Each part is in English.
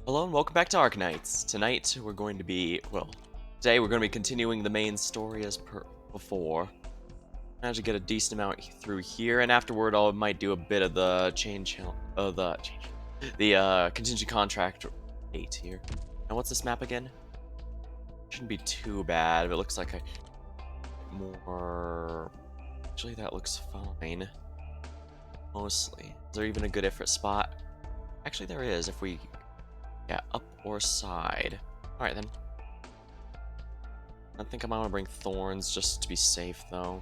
Hello and welcome back to Arknights. Tonight we're going to be, today we're going to be continuing the main story as per before. Managed to get a decent amount through here, and afterward I might do a bit of the contingent contract 8 here. Now what's this map again? Shouldn't be too bad, but it looks like Actually, that looks fine. Mostly. Is there even a good effort spot? Actually, there is, if we... Yeah, up or side. Alright then. I think I might want to bring thorns just to be safe, though.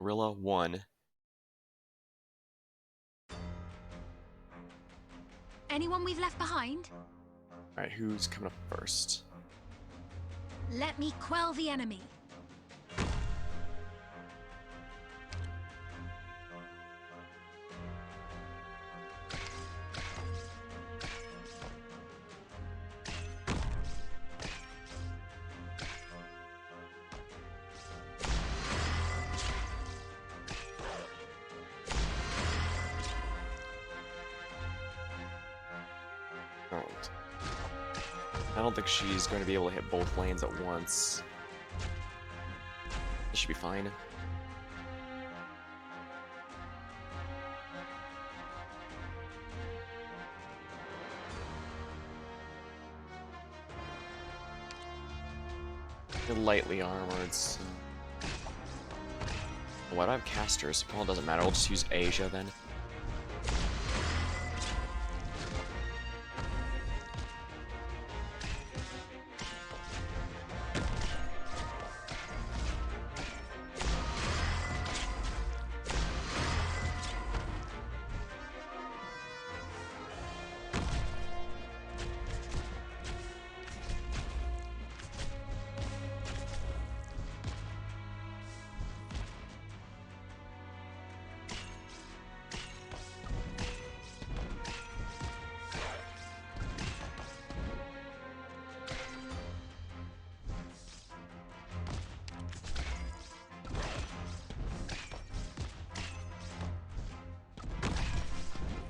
Gorilla 1. Anyone we've left behind? Alright, who's coming up first? Let me quell the enemy. I don't think she's going to be able to hit both lanes at once. This should be fine. They're lightly armored. So... Why do I have casters? Well, it doesn't matter. I'll just use Asia then.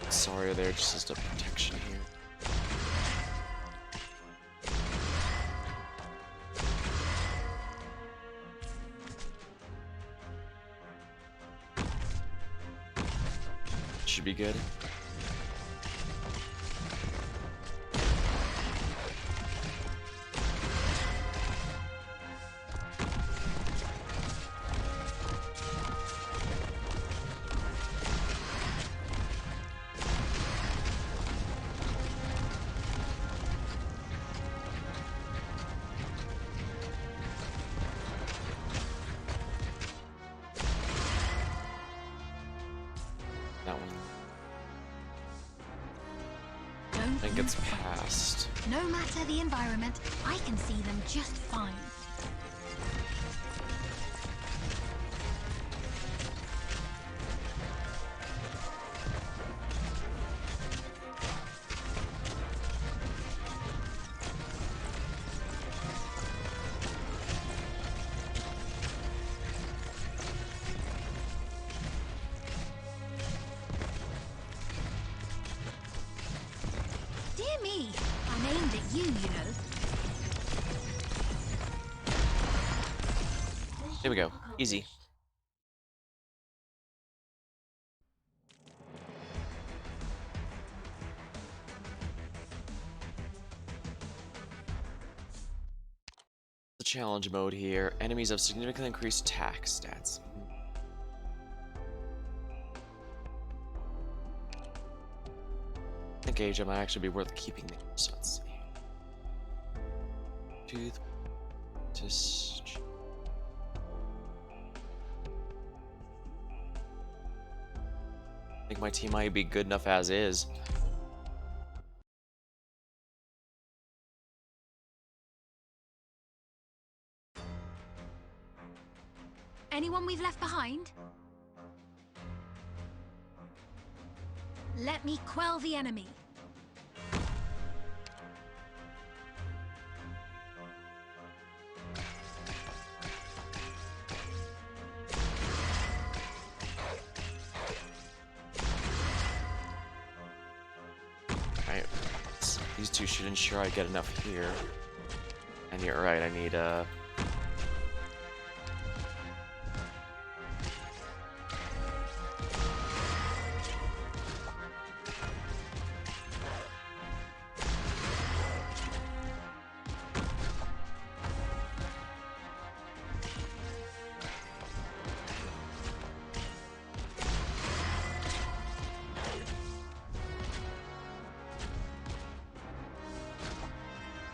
Sorry, there just is a protection here. Should be good. That one. I think it's past. No matter the environment, I can see them just fine. Dear me, I'm aimed at you, you know. Here we go. Easy. The challenge mode here. Enemies have significantly increased attack stats. I think Asia might actually be worth keeping there. So let's see. Tooth. Just. I think my team might be good enough as is. Anyone we've left behind? Let me quell the enemy. These two should ensure I get enough here. And you're right, I need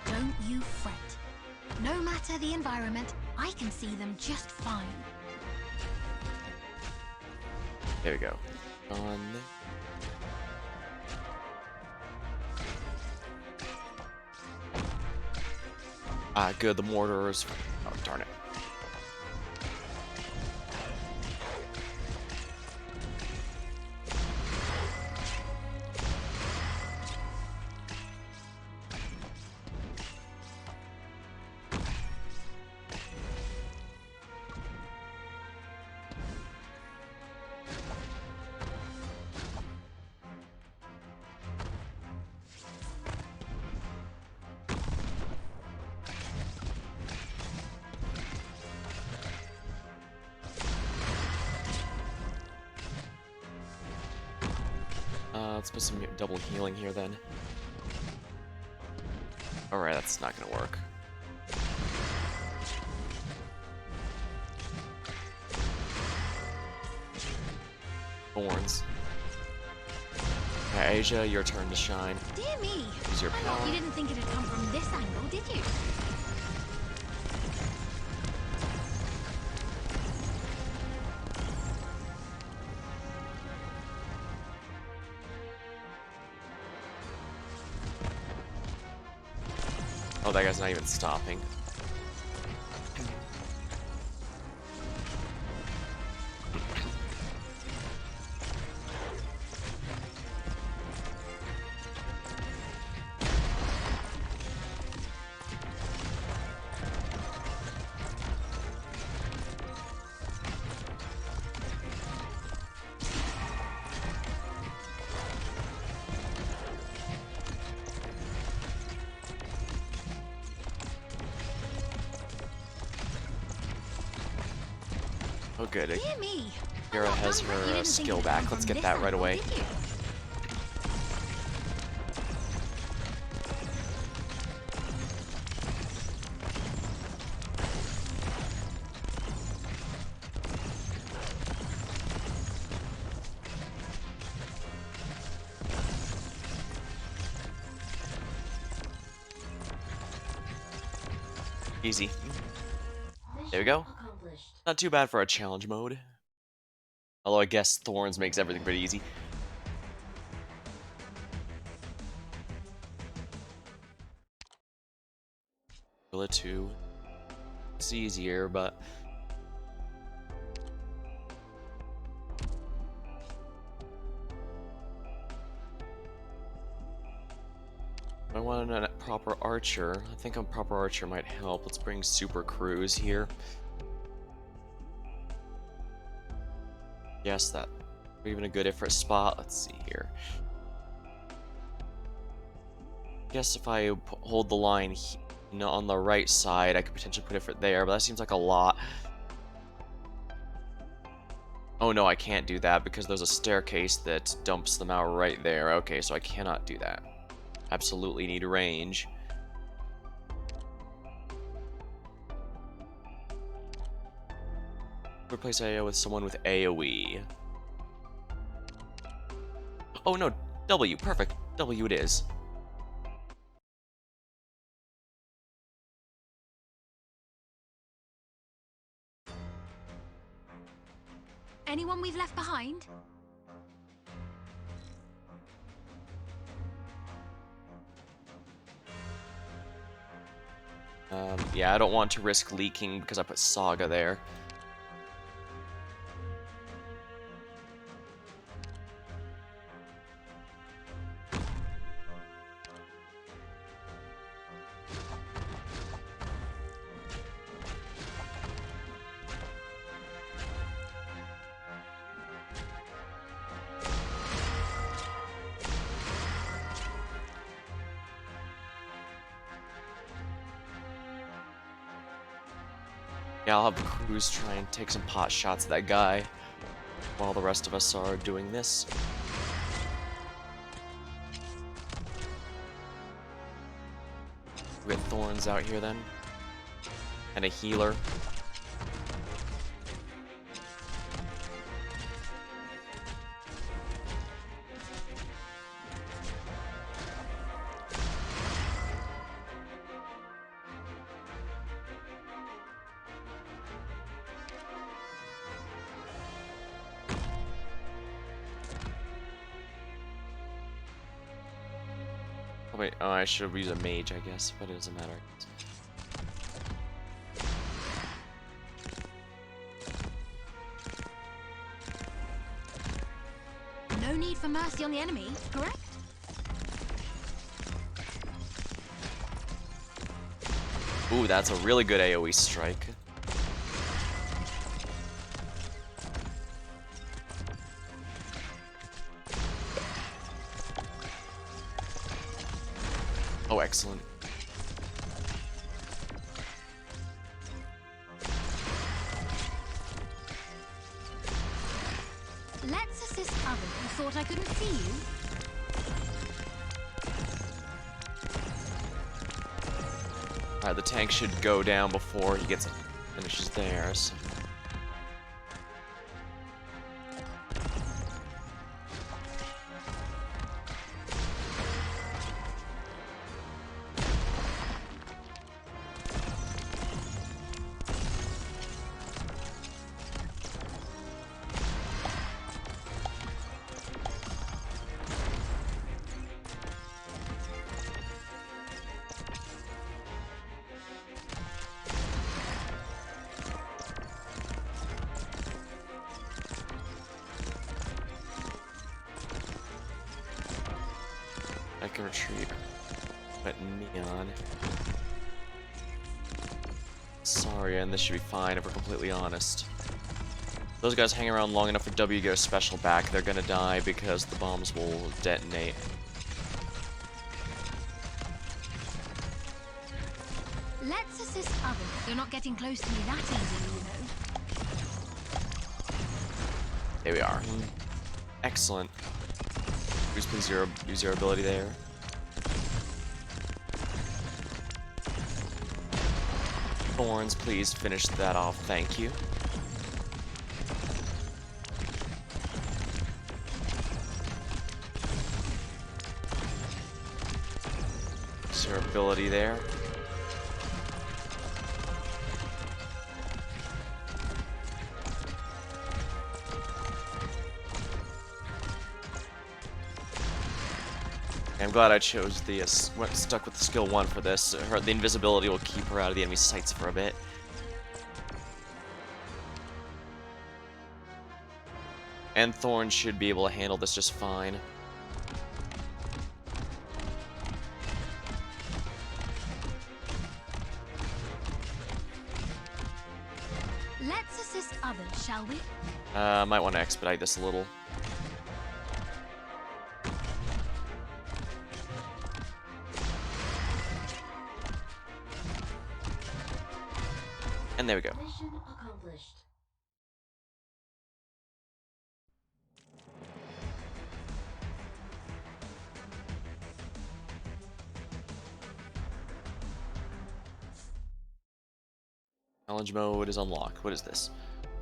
Don't you fret. No matter the environment, I can see them just fine. There we go. On. Ah, good, the mortars. Oh, darn it. Let's put some double healing here then. Alright, that's not gonna work. Thorns. Yeah, Asia, your turn to shine. Dear me! Use your I power. thought you didn't think it'd come from this angle, did you? Oh, that guy's not even stopping. Oh, good. Dear me! Kira has her skill back. Let's get that right away. Easy. There we go. Not too bad for a challenge mode. Although I guess Thorns makes everything pretty easy. Gorilla 2. It's easier, but... I want a proper archer. I think a proper archer might help. Let's bring Super Cruise here. Yes, that even a good if for a spot. Let's see here. Guess if I hold the line on the right side, I could potentially put it for there, but that seems like a lot. Oh no, I can't do that because there's a staircase that dumps them out right there. Okay, so I cannot do that. Absolutely need range. Replace AO with someone with AoE. Oh no, W, perfect. W it is. Anyone we've left behind? Yeah, I don't want to risk leaking because I put Saga there. Yeah, I'll have Cruz try and take some pot shots at that guy while the rest of us are doing this. We get Thorns out here then. And a healer. Oh wait, oh, I should have used a mage, I guess, but it doesn't matter. No need for mercy on the enemy, correct? Ooh, that's a really good AoE strike. Oh, excellent. Let's assist others who thought I couldn't see you. Alright, the tank should go down before he finishes there, so. I can retreat. But Neon. Sorry, and this should be fine if we're completely honest. Those guys hang around long enough for W to get a special back, they're gonna die because the bombs will detonate. Let's assist others. You're not getting close to me that easily, you know. There we are. Excellent. Please use your ability there. Thorns, please finish that off. Thank you. Use your ability there. I'm glad I chose the stuck with the skill 1 for this. The invisibility will keep her out of the enemy's sights for a bit. And Thorn should be able to handle this just fine. Let's assist others, shall we? Might want to expedite this a little. And there we go. Mission accomplished. Challenge mode is unlocked. What is this?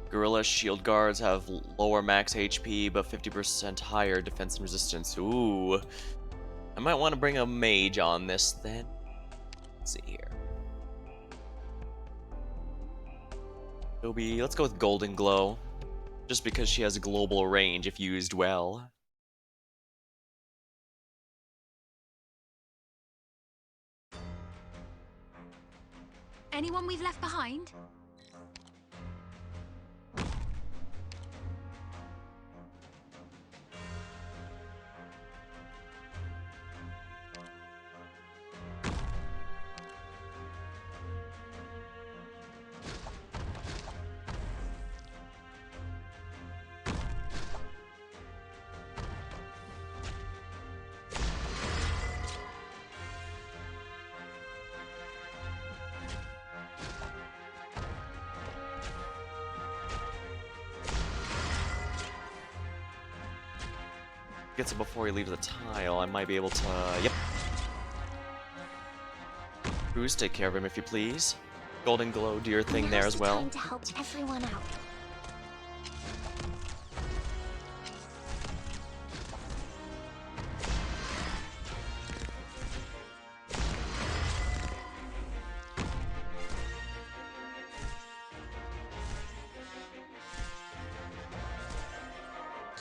Gorilla shield guards have lower max HP, but 50% higher defense and resistance. Ooh. I might want to bring a mage on this then. Let's see here. Let's go with Golden Glow. Just because she has a global range if used well. Anyone we've left behind? gets it before he leaves the tile, I might be able to... Yep. Cruz, take care of him if you please. Golden Glow, do your thing there Now's as the well. time to help everyone out.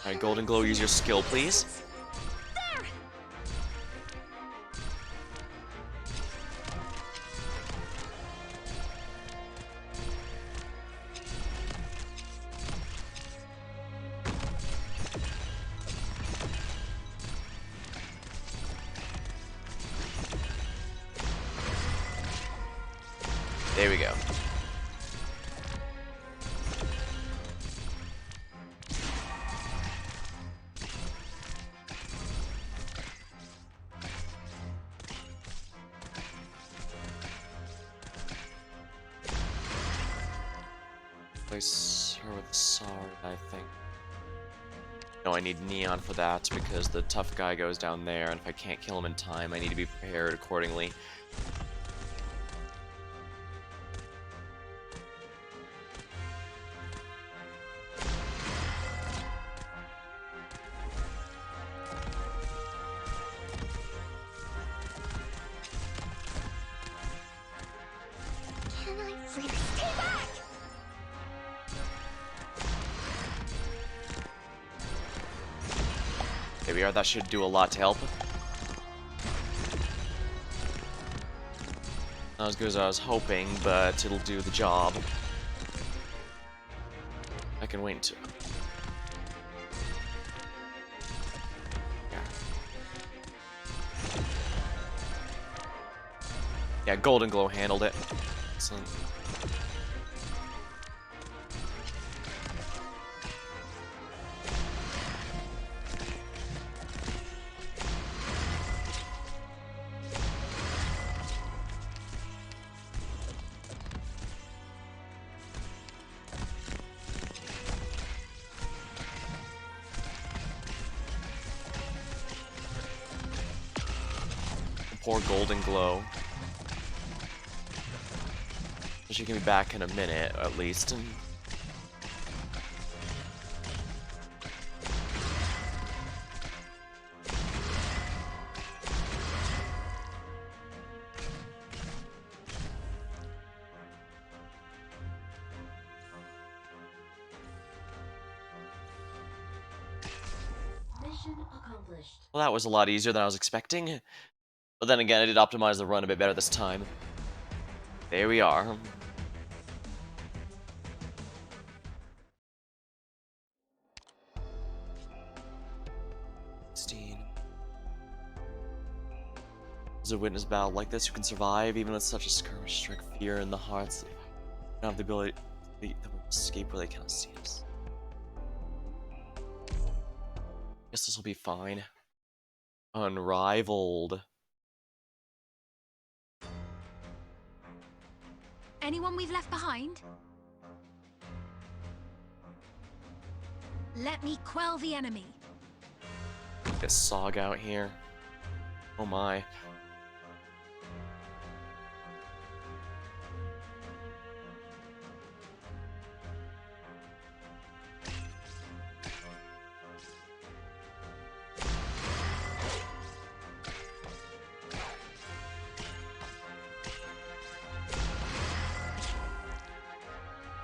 Alright, Golden Glow, use your skill, please. There! There we go. Place her with Sard, I think. No, I need Neon for that because the tough guy goes down there, and if I can't kill him in time, I need to be prepared accordingly. Can I really stay back? There we are, that should do a lot to help. Not as good as I was hoping, but it'll do the job. I can wait until... Yeah, Golden Glow handled it. Excellent. Poor Golden Glow. She can be back in a minute, at least. Mission accomplished. Well, that was a lot easier than I was expecting. But then again, I did optimize the run a bit better this time. There we are. As a witness battle like this, you can survive even with such a skirmish. Strike fear in the hearts. You don't have the ability to escape where they cannot see us. Guess this will be fine. Unrivaled. Anyone we've left behind? Let me quell the enemy. Get Sog out here. Oh my.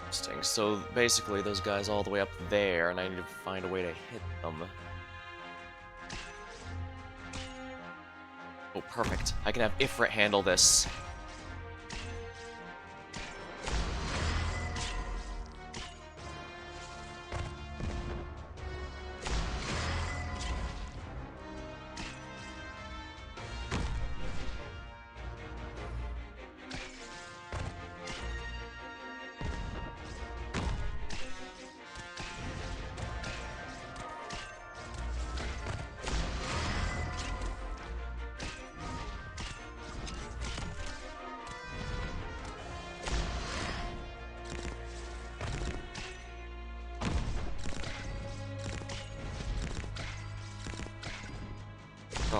Interesting. So basically those guys all the way up there, and I need to find a way to hit them. Oh, perfect. I can have Ifrit handle this.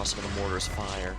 draw some of the mortar's fire.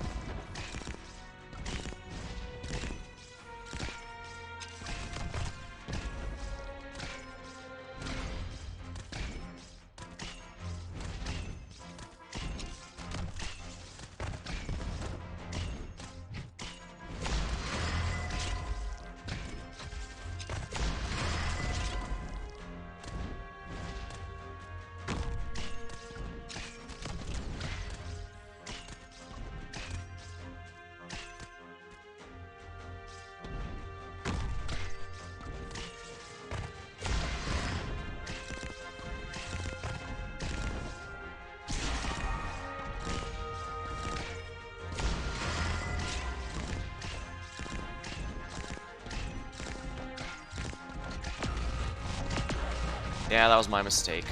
Yeah, that was my mistake.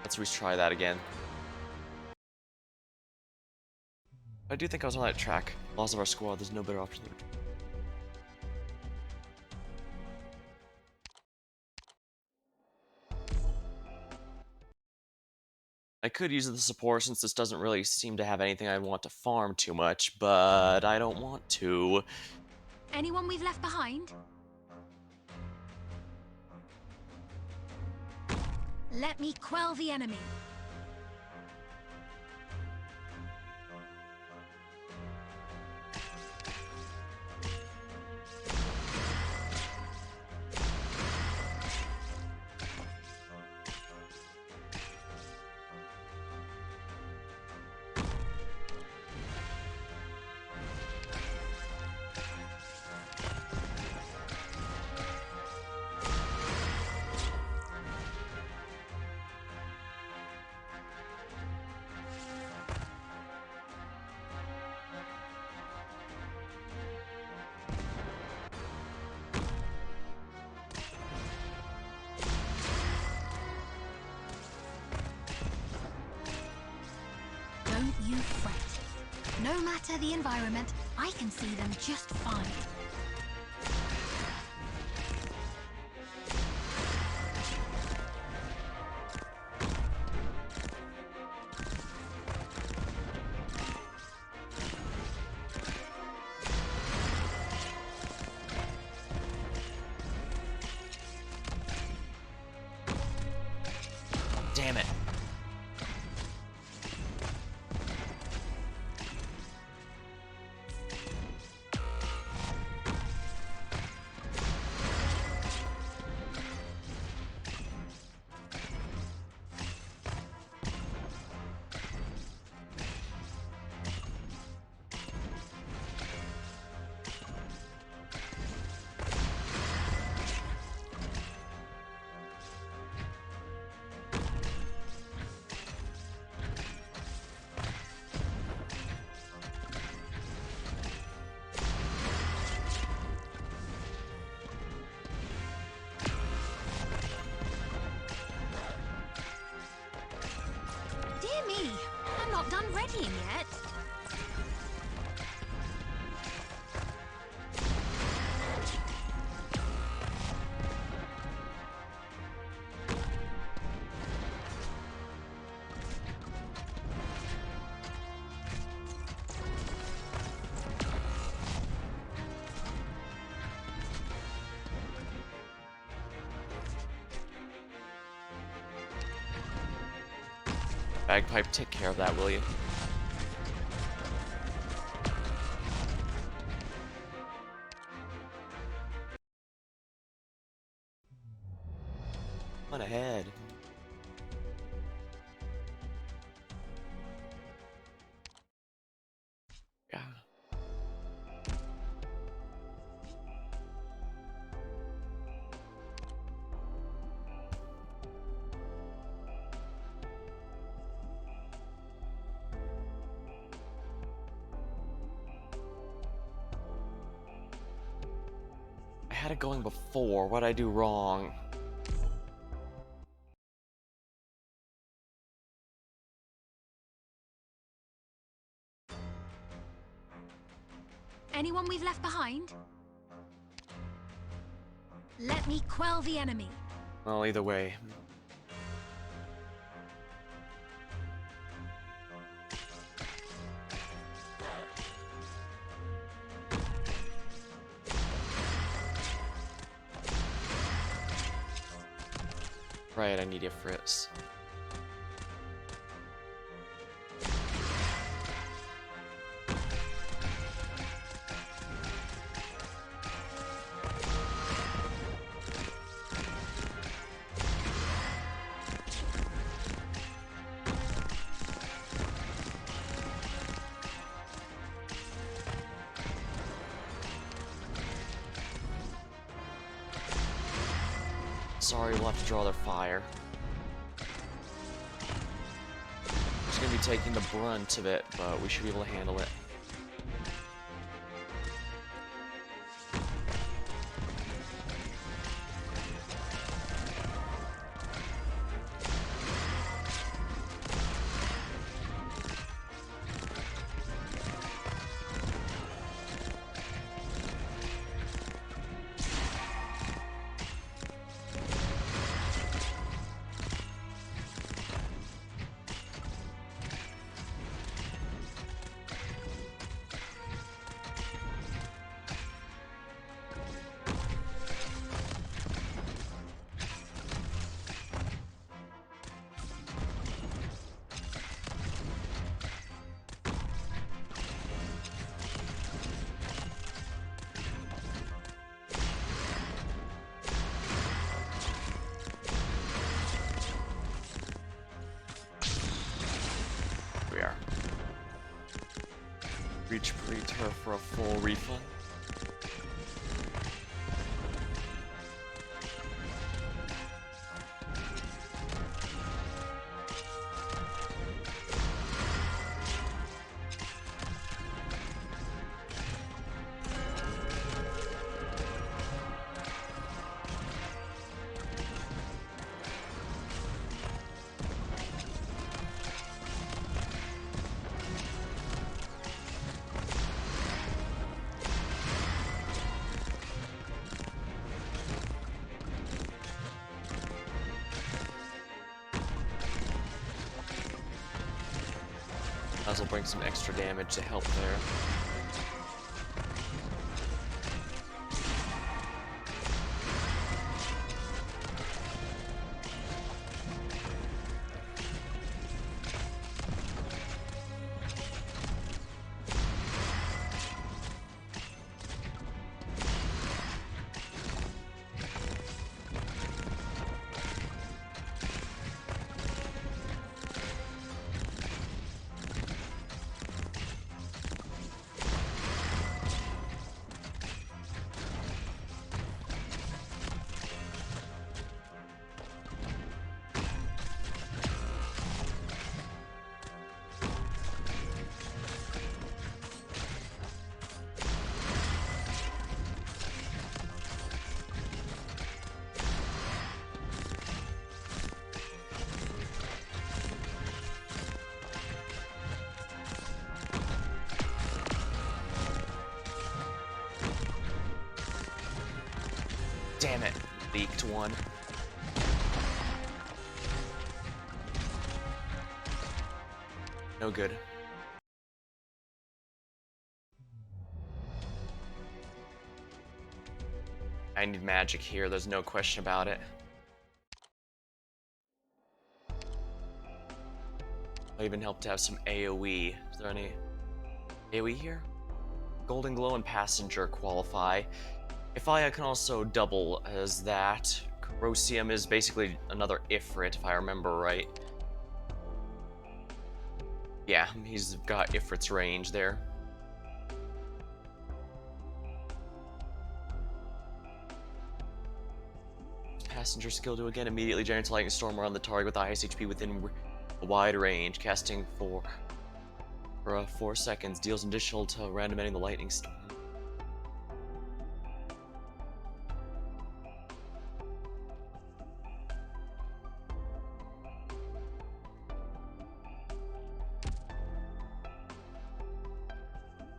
Let's retry that again. I do think I was on that track. Loss of our squad, there's no better option than... I could use the support since this doesn't really seem to have anything I want to farm too much, but I don't want to. Anyone we've left behind? Let me quell the enemy. Don't you fret. No matter the environment, I can see them just fine. Damn it. Dear me, I'm not done readying yet. Bagpipe, take care of that, will you? On ahead. Yeah. I had it going before. What'd I do wrong? Anyone we've left behind? Let me quell the enemy. Well, either way. Right, I need Ifrits. Sorry, we'll have to draw their fire. Just gonna be taking the brunt of it, but we should be able to handle it. We are. Reach pre-turf for a full refund. Might as well bring some extra damage to help there. Damn it, leaked one. No good. I need magic here, there's no question about it. I even help to have some AoE. Is there any AoE here? Golden Glow and Passenger qualify. If I can also double as that. Corrosium is basically another Ifrit, if I remember right. Yeah, he's got Ifrit's range there. Passenger skill to again immediately generates lightning storm around the target with the highest HP within a wide range, casting for 4 seconds, deals additional to random ending the lightning storm.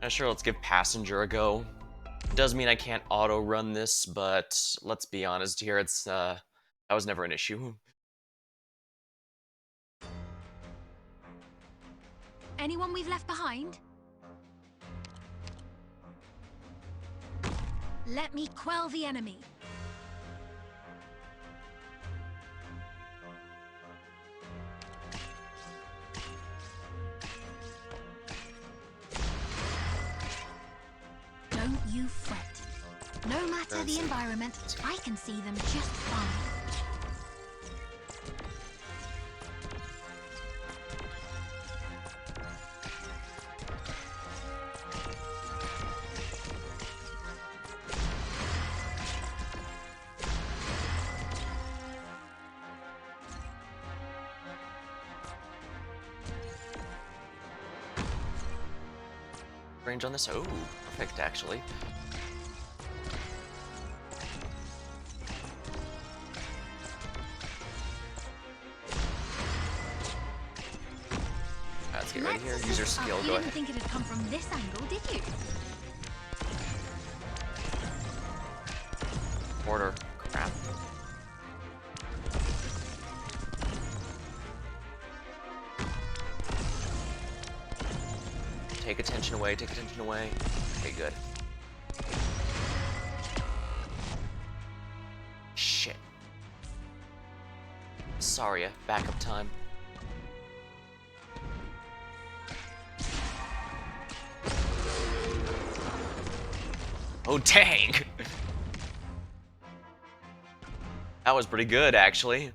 Sure, let's give Passenger a go. Does mean I can't auto-run this, but let's be honest here, it's, that was never an issue. Anyone we've left behind? Let me quell the enemy. Don't you fret. No matter the environment, I can see them just fine. Range on this? Oh, perfect, actually. Let's get ready here. Use your skill. You Go didn't ahead. think it'd come from this angle, did you? Order. Crap. Take attention away. Take attention away. Okay, good. Shit. Sorry, backup time. Oh, dang! That was pretty good, actually.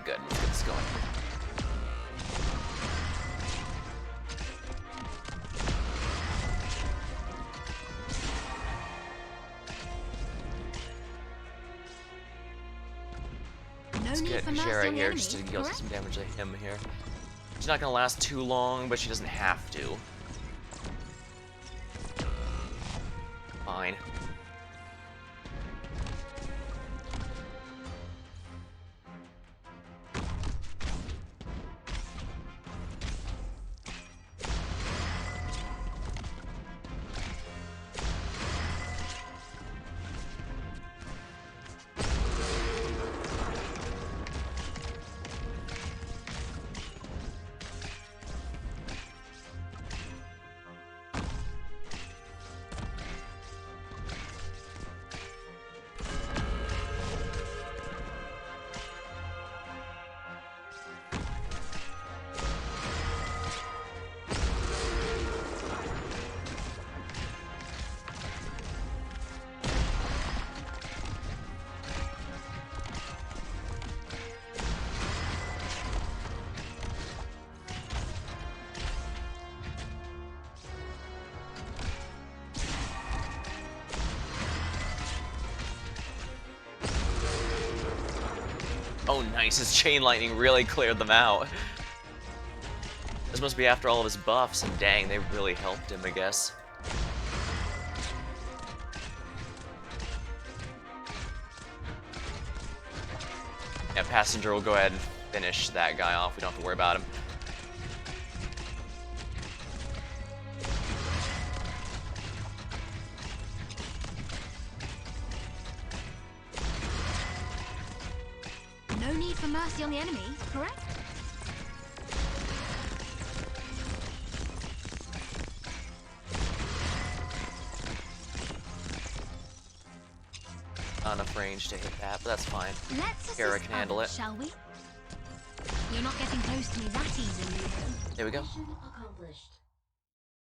Good, let's get this going. Let's get Ch7 here just to deal some damage to him here. She's not gonna last too long, but she doesn't have to. Fine. Oh, nice. His chain lightning really cleared them out. This must be after all of his buffs, and dang, they really helped him, I guess. Yeah, Passenger will go ahead and finish that guy off. We don't have to worry about him. No need for mercy on the enemy, correct? Not enough range to hit that, but that's fine. Let's Kara assist can handle others, it. shall we? You're not getting close to me that easily. There we go.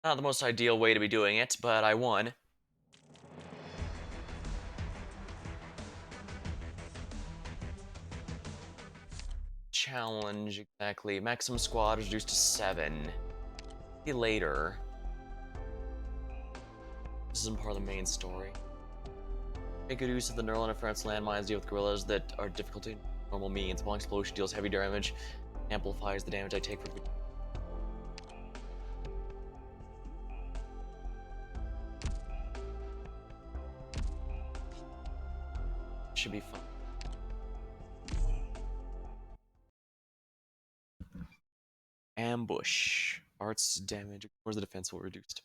Not the most ideal way to be doing it, but I won. Challenge, exactly. Maximum squad is reduced to 7. See you later. This isn't part of the main story. Make good use of the neural interference landmines, deal with guerrillas that are difficult to normal means. One explosion deals heavy damage, amplifies the damage I take from. Should be fun. Ambush. Arts damage, or the defense will reduced.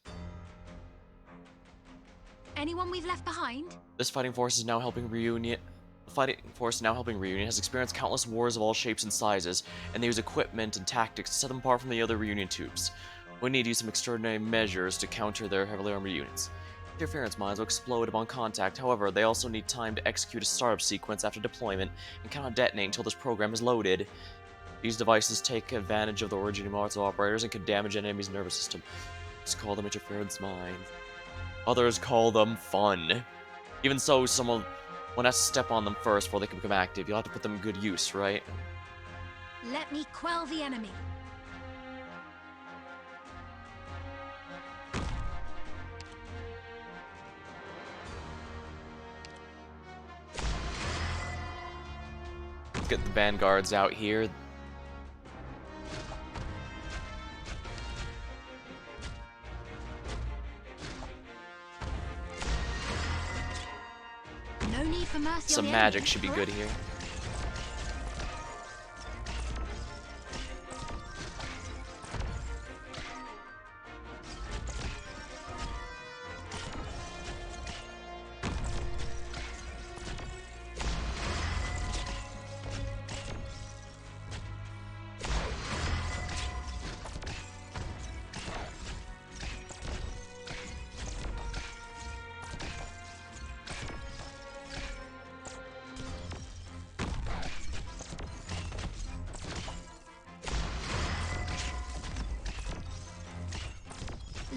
Anyone we've left behind? This fighting force is now helping Reunion. The fighting force now helping Reunion has experienced countless wars of all shapes and sizes, and they use equipment and tactics to set them apart from the other Reunion troops. We need to use some extraordinary measures to counter their heavily armored units. Interference mines will explode upon contact, however, they also need time to execute a startup sequence after deployment and cannot detonate until this program is loaded. These devices take advantage of the originating modes of operators and can damage an enemy's nervous system. Let's call them interference mines. Others call them fun. Even so, someone has to step on them first before they can become active. You'll have to put them in good use, right? Let me quell the enemy. Let's get the vanguards out here. No need for mercy. Some magic should be good here.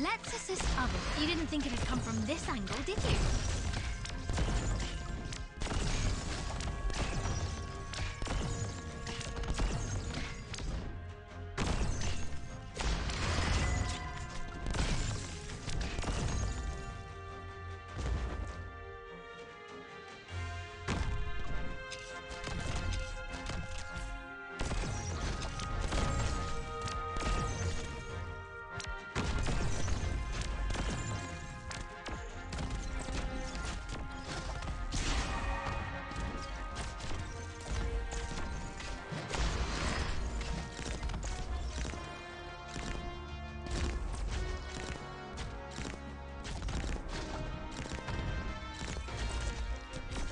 Let's assist others. You didn't think it'd come from this angle, did you?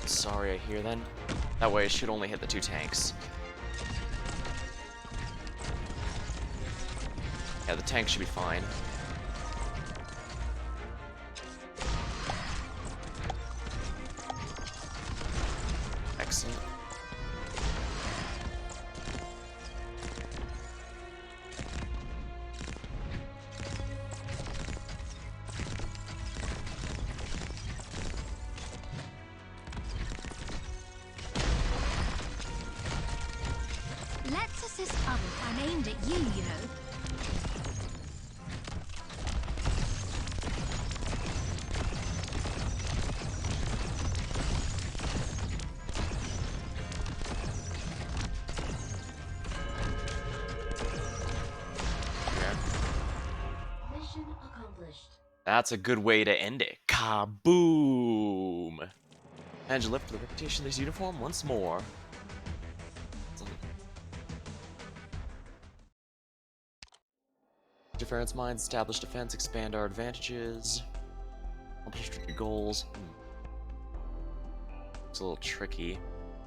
Sorry, I hear then. That way it should only hit the two tanks. Yeah, the tank should be fine. Excellent. Let's assist others. I'm aimed at you, you know. Mission accomplished. That's a good way to end it. Kaboom! And you lift the reputation of this uniform once more. Interference mines, establish defense, expand our advantages, accomplish tricky goals. It's a little tricky.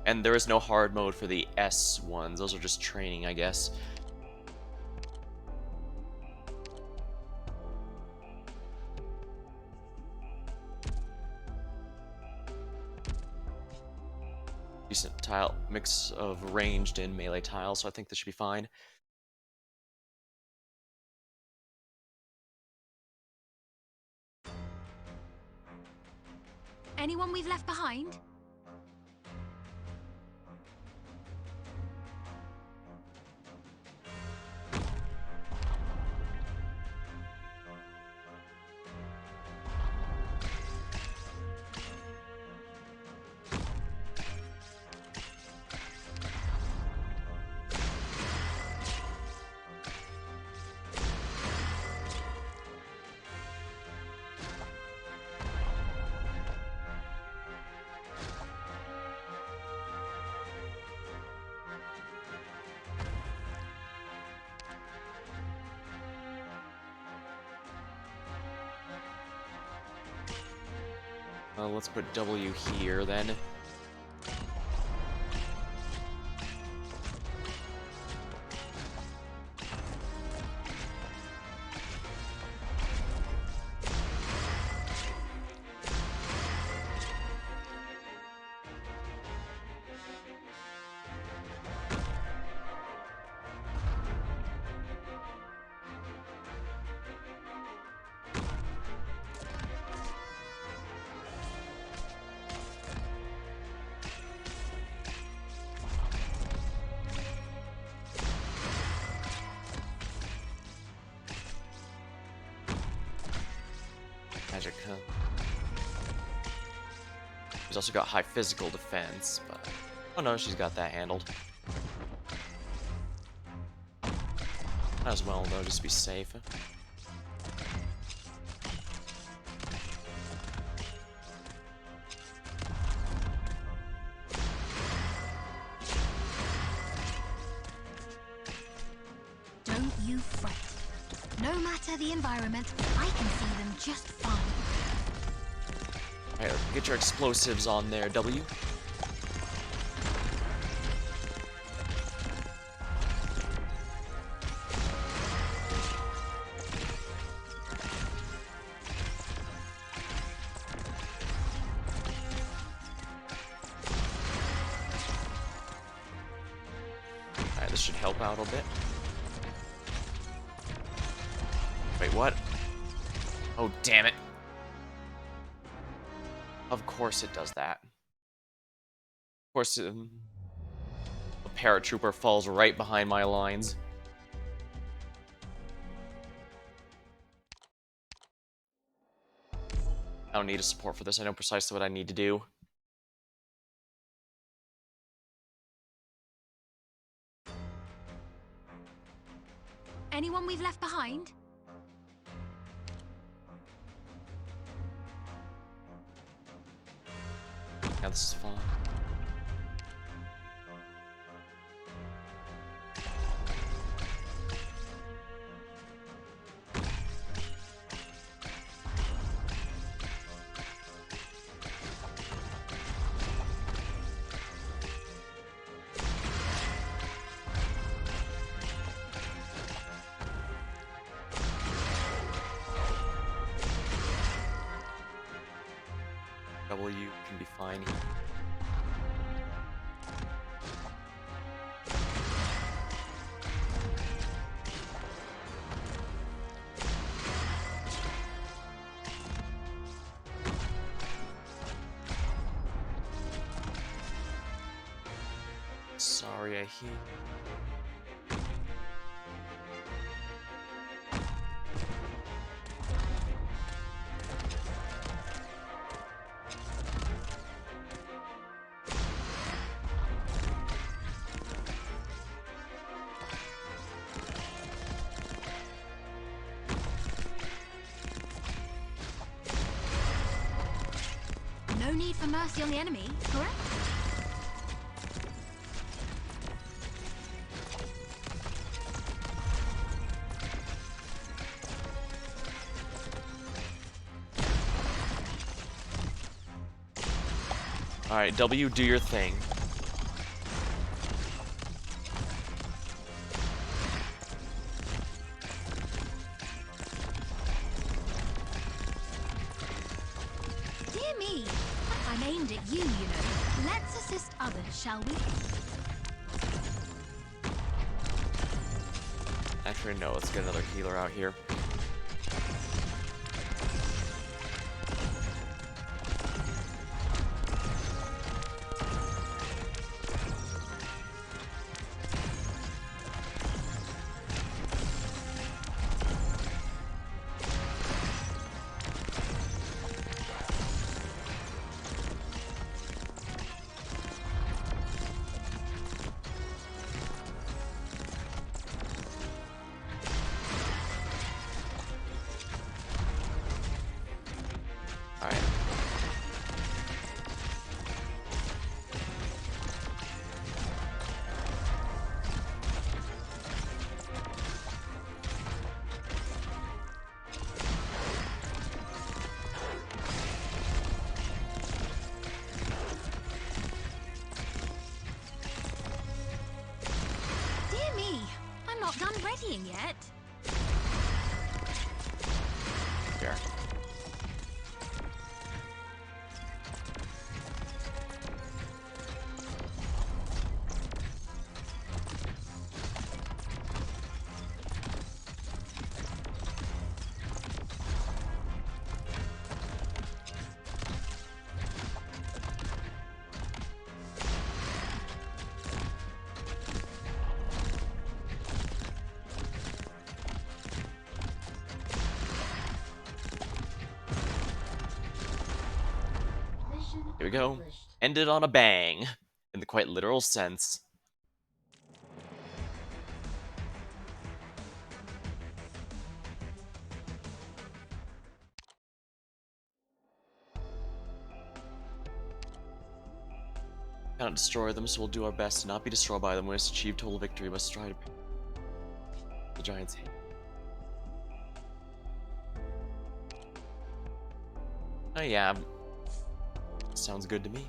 And there is no hard mode for the S ones, those are just training, I guess. Decent tile mix of ranged and melee tiles, so I think this should be fine. Anyone we've left behind? Let's put W here then. Magic, huh? She's also got high physical defense, but... Oh no, she's got that handled. Might as well, though, just to be safe. Don't you fret. No matter the environment, I can see them just fine. Alright, get your explosives on there, W. Alright, this should help out a bit. Wait, what? Oh, damn it. Of course it does that. Of course, a paratrooper falls right behind my lines. I don't need a support for this. I know precisely what I need to do. Anyone we've left behind? Yeah, this is fine. W can be fine. Sorry, I hear. No need for mercy on the enemy, correct? Alright, W, do your thing. Dear me, I'm aimed at you, you know. Let's assist others, shall we? Actually, no, let's get another healer out here. playing yet? Here. Mission Here we go. accomplished. Ended on a bang, in the quite literal sense. Cannot destroy them, so we'll do our best to not be destroyed by them. We must achieve total victory. We must try to the giants hate. Oh yeah. Sounds good to me.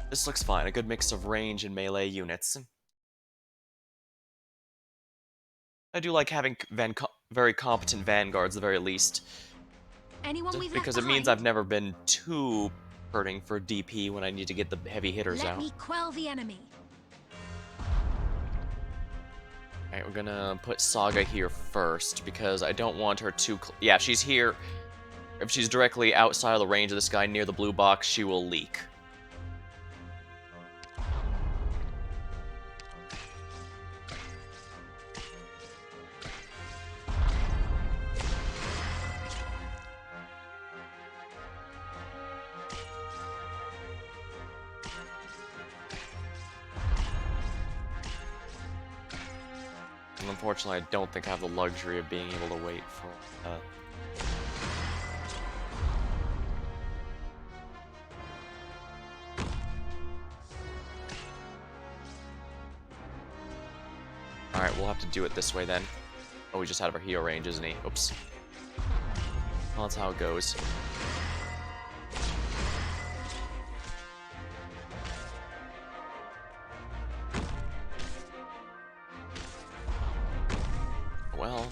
This looks fine. A good mix of range and melee units. I do like having very competent vanguards, at the very least. Anyone we've Because left it means behind? I've never been too hurting for DP when I need to get the heavy hitters Let out. me quell the enemy. Alright, we're gonna put Saga here first, because I don't want her too yeah, if she's here, if she's directly outside of the range of this guy near the blue box, she will leak. And unfortunately, I don't think I have the luxury of being able to wait for Alright, we'll have to do it this way then. Oh, he's just out of our heal range, isn't he? Oops. Well, that's how it goes. Well.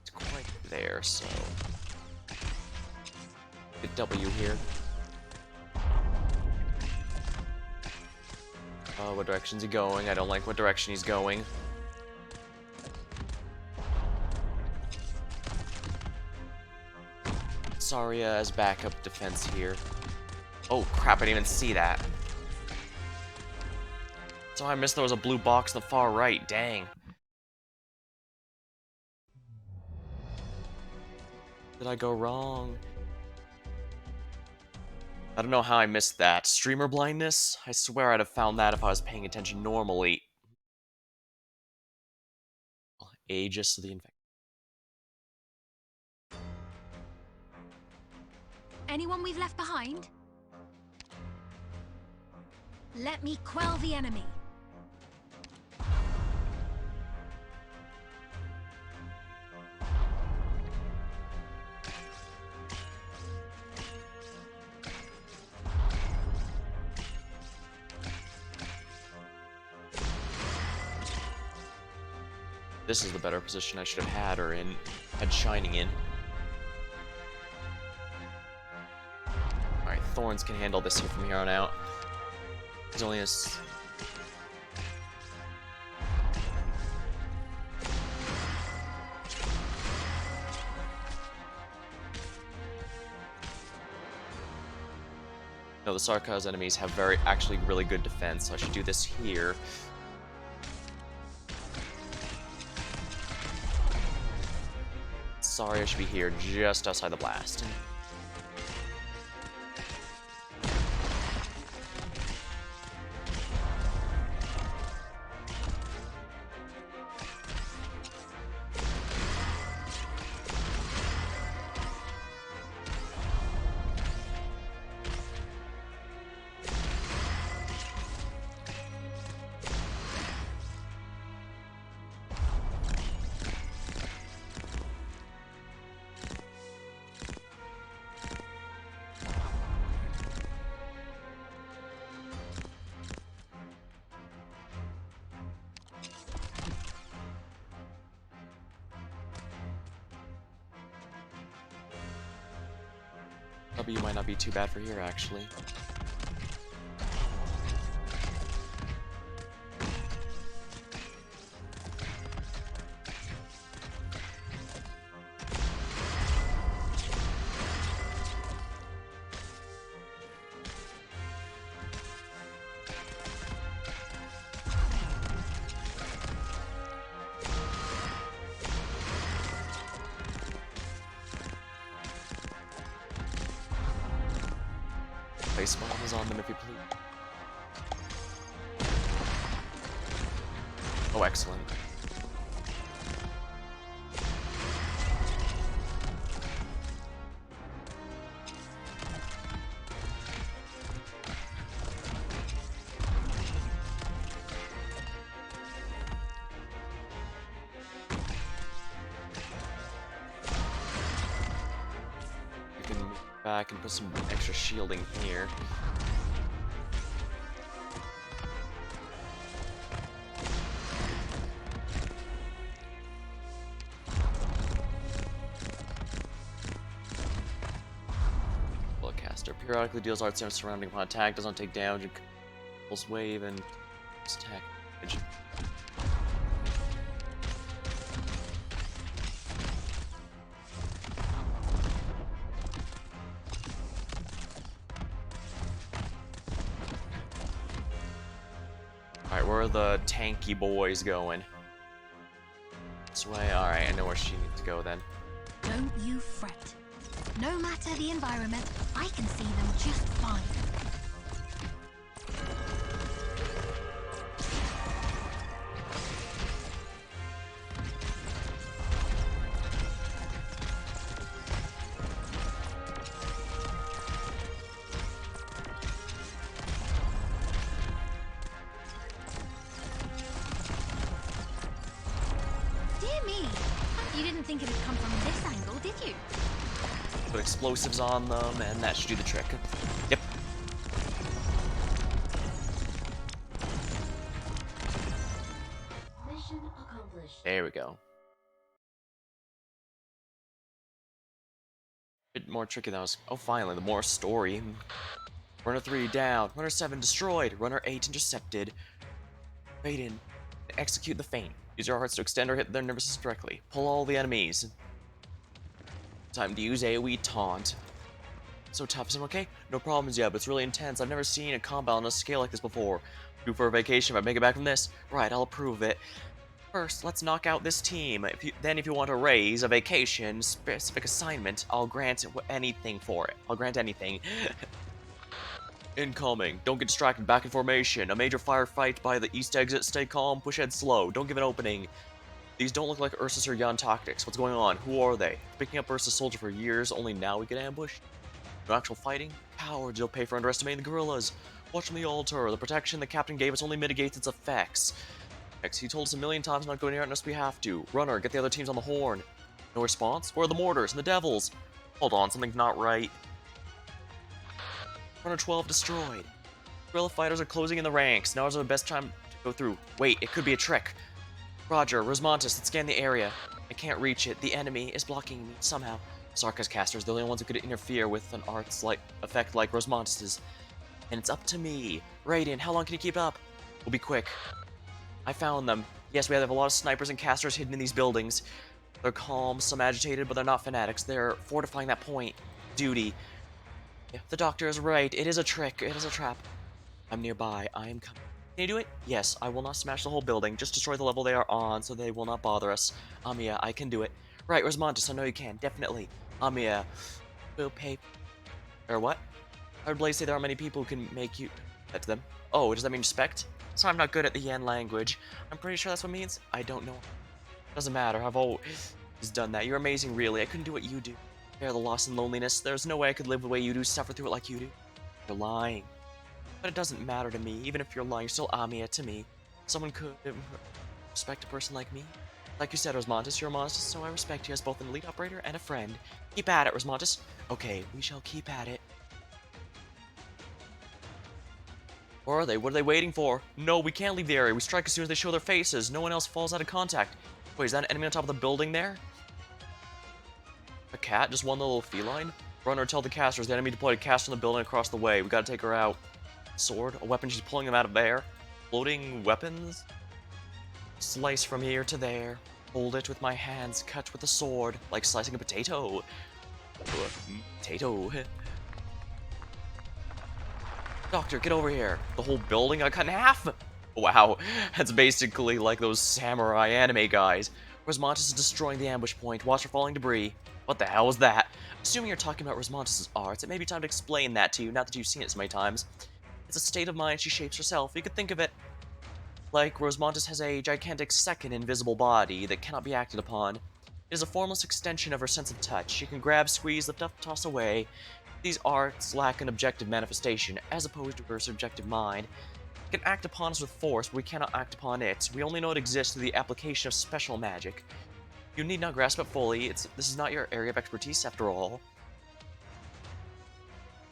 It's quite there, so good W here. What direction's he going? I don't like what direction he's going. Saria as backup defense here. Oh crap, I didn't even see that. So I missed there was a blue box in the far right, dang. Did I go wrong? I don't know how I missed that. Streamer blindness? I swear I'd have found that if I was paying attention normally. Aegis of the Infect. Anyone we've left behind? Let me quell the enemy. This is the better position I should have had her in. Had Shining in. Alright, Thorns can handle this here from here on out. He's only a No, the Sarkaz enemies have actually really good defense, so I should do this here. Sorry, I should be here just outside the blast. W might not be too bad for here, actually. Place bombs on them if you please. Oh, excellent. You can move back and put some extra shielding here. Caster periodically deals arts damage surrounding upon attack, does not take damage, and pulse wave and attack damage. Alright, where are the tanky boys going? This way? Alright, I know where she needs to go then. Don't you fret. No matter the environment, I can see them just fine. Dear me, you didn't think it would come from this angle, did you? Put explosives on them, and that should do the trick. Yep. Mission accomplished. There we go. Bit more tricky than I was. Oh, finally, the more story. Runner 3 down. Runner 7 destroyed. Runner 8 intercepted. Raiden, execute the feint. Use your hearts to extend or hit their nervous system directly. Pull all the enemies. Time to use AoE taunt. So tough, is it okay? No problems yet, but it's really intense. I've never seen a combat on a scale like this before. Due for a vacation if I make it back from this. Right, I'll approve it. First, let's knock out this team. Then if you want a raise, a vacation, specific assignment, I'll grant anything for it. I'll grant anything. Incoming. Don't get distracted. Back in formation. A major firefight by the east exit. Stay calm. Push ahead slow. Don't give an opening. These don't look like Ursus or Yan tactics. What's going on? Who are they? Picking up Ursus soldier for years, only now we get ambushed? No actual fighting? Cowards, you'll pay for underestimating the guerrillas. Watch from the altar. The protection the captain gave us only mitigates its effects. He told us a million times not to go near it unless we have to. Runner, get the other teams on the horn. No response? Where are the mortars and the devils? Hold on, something's not right. Runner 12 destroyed. Guerrilla fighters are closing in the ranks. Now is the best time to go through. Wait, it could be a trick. Roger, Rosmontis, let's scan the area. I can't reach it. The enemy is blocking me somehow. Sarkaz casters, they're the only ones who could interfere with an arts like effect like Rosmontis's. And it's up to me. Raiden, how long can you keep up? We'll be quick. I found them. Yes, we have a lot of snipers and casters hidden in these buildings. They're calm, some agitated, but they're not fanatics. They're fortifying that point. Duty. Yeah, the doctor is right. It is a trick. It is a trap. I'm nearby. I am coming. Can you do it? Yes, I will not smash the whole building. Just destroy the level they are on so they will not bother us. Yeah, I can do it. Right, Rosmontis, I know you can. Definitely. Yeah. Will pay. Or what? I heard Blaze say there aren't many people who can make you... That to them. Oh, does that mean respect? So I'm not good at the Yan language. I'm pretty sure that's what it means. I don't know. Doesn't matter. I've always done that. You're amazing, really. I couldn't do what you do. Bear the loss and loneliness. There's no way I could live the way you do, suffer through it like you do. You're lying. But it doesn't matter to me. Even if you're lying, you're still Amiya to me. Someone could respect a person like me. Like you said, Rosmontis, you're a monster, so I respect you as both an elite operator and a friend. Keep at it, Rosmontis. Okay, we shall keep at it. Where are they? What are they waiting for? No, we can't leave the area. We strike as soon as they show their faces. No one else falls out of contact. Wait, is that an enemy on top of the building there? A cat? Just one little feline? Run or tell the casters the enemy deployed a caster on the building across the way. We gotta take her out. Sword? A weapon? She's pulling them out of there. Floating weapons? Slice from here to there. Hold it with my hands. Cut with a sword. Like slicing a potato. Potato. Doctor, get over here. The whole building got cut in half? Wow, that's basically like those samurai anime guys. Rosmontis is destroying the ambush point. Watch for falling debris. What the hell was that? Assuming you're talking about Rosmontis' arts, it may be time to explain that to you, now that you've seen it so many times. It's a state of mind she shapes herself. You could think of it like Rosmontis has a gigantic second invisible body that cannot be acted upon. It is a formless extension of her sense of touch. She can grab, squeeze, lift up, toss away. These arts lack an objective manifestation, as opposed to her subjective mind. It can act upon us with force, but we cannot act upon it. We only know it exists through the application of special magic. You need not grasp it fully. This is not your area of expertise, after all.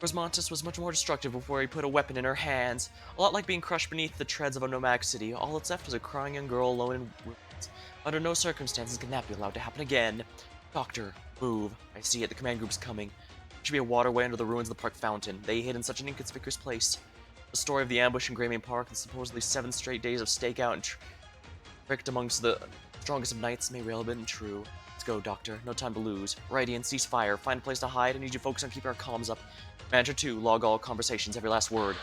Rosmontis was much more destructive before he put a weapon in her hands. A lot like being crushed beneath the treads of a nomadic city. All that's left is a crying young girl alone in ruins. Under no circumstances can that be allowed to happen again. Doctor, move. I see it. The command group's coming. There should be a waterway under the ruins of the park fountain. They hid in such an inconspicuous place. The story of the ambush in Grayman Park and supposedly 7 straight days of stakeout and tricked amongst the strongest of knights may well have been true. Let's go, Doctor. No time to lose. Radiant, cease fire. Find a place to hide. I need you to focus on keeping our comms up. Manager 2, log all conversations, every last word.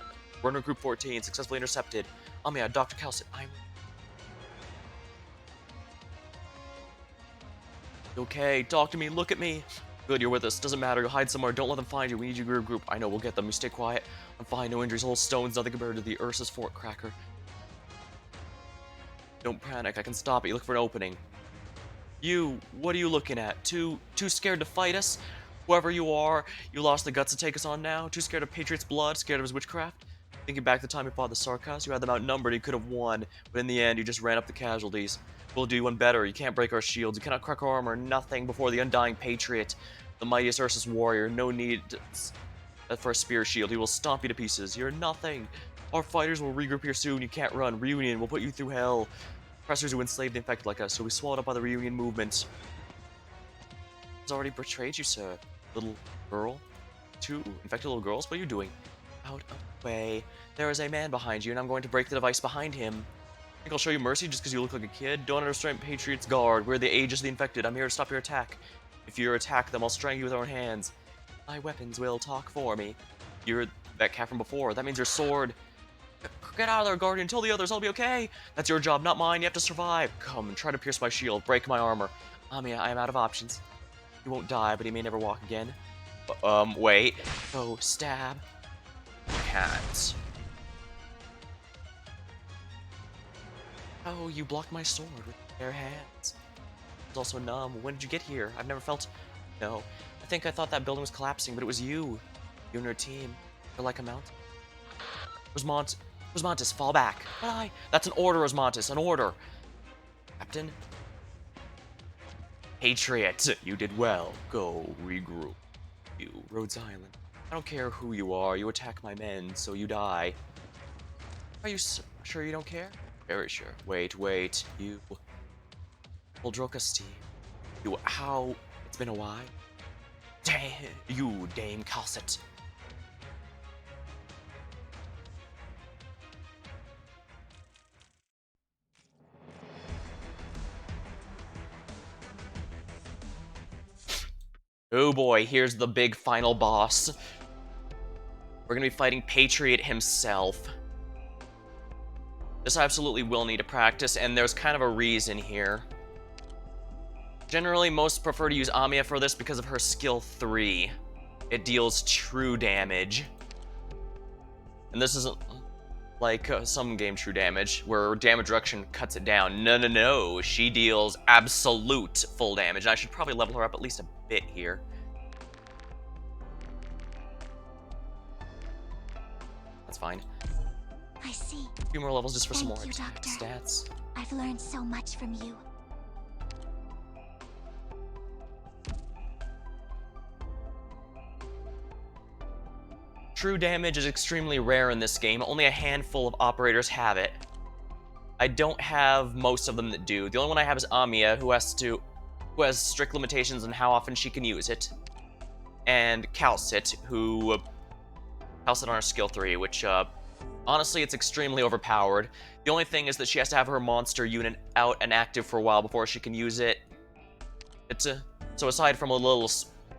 Runner Group 14, successfully intercepted. Dr. Calcit, Okay, talk to me, look at me. Good, you're with us. Doesn't matter, you'll hide somewhere. Don't let them find you. We need you, group. I know, we'll get them. You stay quiet. I'm fine, no injuries. Whole stones, nothing compared to the Ursa's Fort Cracker. Don't panic, I can stop it. You look for an opening. You, what are you looking at? Too scared to fight us? Whoever you are, you lost the guts to take us on now? Too scared of Patriot's blood? Scared of his witchcraft? Thinking back to the time you fought the Sarkas, you had them outnumbered, you could have won, but in the end, you just ran up the casualties. We'll do one better. You can't break our shields, you cannot crack our armor, nothing before the undying Patriot, the mightiest Ursus warrior. No need for a spear shield. He will stomp you to pieces. You're nothing. Our fighters will regroup here soon. You can't run. Reunion will put you through hell. Oppressors who enslaved the infected like us, so we swallowed up by the Reunion movement. Has already betrayed you, sir. Little girl? 2 infected little girls? What are you doing? Out of the way. There is a man behind you, and I'm going to break the device behind him. Think I'll show you mercy just because you look like a kid? Don't understand Patriot's guard. We're the aegis of the infected. I'm here to stop your attack. If you attack them, I'll strangle you with our own hands. My weapons will talk for me. You're that cat from before. That means your sword. Get out of there, Guardian. Tell the others I'll be okay. That's your job, not mine. You have to survive. Come and try to pierce my shield. Break my armor. I am out of options. He won't die, but he may never walk again. Wait. Oh, stab. Can't. Oh, you blocked my sword with your bare hands. It's also numb. When did you get here? I've never felt... No. I thought that building was collapsing, but it was you. You and your team. You're like a mountain. Rosmontis, fall back. But That's an order, Rosmontis. An order. Captain? Patriot, you did well. Go, regroup. You, Rhodes Island. I don't care who you are. You attack my men, so you die. Are you sure you don't care? Very sure. Wait. You... Uldrokasti. You... How... It's been a while. Damn... You, Dame Calcit. Oh boy, here's the big final boss. We're gonna be fighting Patriot himself. This I absolutely will need to practice, and there's kind of a reason here. Generally, most prefer to use Amiya for this because of her skill 3. It deals true damage. And this isn't like some game true damage, where damage reduction cuts it down. No, no, no. She deals absolute full damage. And I should probably level her up at least a bit here. That's fine. I see. A few more levels just for some more Thank you, attack Doctor. stats. I've learned so much from you. True damage is extremely rare in this game. Only a handful of operators have it. I don't have most of them that do. The only one I have is Amiya, who has strict limitations on how often she can use it. And Calcit, Calcit on her skill 3, which honestly it's extremely overpowered. The only thing is that she has to have her monster unit out and active for a while before she can use it. So aside from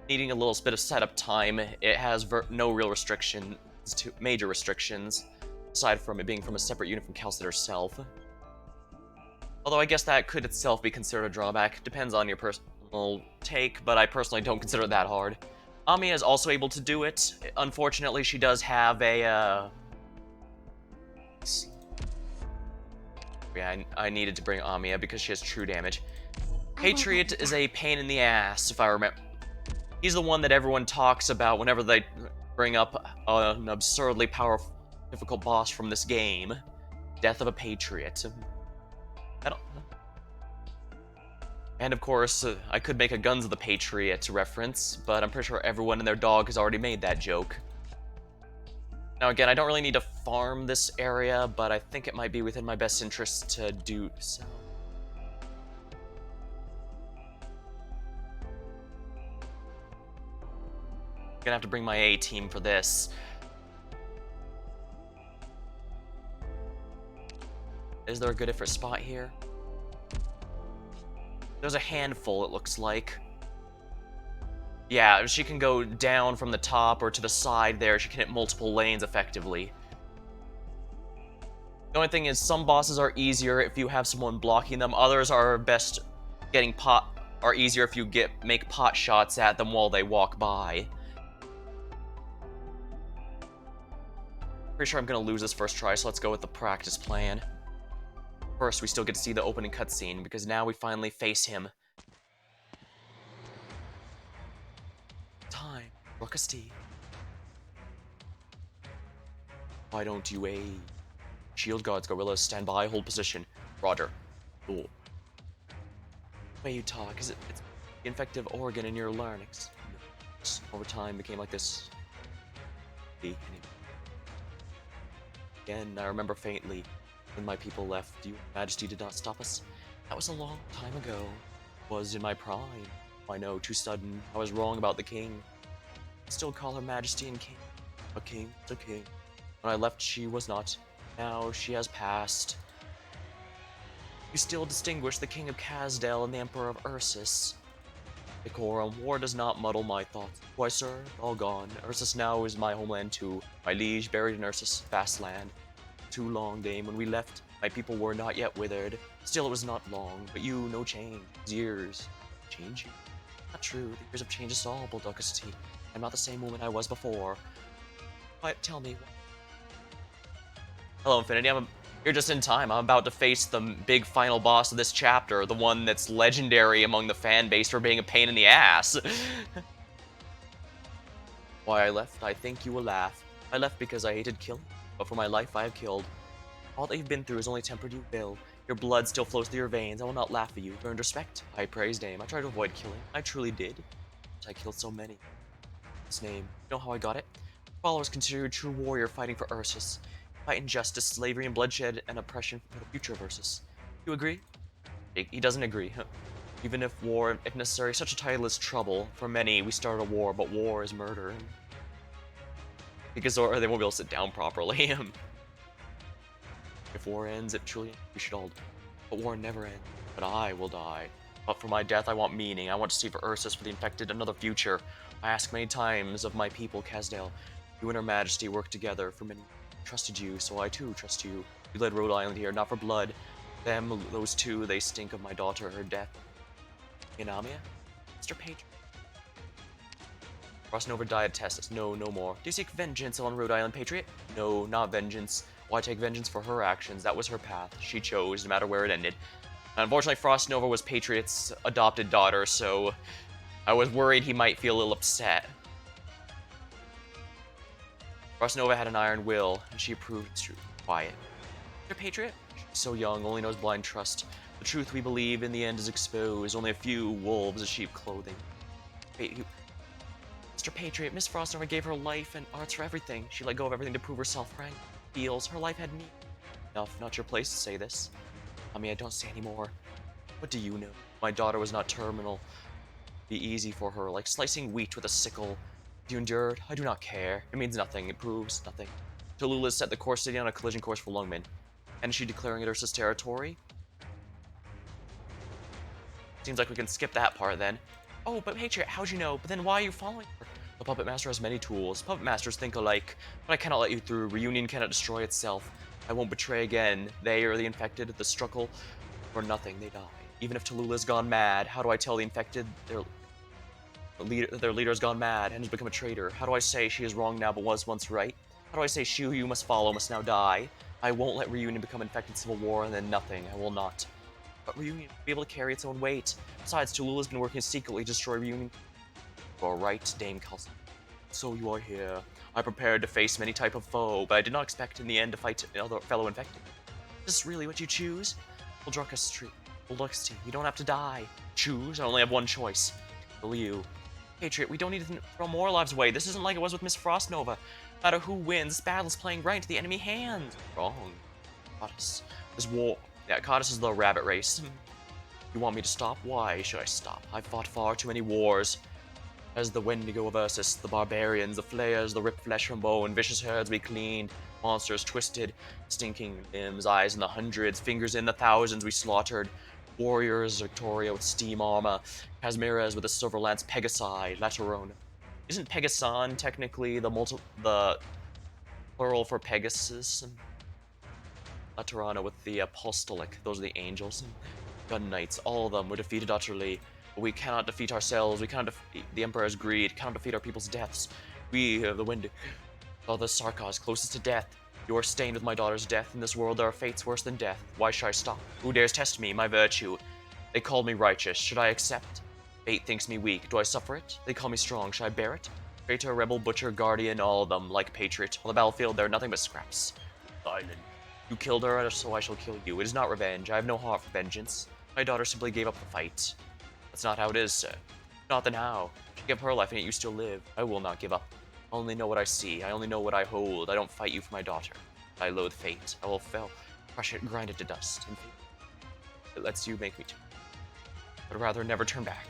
needing a little bit of setup time, it has no real major restrictions, aside from it being from a separate unit from Calcit herself. Although I guess that could itself be considered a drawback. Depends on your personal take, but I personally don't consider it that hard. Amiya is also able to do it. Unfortunately, she does have a, Yeah, I needed to bring Amiya because she has true damage. Patriot is a pain in the ass, if I remember. He's the one that everyone talks about whenever they bring up an absurdly powerful, difficult boss from this game. Death of a Patriot. And of course, I could make a Guns of the Patriot reference, but I'm pretty sure everyone and their dog has already made that joke. Now again, I don't really need to farm this area, but I think it might be within my best interest to do so. Gonna have to bring my A team for this. Is there a good different spot here? There's a handful, it looks like. Yeah, she can go down from the top or to the side there. She can hit multiple lanes effectively. The only thing is, some bosses are easier if you have someone blocking them. Others are easier if you make pot shots at them while they walk by. Pretty sure I'm gonna lose this first try, so let's go with the practice plan. First, we still get to see the opening cutscene, because now we finally face him. Time, Ruckusty. Why don't you aid? Shield guards, gorillas, stand by, hold position. Roger. Cool. The way you talk, it's the infective organ in your larynx. Over time, became like this. Again, I remember faintly, when my people left, your majesty did not stop us. That was a long time ago. Was in my prime. I know, too sudden. I was wrong about the king. Still call her majesty and king. A king's a king. When I left, she was not. Now she has passed. You still distinguish the king of Kasdel and the emperor of Ursus. Decorum, war does not muddle my thoughts. Why, sir, all gone. Ursus now is my homeland too. My liege buried in Ursus, vast land. Too long, dame. When we left, my people were not yet withered. Still, it was not long. But you, no change. Years. Change you? Not true. The years have changed us all, Bulldogusty. I'm not the same woman I was before. But tell me. Hello, Infinity. You're just in time. I'm about to face the big final boss of this chapter, the one that's legendary among the fan base for being a pain in the ass. Why I left, I think you will laugh. I left because I hated killing, but for my life I have killed. All that you've been through has only tempered you, Bill. Your blood still flows through your veins. I will not laugh at you. You earned respect. I praised name. I tried to avoid killing. I truly did. But I killed so many. His name. You know how I got it? Followers consider you a true warrior fighting for Ursus. Fight injustice, slavery, and bloodshed, and oppression for the future of Ursus. You agree? He doesn't agree. Even if war, if necessary, such a title is trouble. For many, we start a war, but war is murder. Because or they won't be able to sit down properly. If war ends, it truly we should all die. But war never ends. But I will die. But for my death, I want meaning. I want to see for Ursus, for the infected, another future. I ask many times of my people, Kasdel. You and Her Majesty worked together for many years. I trusted you, so I too trust you. You led Rhode Island here, not for blood. Those two, they stink of my daughter, her death. Inamia? Mr. Page? Frostnova died at Tessus. No, no more. Do you seek vengeance on Rhode Island Patriot? No, not vengeance. Why take vengeance for her actions? That was her path. She chose, no matter where it ended. Unfortunately, Frostnova was Patriot's adopted daughter, so I was worried he might feel a little upset. Frostnova had an iron will, and she approved its truth. Quiet. Mr. Patriot? She's so young, only knows blind trust. The truth we believe in the end is exposed. Only a few wolves in sheep clothing. Mr. Patriot, Miss Frostnova gave her life and arts for everything. She let go of everything to prove herself frank. Feels her life had meaning. Enough, not your place to say this. I mean, I don't say anymore. What do you know? My daughter was not terminal. Be easy for her, like slicing wheat with a sickle. You endured? I do not care. It means nothing. It proves nothing. Tallulah set the core city on a collision course for Lungmen. And is she declaring it Ursa's territory? Seems like we can skip that part then. Oh, but Patriot, how'd you know? But then why are you following her? The Puppet Master has many tools. Puppet Masters think alike. But I cannot let you through. Reunion cannot destroy itself. I won't betray again. They are the infected, the struggle. For nothing, they die. Even if Tallulah's gone mad, how do I tell the infected their leader's gone mad and has become a traitor? How do I say she is wrong now but was once right? How do I say she who you must follow must now die? I won't let Reunion become infected civil war and then nothing. I will not. But Reunion will be able to carry its own weight. Besides, Tallulah's been working secretly to destroy Reunion. You are right, Dame Kelsey. So you are here. I prepared to face many type of foe, but I did not expect in the end to fight another fellow infected. Is this really what you choose? Uldruck's you don't have to die. Choose? I only have one choice. Kill you. Patriot, we don't need to throw more lives away. This isn't like it was with Miss Frostnova. No matter who wins, this battle's playing right into the enemy hands. Wrong. Cottus. This war. Yeah, Cottus is the rabbit race. You want me to stop? Why should I stop? I've fought far too many wars. As the Wendigo of Ursus, the barbarians, the flayers, the ripped flesh from bone, vicious herds we cleaned, monsters twisted, stinking limbs, eyes in the hundreds, fingers in the thousands we slaughtered, warriors, Victoria with steam armor, Casmiras with a silver lance, Pegasi, Laterona. Isn't Pegason technically the plural for Pegasus? Laterana with the apostolic, those are the angels. Gun Knights, all of them were defeated utterly. But we cannot defeat ourselves, we cannot defeat the Emperor's greed, cannot defeat our people's deaths. We of the wind are the Sarkaz closest to death. You are stained with my daughter's death. In this world there are fates worse than death. Why should I stop? Who dares test me, my virtue? They called me righteous. Should I accept? Fate thinks me weak. Do I suffer it? They call me strong. Should I bear it? Traitor, rebel, butcher, guardian, all of them, like patriot. On the battlefield, they're nothing but scraps. Silent. You killed her, so I shall kill you. It is not revenge. I have no heart for vengeance. My daughter simply gave up the fight. That's not how it is, sir. Not then how? She gave her life and yet you still live. I will not give up. I only know what I see. I only know what I hold. I don't fight you for my daughter. I loathe fate. I will crush it, grind it to dust. And it lets you make me too. I'd rather never turn back.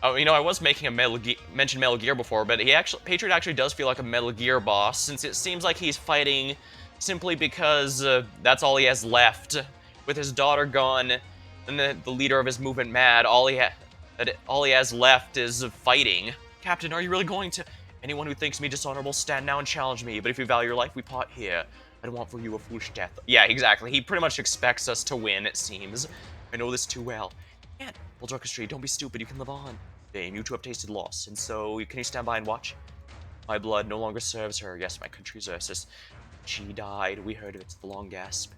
Oh, you know, I was making a mention Metal Gear before, but Patriot actually does feel like a Metal Gear boss, since it seems like he's fighting simply because that's all he has left. With his daughter gone, and the leader of his movement mad, all he has left is fighting. Captain, are you really going to? Anyone who thinks me dishonorable, stand now and challenge me. But if you value your life, we part here. I don't want for you a foolish death. Yeah, exactly. He pretty much expects us to win, it seems. I know this too well. Can't. Uldruck's, don't be stupid. You can live on. Dame, you two have tasted loss, and so can you stand by and watch? My blood no longer serves her. Yes, my country's Ursus. She died. We heard of it. The long gasp.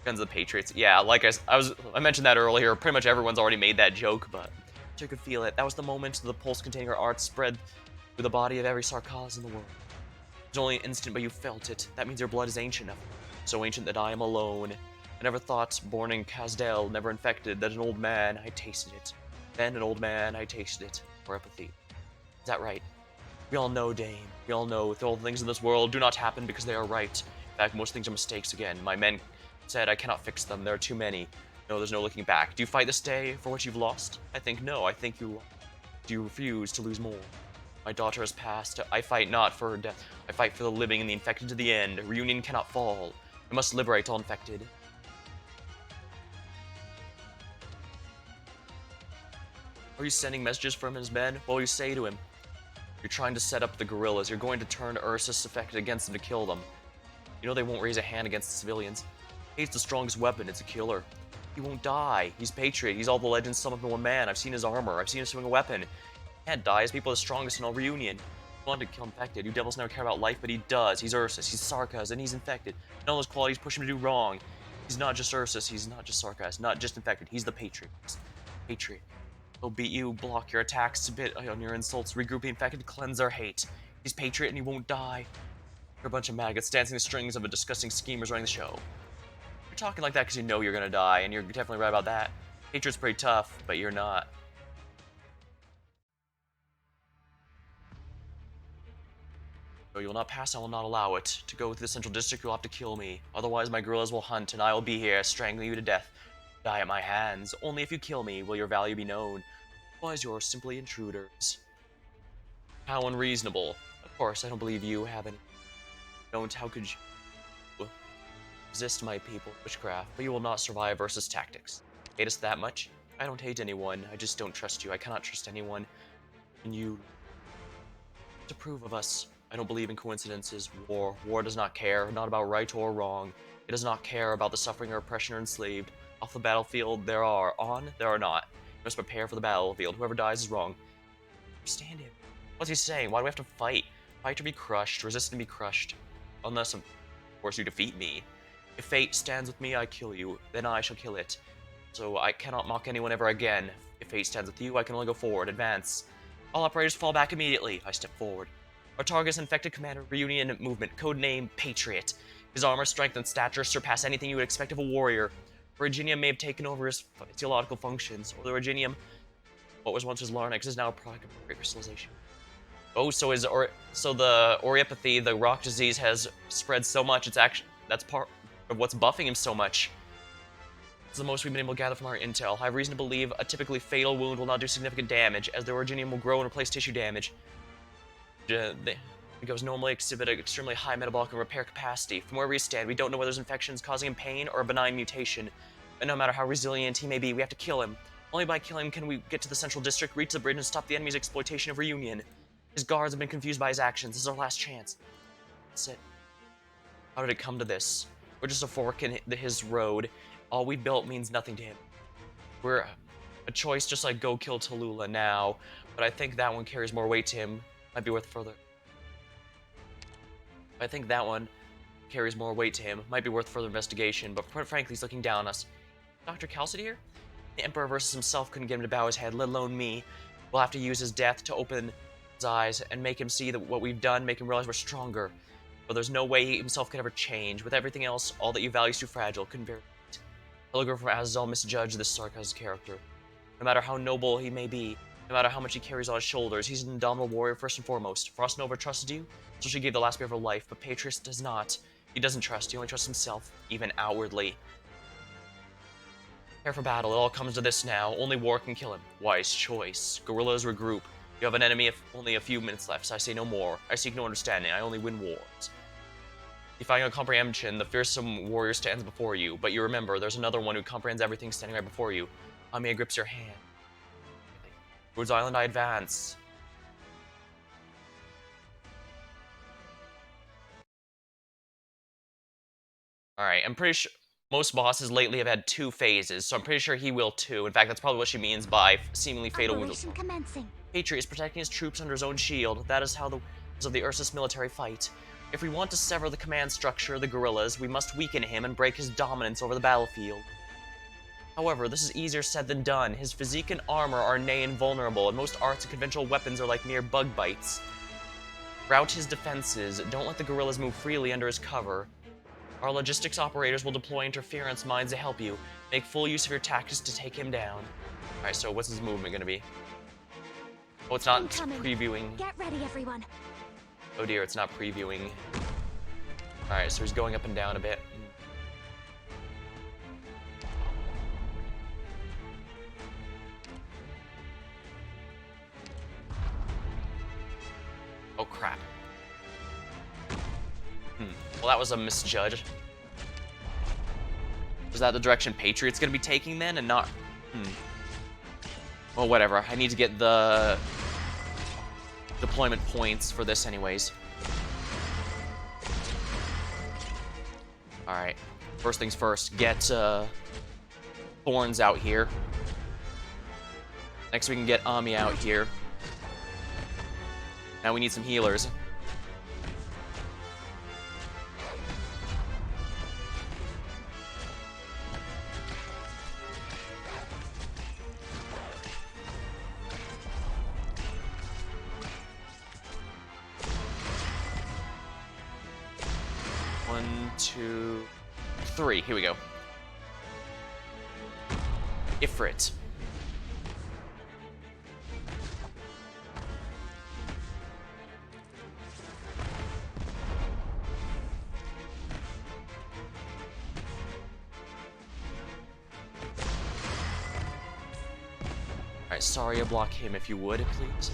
Guns of the Patriots. Yeah, like I mentioned that earlier. Pretty much everyone's already made that joke, but I could feel it. That was the moment the pulse containing her art spread through the body of every Sarkaz in the world. It was only an instant, but you felt it. That means your blood is ancient enough. So ancient that I am alone. I never thought, born in Kazdel, never infected, that an old man, I tasted it. Then an old man, I tasted it. For empathy. Is that right? We all know, Dame. We all know that all the things in this world do not happen because they are right. In fact, most things are mistakes again. My men said I cannot fix them. There are too many. No, there's no looking back. Do you fight this day for what you've lost? I think no. I think you... Do you refuse to lose more? My daughter has passed. I fight not for her death. I fight for the living and the infected to the end. Reunion cannot fall. I must liberate all infected. Are you sending messages from his men? What will you say to him? You're trying to set up the guerrillas. You're going to turn Ursus affected against them to kill them. You know they won't raise a hand against the civilians. He's the strongest weapon. It's a killer. He won't die. He's Patriot. He's all the legends summoned in one man. I've seen his armor. I've seen him swing a weapon. He can't die. His people are the strongest in all Reunion. You want to kill infected. You devils never care about life, but he does. He's Ursus. He's Sarkaz, and he's infected. And all those qualities push him to do wrong. He's not just Ursus. He's not just Sarkaz. Not just infected. He's the Patriot. Patriot. He'll beat you, block your attacks a bit on your insults, regroup the infected, cleanse their hate. He's Patriot and he won't die. You're a bunch of maggots dancing the strings of a disgusting schemers running the show. You're talking like that because you know you're gonna die, and you're definitely right about that. Patriot's pretty tough, but you're not. So you will not pass, I will not allow it. To go to the central district, you'll have to kill me. Otherwise my guerrillas will hunt, and I will be here, strangling you to death. Die at my hands. Only if you kill me will your value be known. Otherwise you're simply intruders. How unreasonable. Of course, I don't believe you have any. Don't, how could you resist my people, witchcraft, but you will not survive versus tactics. Hate us that much? I don't hate anyone, I just don't trust you. I cannot trust anyone. And you disapprove of us. I don't believe in coincidences. War does not care, not about right or wrong. It does not care about the suffering or oppression or enslaved. Off the battlefield, there are. On, there are not. You must prepare for the battlefield. Whoever dies is wrong. Understand him. What's he saying? Why do we have to fight? Fight to be crushed, resist and be crushed. Unless, of course, you defeat me. If fate stands with me, I kill you. Then I shall kill it. So I cannot mock anyone ever again. If fate stands with you, I can only go forward, advance. All operators fall back immediately. I step forward. Our target is infected commander, Reunion movement, codename Patriot. His armor, strength, and stature surpass anything you would expect of a warrior. Originium may have taken over his physiological functions, or the Originium, what was once his Larynx, is now a product of great crystallization. Oh, so the Oriepathy, the rock disease, has spread so much. That's part of what's buffing him so much. It's the most we've been able to gather from our intel. I have reason to believe a typically fatal wound will not do significant damage, as the Originium will grow and replace tissue damage. Because normally exhibit an extremely high metabolic and repair capacity. From where we stand, we don't know whether there's infections causing him pain or a benign mutation. And no matter how resilient he may be, we have to kill him. Only by killing him can we get to the central district, reach the bridge, and stop the enemy's exploitation of Reunion. His guards have been confused by his actions. This is our last chance. That's it. How did it come to this? We're just a fork in his road. All we built means nothing to him. We're a choice just like go kill Tallulah now, but I think that one carries more weight to him. Might be worth further. I think that one carries more weight to him. Might be worth further investigation, but quite frankly, he's looking down on us. Dr. Calcid here? The Emperor versus himself couldn't get him to bow his head, let alone me. We'll have to use his death to open his eyes and make him see that what we've done, make him realize we're stronger. But there's no way he himself could ever change. With everything else, all that you value is too fragile. Couldn't bear it. Telegram from Azazel misjudged this Sarkaz character. No matter how noble he may be, no matter how much he carries on his shoulders, he's an indomitable warrior first and foremost. Frost Nova trusted you, so she gave the last bit of her life, but Patriot does not. He doesn't trust, he only trusts himself, even outwardly. Prepare for battle, it all comes to this now. Only war can kill him. Wise choice. Guerrillas regroup. You have an enemy of only a few minutes left, so I say no more. I seek no understanding, I only win wars. Defying a comprehension, the fearsome warrior stands before you, but you remember, there's another one who comprehends everything standing right before you. Amia grips your hand. Towards Island I advance. Alright, I'm pretty sure most bosses lately have had 2 phases, so I'm pretty sure he will too. In fact, that's probably what she means by seemingly fatal wounds. Patriot is protecting his troops under his own shield. That is how the of the Ursus military fight. If we want to sever the command structure of the guerrillas, we must weaken him and break his dominance over the battlefield. However, this is easier said than done. His physique and armor are nay invulnerable, and most arts and conventional weapons are like mere bug bites. Rout his defenses. Don't let the guerrillas move freely under his cover. Our logistics operators will deploy interference mines to help you. Make full use of your tactics to take him down. Alright, so what's his movement gonna be? Oh, it's not previewing. Get ready, everyone. Oh dear, it's not previewing. Alright, so he's going up and down a bit. Oh crap. Well, that was a misjudge. Was that the direction Patriot's gonna be taking then, and not... Well, whatever. I need to get the... deployment points for this anyways. Alright, first things first, get Thorns out here. Next we can get Ami out here. Now we need some healers. One, two, three. Here we go. Ifrit. Alright, Saria, block him if you would, please.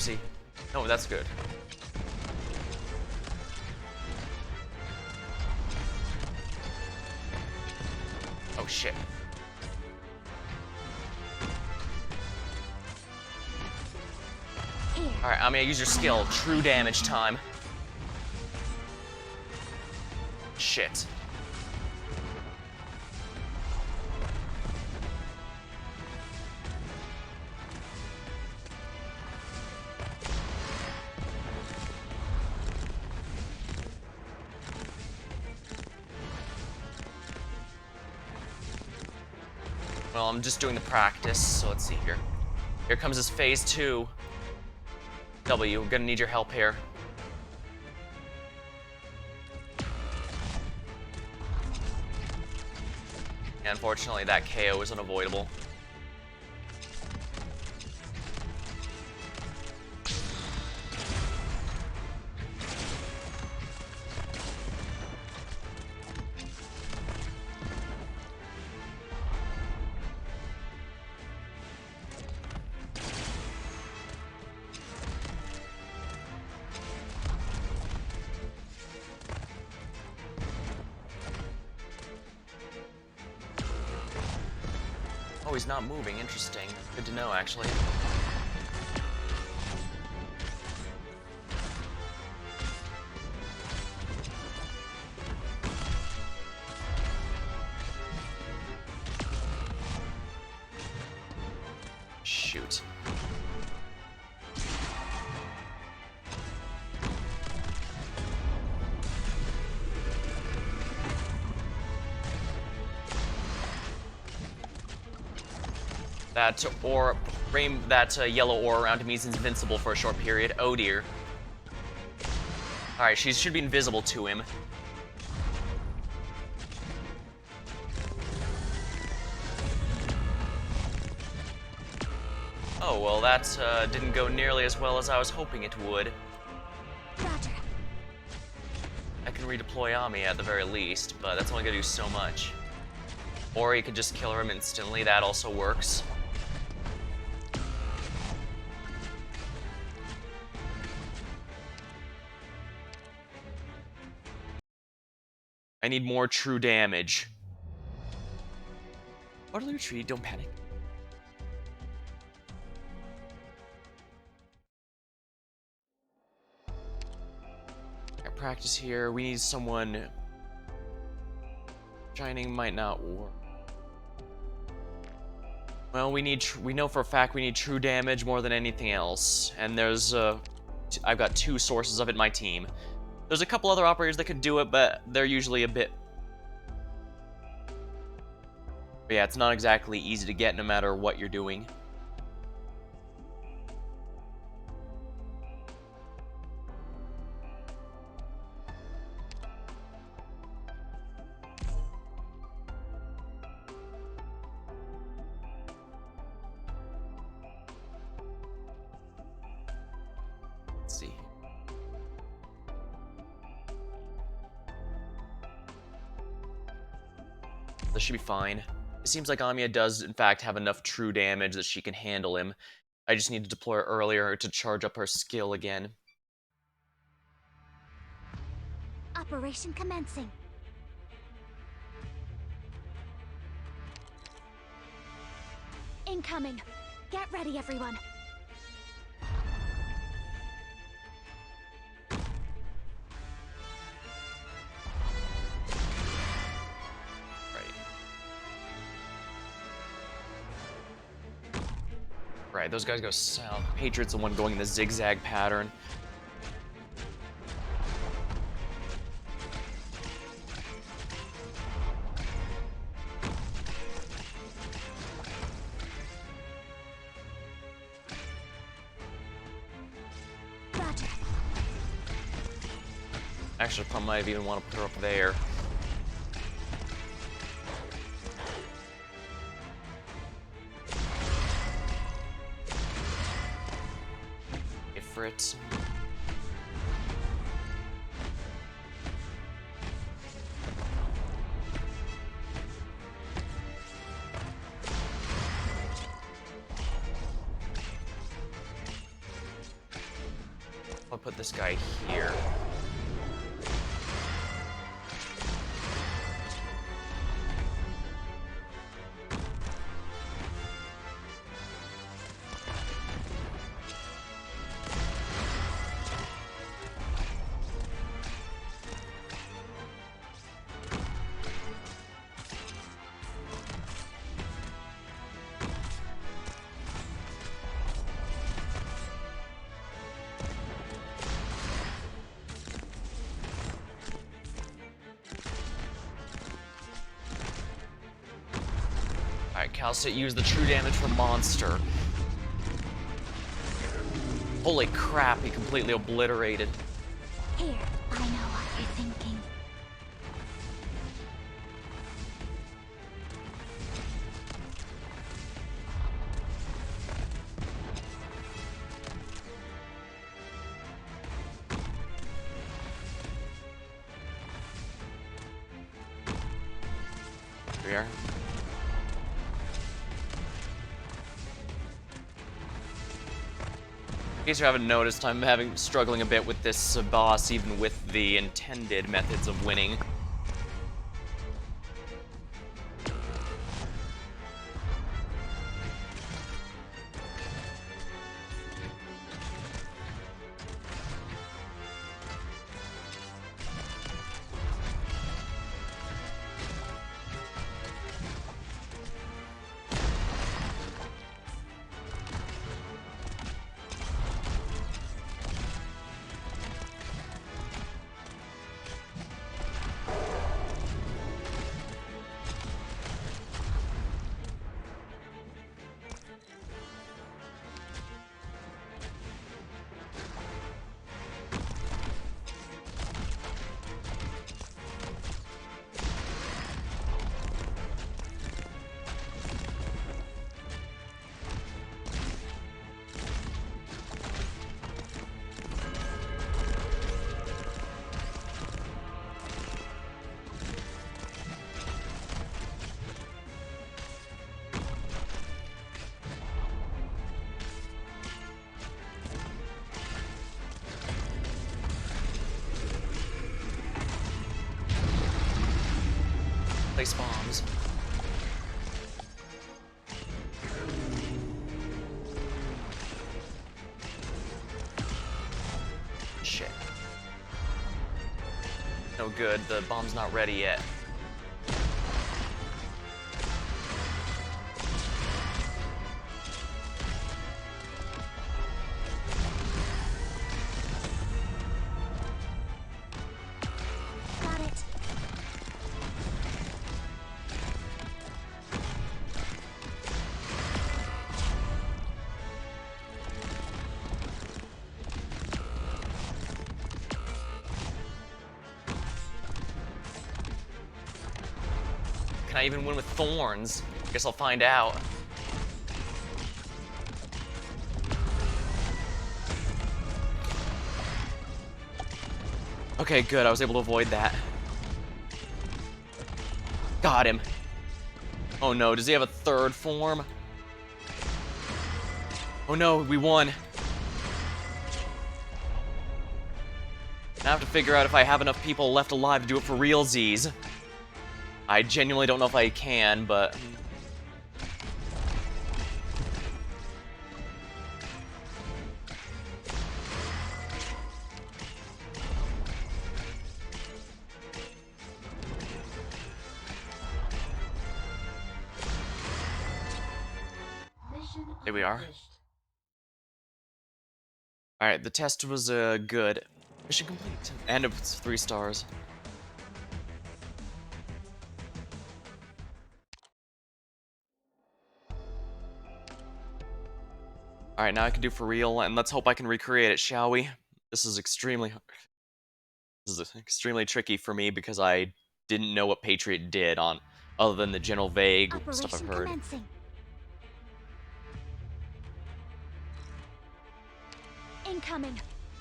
Oopsie. No, that's good. Oh shit. Alright, I'm gonna use your skill. True damage time. Shit. Well, I'm just doing the practice, so let's see here. Here comes his phase 2. W, we're gonna need your help here. Unfortunately, that KO is unavoidable. Oh, he's not moving. Interesting. Good to know, actually. Shoot. That yellow aura around him, he's invincible for a short period. Oh dear. Alright, she should be invisible to him. Oh, well, that didn't go nearly as well as I was hoping it would. Roger. I can redeploy Ami at the very least, but that's only gonna do so much. Or you could just kill him instantly, that also works. I need more true damage. Orderly retreat, don't panic. Our practice here, we need someone... Shining might not work. Well, we know for a fact we need true damage more than anything else. And there's, I've got 2 sources of it in my team. There's a couple other operators that could do it, but they're usually a bit... But yeah, it's not exactly easy to get no matter what you're doing. Let's see. This should be fine. It seems like Amiya does, in fact, have enough true damage that she can handle him. I just need to deploy her earlier to charge up her skill again. Operation commencing. Incoming. Get ready, everyone. Right, those guys go south. Patriot's the one going in the zigzag pattern. Roger. Actually, I might even want to put her up there. Ifrit. I'll put this guy here. Alright, Calcit used the true damage from Monster. Holy crap, he completely obliterated. Here, I know what you're thinking. Here we are. In case you haven't noticed, I'm struggling a bit with this boss, even with the intended methods of winning. Place bombs. Shit. No good, the bomb's not ready yet. Got it. Can I even win with thorns? Guess I'll find out. Okay, good. I was able to avoid that. Got him. Oh no, does he have a third form? Oh no, we won. I have to figure out if I have enough people left alive to do it for realsies. I genuinely don't know if I can, but... Mission Here we are. accomplished. Alright, the test was good. Mission complete. And it's 3 stars. Alright, now I can do for real, and let's hope I can recreate it, shall we? This is extremely tricky for me because I didn't know what Patriot did on other than the general vague stuff I've Operation heard. commencing. Incoming.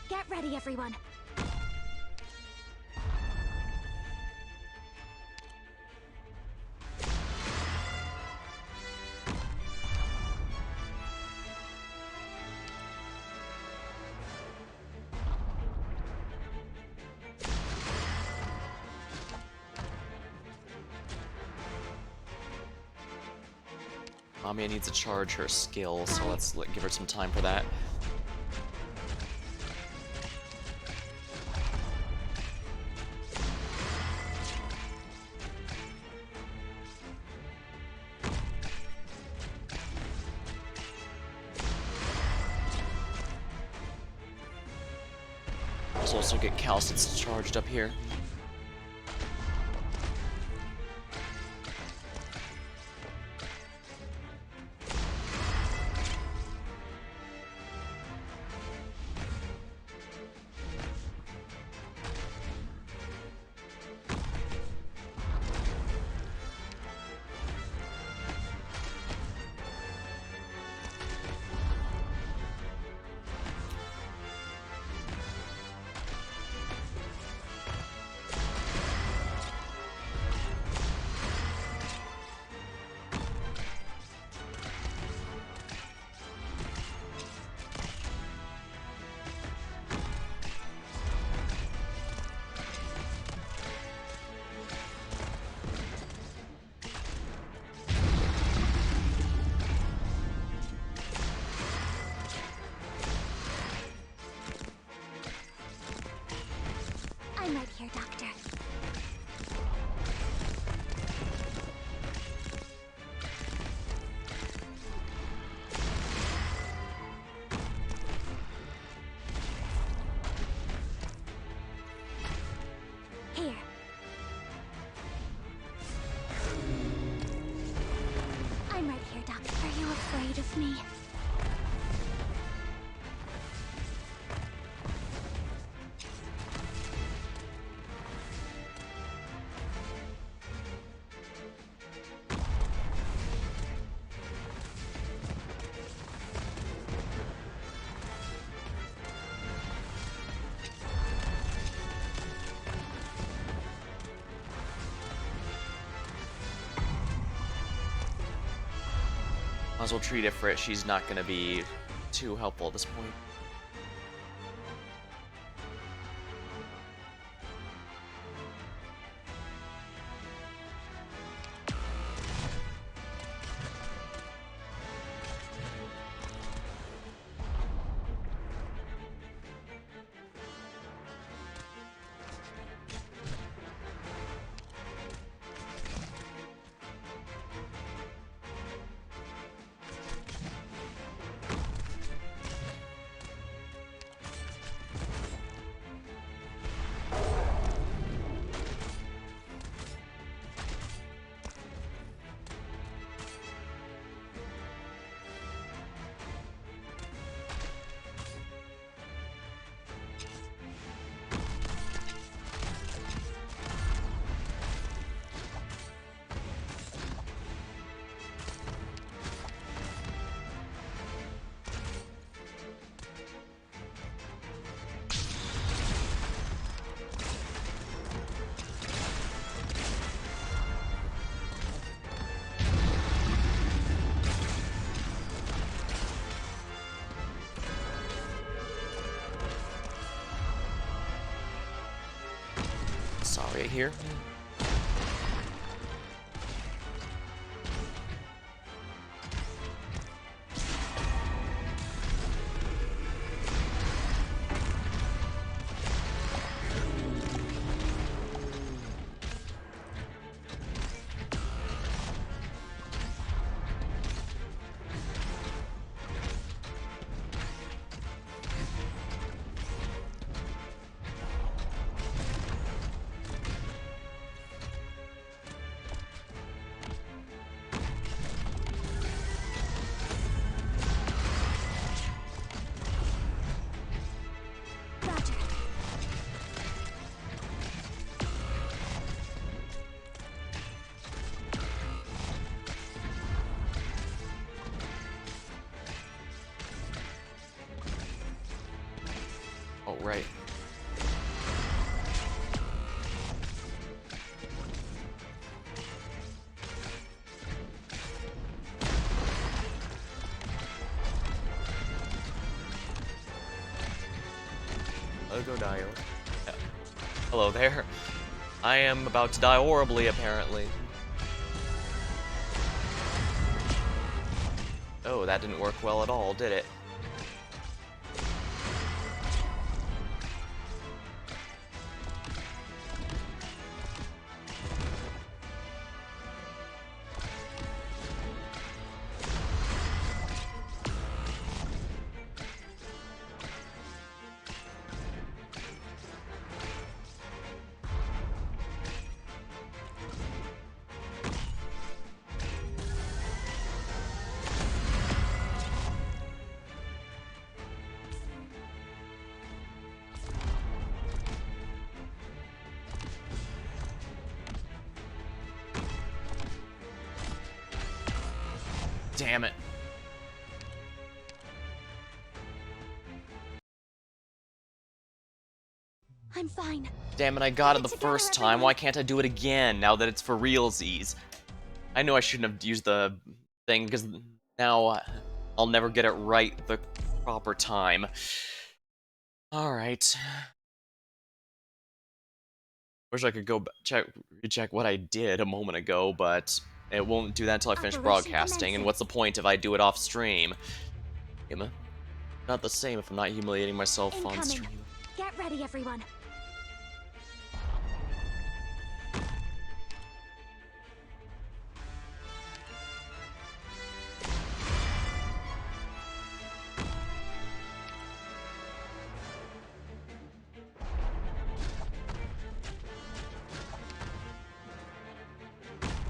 Get ready, everyone. Mamiya needs to charge her skill, so let's give her some time for that. Let's also get Calcit's charged up here. I'm right here, Doctor. Here. I'm right here, Doctor. Are you afraid of me? Might as well treat Ifrit. She's not gonna be too helpful at this point. Sorry, here. Roger. Oh, right. I'll go die. Hello there. I am about to die horribly, apparently. Oh, that didn't work well at all, did it? Damn it. I'm fine. Damn it, I got it Get the it together, first time. everyone. Why can't I do it again now that it's for realsies? I know I shouldn't have used the thing because now I'll never get it right the proper time. Alright. Wish I could go recheck what I did a moment ago, but it won't do that until I finish Operation broadcasting, and commencing. what's the point if I do it off stream? Not the same if I'm not humiliating myself on Incoming. stream. Get ready, everyone.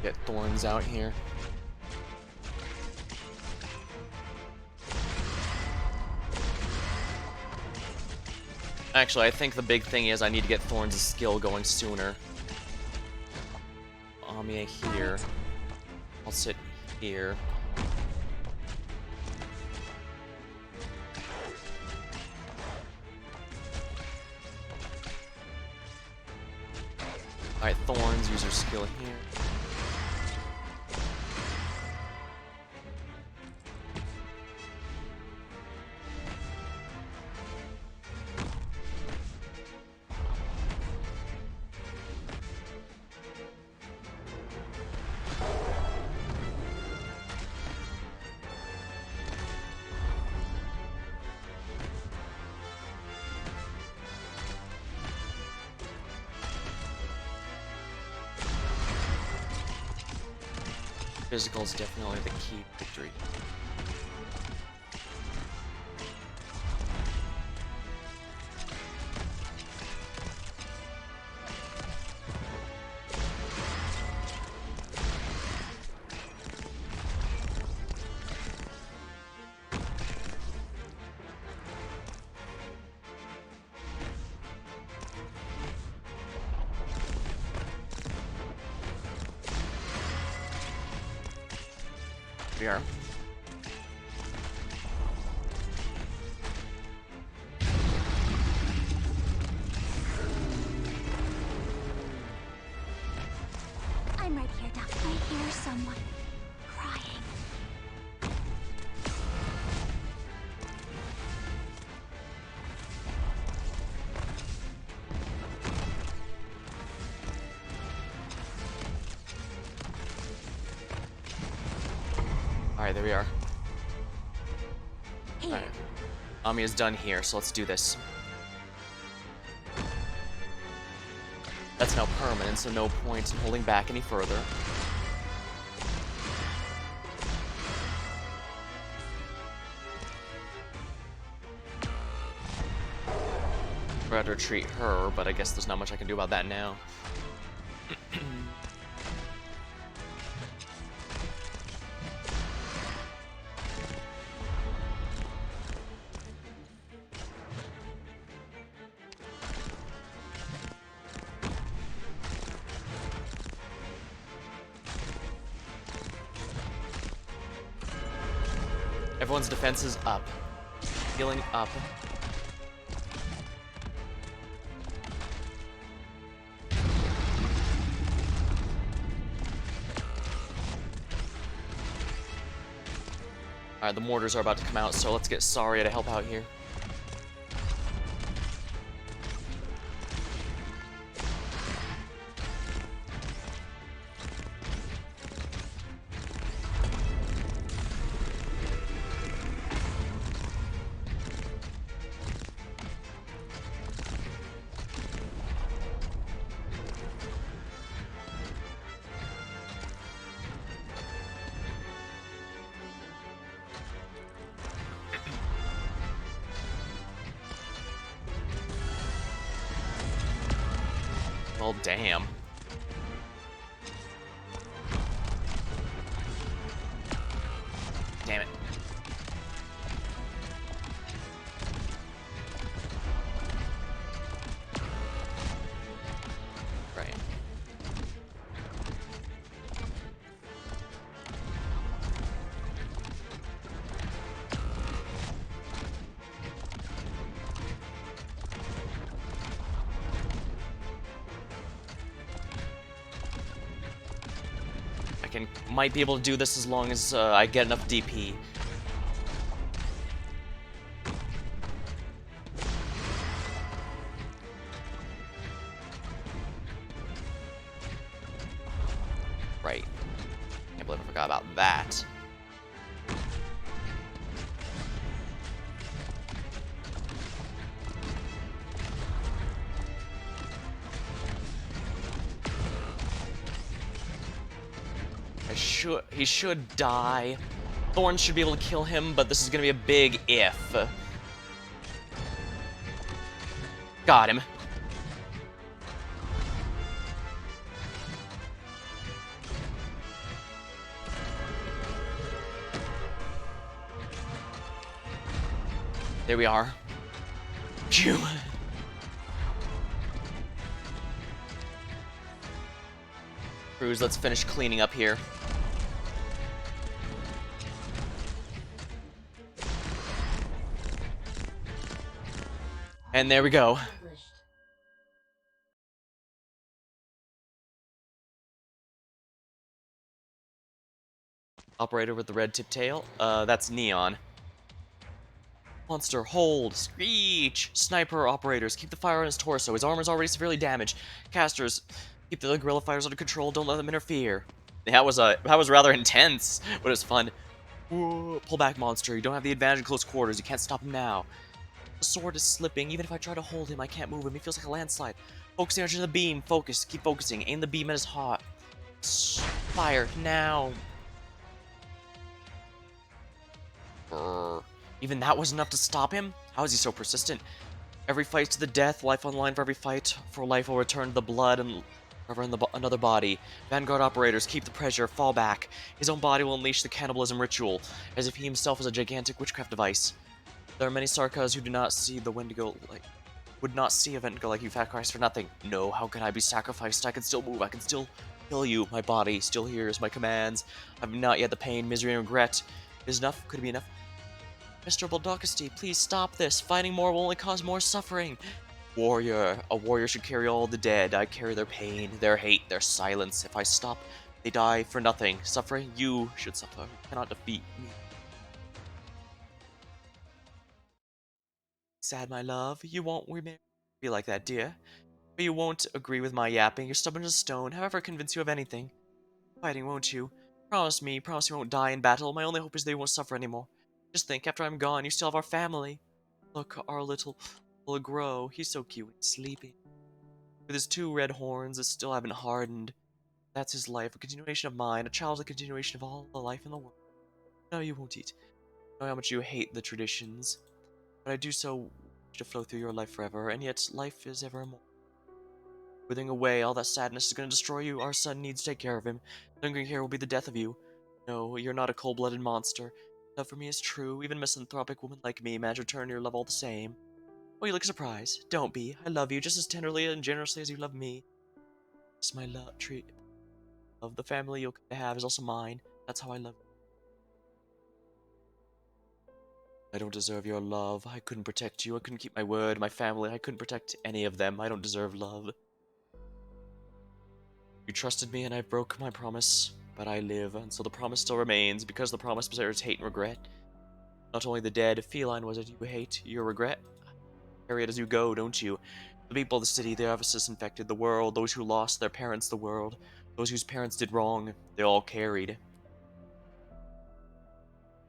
Get thorns out here. Actually, I think the big thing is I need to get Thorns' skill going sooner. Amia here. I'll sit here. Alright, Thorns, use your skill here. Physical is definitely the key to victory. We are. I'm right here, Doc. I hear someone crying. Alright, there we are. Here. Alright. Ami is done here, so let's do this. That's now permanent, so no point in holding back any further. I'd rather treat her, but I guess there's not much I can do about that now. Everyone's defense is up. Healing up. Alright, the mortars are about to come out, so let's get Saria to help out here. Well, damn. Damn it. Right. Might be able to do this as long as I get enough DP. Right. Can't believe I forgot about that. He should die. Thorn should be able to kill him, but this is gonna be a big if. Got him. There we are. Phew. Cruz, let's finish cleaning up here. And there we go. Established. Operator with the red tip tail. That's Neon. Monster, hold, screech! Sniper operators, keep the fire on his torso. His armor's already severely damaged. Casters, keep the other guerrilla fighters under control. Don't let them interfere. That was rather intense, but it was fun. Whoa, pull back, monster. You don't have the advantage in close quarters. You can't stop him now. The sword is slipping. Even if I try to hold him, I can't move him. He feels like a landslide. Focus the energy on the beam. Focus. Keep focusing. Aim the beam at his heart. Fire now. Brr. Even that was enough to stop him? How is he so persistent? Every fight to the death, life on the line for every fight. For life will return to the blood and forever in another body. Vanguard operators, keep the pressure, fall back. His own body will unleash the cannibalism ritual, as if he himself is a gigantic witchcraft device. There are many Sarkas who do not see the Wendigo would not see a Wendigo like you, Fat Christ, for nothing. No, how could I be sacrificed? I can still move, I can still kill you. My body still hears my commands. I've not yet the pain, misery, and regret. Is enough? Could it be enough? Mr. Bulldogusty, please stop this. Fighting more will only cause more suffering. Warrior. A warrior should carry all the dead. I carry their pain, their hate, their silence. If I stop, they die for nothing. Suffering, you should suffer. You cannot defeat me. Sad, my love. You won't be like that, dear. But you won't agree with my yapping. You're stubborn as a stone. However, convince you of anything. Fighting, won't you? Promise you won't die in battle. My only hope is they won't suffer anymore. Just think, after I'm gone, you still have our family. Look, our little grow. He's so cute when he's sleeping. With his 2 red horns that still haven't hardened. That's his life, a continuation of mine, a child's a continuation of all the life in the world. No, you won't eat. I know how much you hate the traditions, but I do so wish to flow through your life forever, and yet life is evermore. Withering away, all that sadness is going to destroy you. Our son needs to take care of him. Lingering here will be the death of you. No, you're not a cold-blooded monster. Love for me is true. Even a misanthropic woman like me managed to return your love all the same. Oh, you look surprised. Don't be. I love you just as tenderly and generously as you love me. It's my love treat. Love the family you'll come to have is also mine. That's how I love you. I don't deserve your love. I couldn't protect you. I couldn't keep my word. My family. I couldn't protect any of them. I don't deserve love. You trusted me and I broke my promise. But I live, and so the promise still remains, because the promise preserves hate and regret. Not only the dead, feline was it you hate, your regret. Carry it as you go, don't you? The people of the city, the offices infected, the world, those who lost their parents, the world, those whose parents did wrong, they all carried.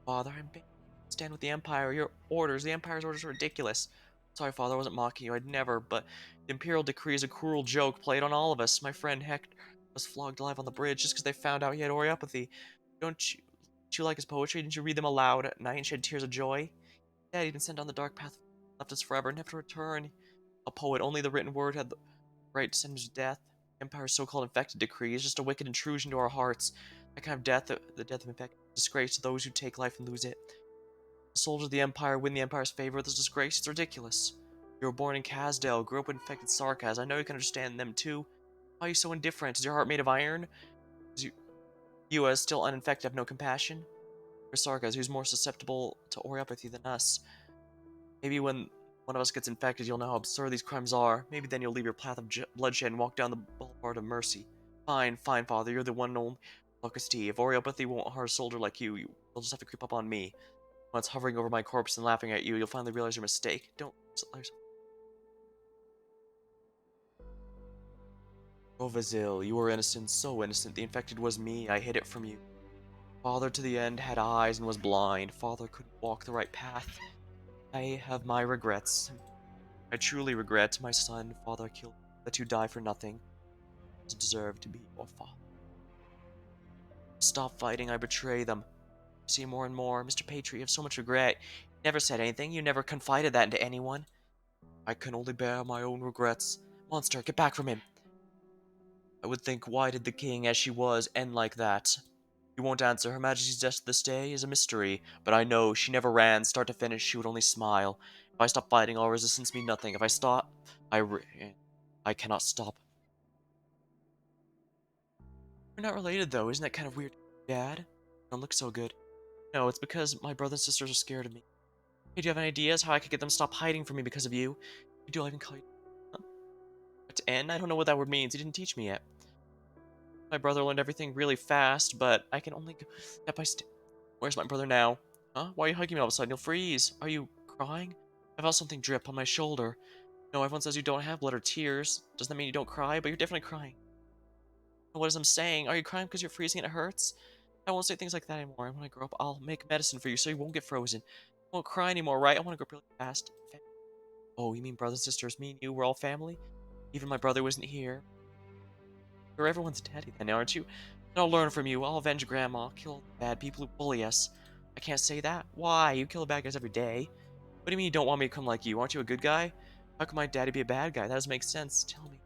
Father, I'm begging you to stand with the Empire. The Empire's orders are ridiculous. Sorry, Father, I wasn't mocking you. I'd never, but the Imperial decree is a cruel joke played on all of us. My friend Hector was flogged alive on the bridge just because they found out he had Oreopathy. Don't you like his poetry? Didn't you read them aloud at night and shed tears of joy? Dad, he'd been sent on the dark path, left us forever, never to return. A poet, only the written word had the right to send him to death. The Empire's so-called infected decree is just a wicked intrusion to our hearts. That kind of death, the death of infected, disgrace to those who take life and lose it. The soldiers of the Empire win the Empire's favor. This disgrace, it's ridiculous. You were born in Casdale, grew up with infected Sarkaz. I know you can understand them too. Why are you so indifferent? Is your heart made of iron? Is you as still uninfected, have no compassion? For Sarkaz, who's more susceptible to Oreopathy than us. Maybe when one of us gets infected, you'll know how absurd these crimes are. Maybe then you'll leave your path of bloodshed and walk down the boulevard of mercy. Fine, fine, Father. You're the one and only Locust T. If Oreopathy won't harm a soldier like you'll just have to creep up on me. Once hovering over my corpse and laughing at you, you'll finally realize your mistake. Don't let yourself. Oh, Vazil, you were innocent, so innocent. The infected was me. I hid it from you. Father to the end had eyes and was blind. Father couldn't walk the right path. I have my regrets. I truly regret my son. Father killed. Let you die for nothing. Doesn't deserve to be your father. Stop fighting. I betray them. I see more and more. Mr. Patri, you have so much regret. You never said anything. You never confided that into anyone. I can only bear my own regrets. Monster, get back from him. I would think, why did the king, as she was, end like that? You won't answer. Her Majesty's death this day is a mystery, but I know she never ran, start to finish. She would only smile. If I stop fighting, all resistance mean nothing. If I stop, I cannot stop. We're not related, though. Isn't that kind of weird? Dad? You don't look so good. No, it's because my brothers and sisters are scared of me. Hey, do you have any ideas how I could get them to stop hiding from me because of you? Do I even call you? Huh? To N? I don't know what that word means. You didn't teach me yet. My brother learned everything really fast, but I can only go step by step. Where's my brother now? Huh? Why are you hugging me all of a sudden? You'll freeze. Are you crying? I felt something drip on my shoulder. No, everyone says you don't have blood or tears. Doesn't that mean you don't cry? But you're definitely crying. What is I'm saying? Are you crying because you're freezing and it hurts? I won't say things like that anymore. When I grow up, I'll make medicine for you so you won't get frozen. I won't cry anymore, right? I want to grow up really fast. Oh, you mean brothers and sisters? Me and you, we're all family? Even my brother wasn't here. You're everyone's daddy then, aren't you? Then I'll learn from you. I'll avenge Grandma. Kill all the bad people who bully us. I can't say that. Why? You kill bad guys every day. What do you mean you don't want me to come like you? Aren't you a good guy? How can my daddy be a bad guy? That doesn't make sense. Tell me.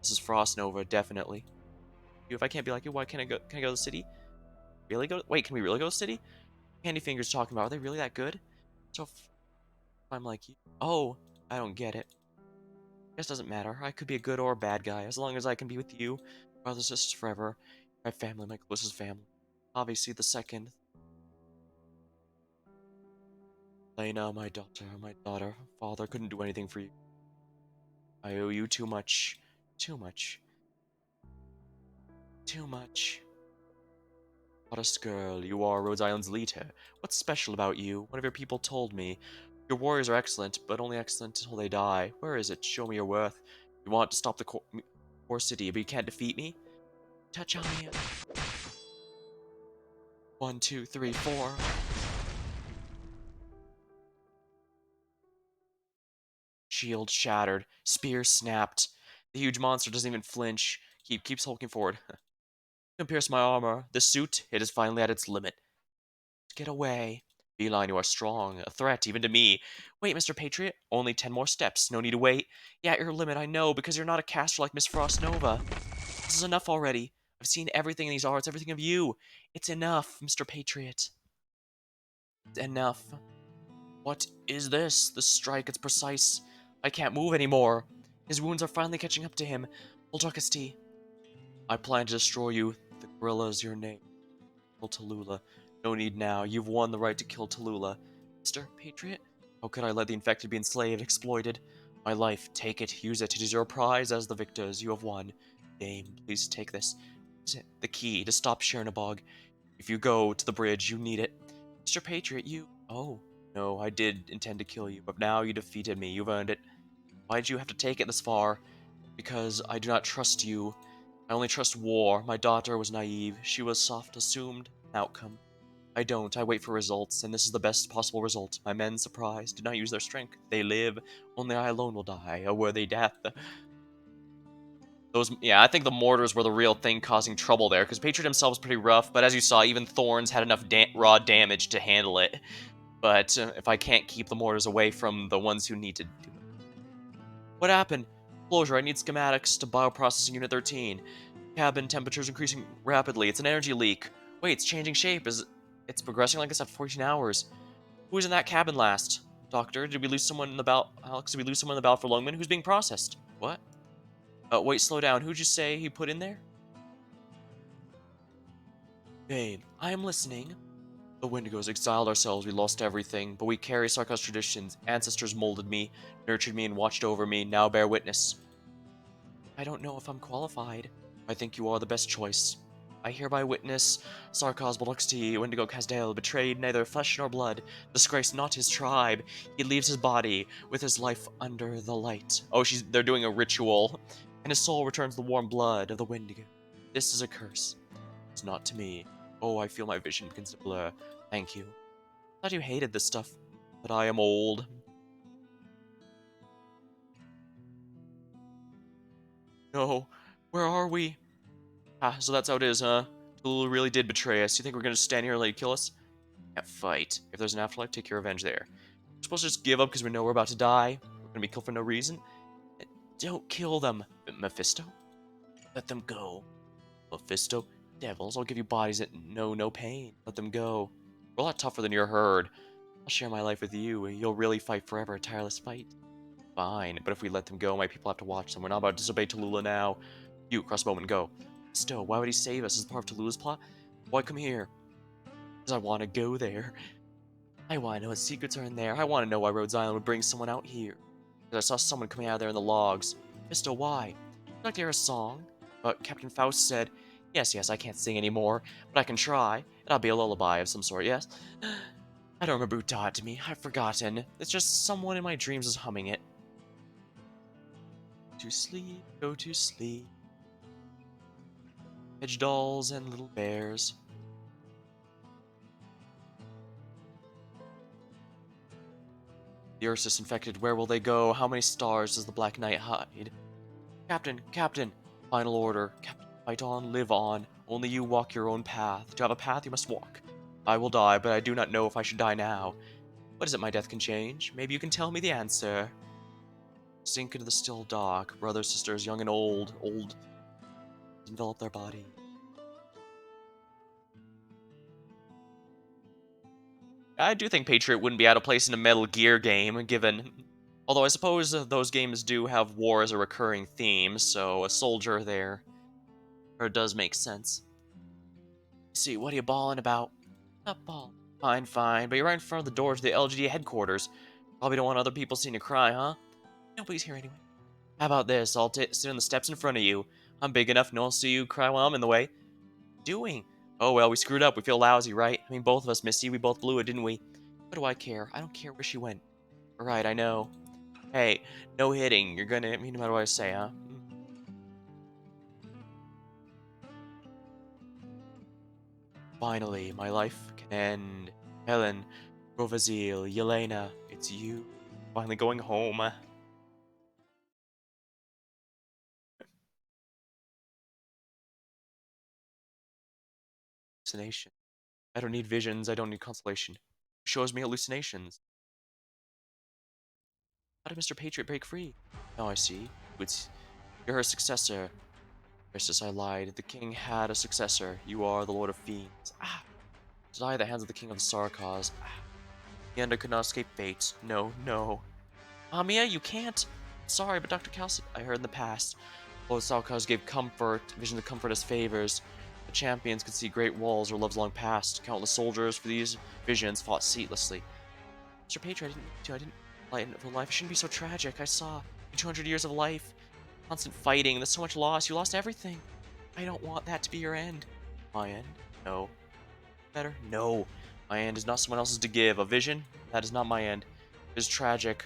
This is Frost Nova, definitely. If I can't be like you, why can't I go? Can I go to the city? Really go? Wait, can we really go to the city? Candy Fingers talking about, are they really that good? So if I'm like you. Oh, I don't get it. Guess doesn't matter. I could be a good or a bad guy, as long as I can be with you, brothers and sisters forever. My family, my closest family. Obviously the second. Lena, my daughter. Father couldn't do anything for you. I owe you too much. Too much. Too much. Modest girl, you are Rhode Island's leader. What's special about you? One of your people told me. Your warriors are excellent, but only excellent until they die. Where is it? Show me your worth. You want to stop the core city, but you can't defeat me? Touch on me. 1, 2, 3, 4. Shield shattered. Spear snapped. The huge monster doesn't even flinch. Keeps hulking forward. Can pierce my armor. The suit, it is finally at its limit. Get away. Beeline, you are strong. A threat, even to me. Wait, Mr. Patriot. Only 10 more steps. No need to wait. Yeah, your limit, I know, because you're not a caster like Miss Frost Nova. This is enough already. I've seen everything in these arts, everything of you. It's enough, Mr. Patriot. It's enough. What is this? The strike, it's precise. I can't move anymore. His wounds are finally catching up to him. Uldrakisti, I plan to destroy you. The gorilla is your name. Kill Tallulah. No need now. You've won the right to kill Tallulah. Mr. Patriot? How could I let the infected be enslaved, exploited? My life, take it, use it. It is your prize as the victors. You have won. Dame, please take this. Is it the key to stop Chernobog? If you go to the bridge, you need it. Mr. Patriot, you... Oh, no, I did intend to kill you, but now you defeated me. You've earned it. Why did you have to take it this far? Because I do not trust you. I only trust war. My daughter was naive. She was soft, assumed outcome. I don't. I wait for results, and this is the best possible result. My men, surprised, did not use their strength. They live. Only I alone will die. A worthy death. Yeah, I think the mortars were the real thing causing trouble there, because Patriot himself was pretty rough, but as you saw, even Thorns had enough raw damage to handle it. But if I can't keep the mortars away from the ones who need to do it. What happened? Closure, I need schematics to bioprocessing unit 13. Cabin temperature's increasing rapidly. It's an energy leak. Wait, it's changing shape. It's progressing like this after 14 hours. Who was in that cabin last? Doctor, did we lose someone in the Alex, did we lose someone in the battle for Lungman? Who's being processed? What? Wait, slow down. Who'd you say he put in there? Babe, I am listening. The Wendigos exiled ourselves, we lost everything, but we carry Sarkos traditions. Ancestors molded me, nurtured me, and watched over me. Now bear witness. I don't know if I'm qualified. I think you are the best choice. I hereby witness Sarkos Balduxti, Wendigo Kazdale, betrayed neither flesh nor blood, disgraced not his tribe. He leaves his body with his life under the light. Oh, they're doing a ritual. And his soul returns the warm blood of the Wendigo. This is a curse. It's not to me. Oh, I feel my vision begins to blur. Thank you. I thought you hated this stuff, but I am old. No, where are we? Ah, so that's how it is, huh? Tulu really did betray us. You think we're gonna stand here and let you kill us? Can't fight. If there's an afterlife, take your revenge there. We're supposed to just give up because we know we're about to die? We're gonna be killed for no reason? Don't kill them. Mephisto? Let them go. Mephisto? Devils, I'll give you bodies that know no pain. Let them go. We're a lot tougher than your herd. I'll share my life with you. You'll really fight forever, a tireless fight. Fine, but if we let them go, my people have to watch them. We're not about to disobey Tallulah now. You, crossbowman, go. Still, why would he save us? Is it part of Tallulah's plot? Why come here? Because I want to go there. I want to know what secrets are in there. I want to know why Rhodes Island would bring someone out here. Because I saw someone coming out of there in the logs. Fisto, why? I'd like to hear a song. But Captain Faust said, yes, I can't sing anymore, but I can try. And I'll be a lullaby of some sort, yes? I don't remember who taught it to me. I've forgotten. It's just someone in my dreams is humming it. To sleep, go to sleep. Hedge dolls and little bears. The Earth's disinfected. Where will they go? How many stars does the Black Knight hide? Captain, final order. Captain, fight on, live on. Only you walk your own path. To have a path, you must walk. I will die, but I do not know if I should die now. What is it my death can change? Maybe you can tell me the answer. Sink into the still dark. Brothers, sisters, young and old. Old. Envelop their body. I do think Patriot wouldn't be out of place in a Metal Gear game, given... Although I suppose those games do have war as a recurring theme, so a soldier there... Or it does make sense. See, what are you bawling about? Not bawling. Fine, but you're right in front of the door to the LGD headquarters. Probably don't want other people seeing you cry, huh? Nobody's here anyway. How about this? I'll sit on the steps in front of you. I'm big enough, no one will see you cry while I'm in the way. Doing? Oh well, we screwed up. We feel lousy, right? I mean, both of us, Missy. We both blew it, didn't we? What do I care? I don't care where she went. Right, I know. Hey, no hitting. You're gonna hit me no matter what I say, huh? Finally, my life can end. Helen, Rovazil, Yelena, it's you. Finally going home. Hallucination. I don't need visions, I don't need consolation. Who shows me hallucinations? How did Mr. Patriot break free? Now I see. You're her successor. Princess, I lied. The king had a successor. You are the Lord of Fiends. Ah! To die at the hands of the king of the Sarkaz. Ah! In the end, I could not escape fate. No, no. Mia, you can't. Sorry, but Dr. Calcid, I heard in the past, Lord Sarkaz gave visions of comfort as favors. The champions could see great walls or loves long past. Countless soldiers for these visions fought ceaselessly. Mr. Patriot, I didn't lighten for life. It shouldn't be so tragic. I saw 200 years of life. Constant fighting, there's so much loss. You lost everything. I don't want that to be your end. My end? No. Better? No. My end is not someone else's to give. A vision? That is not my end. It is tragic.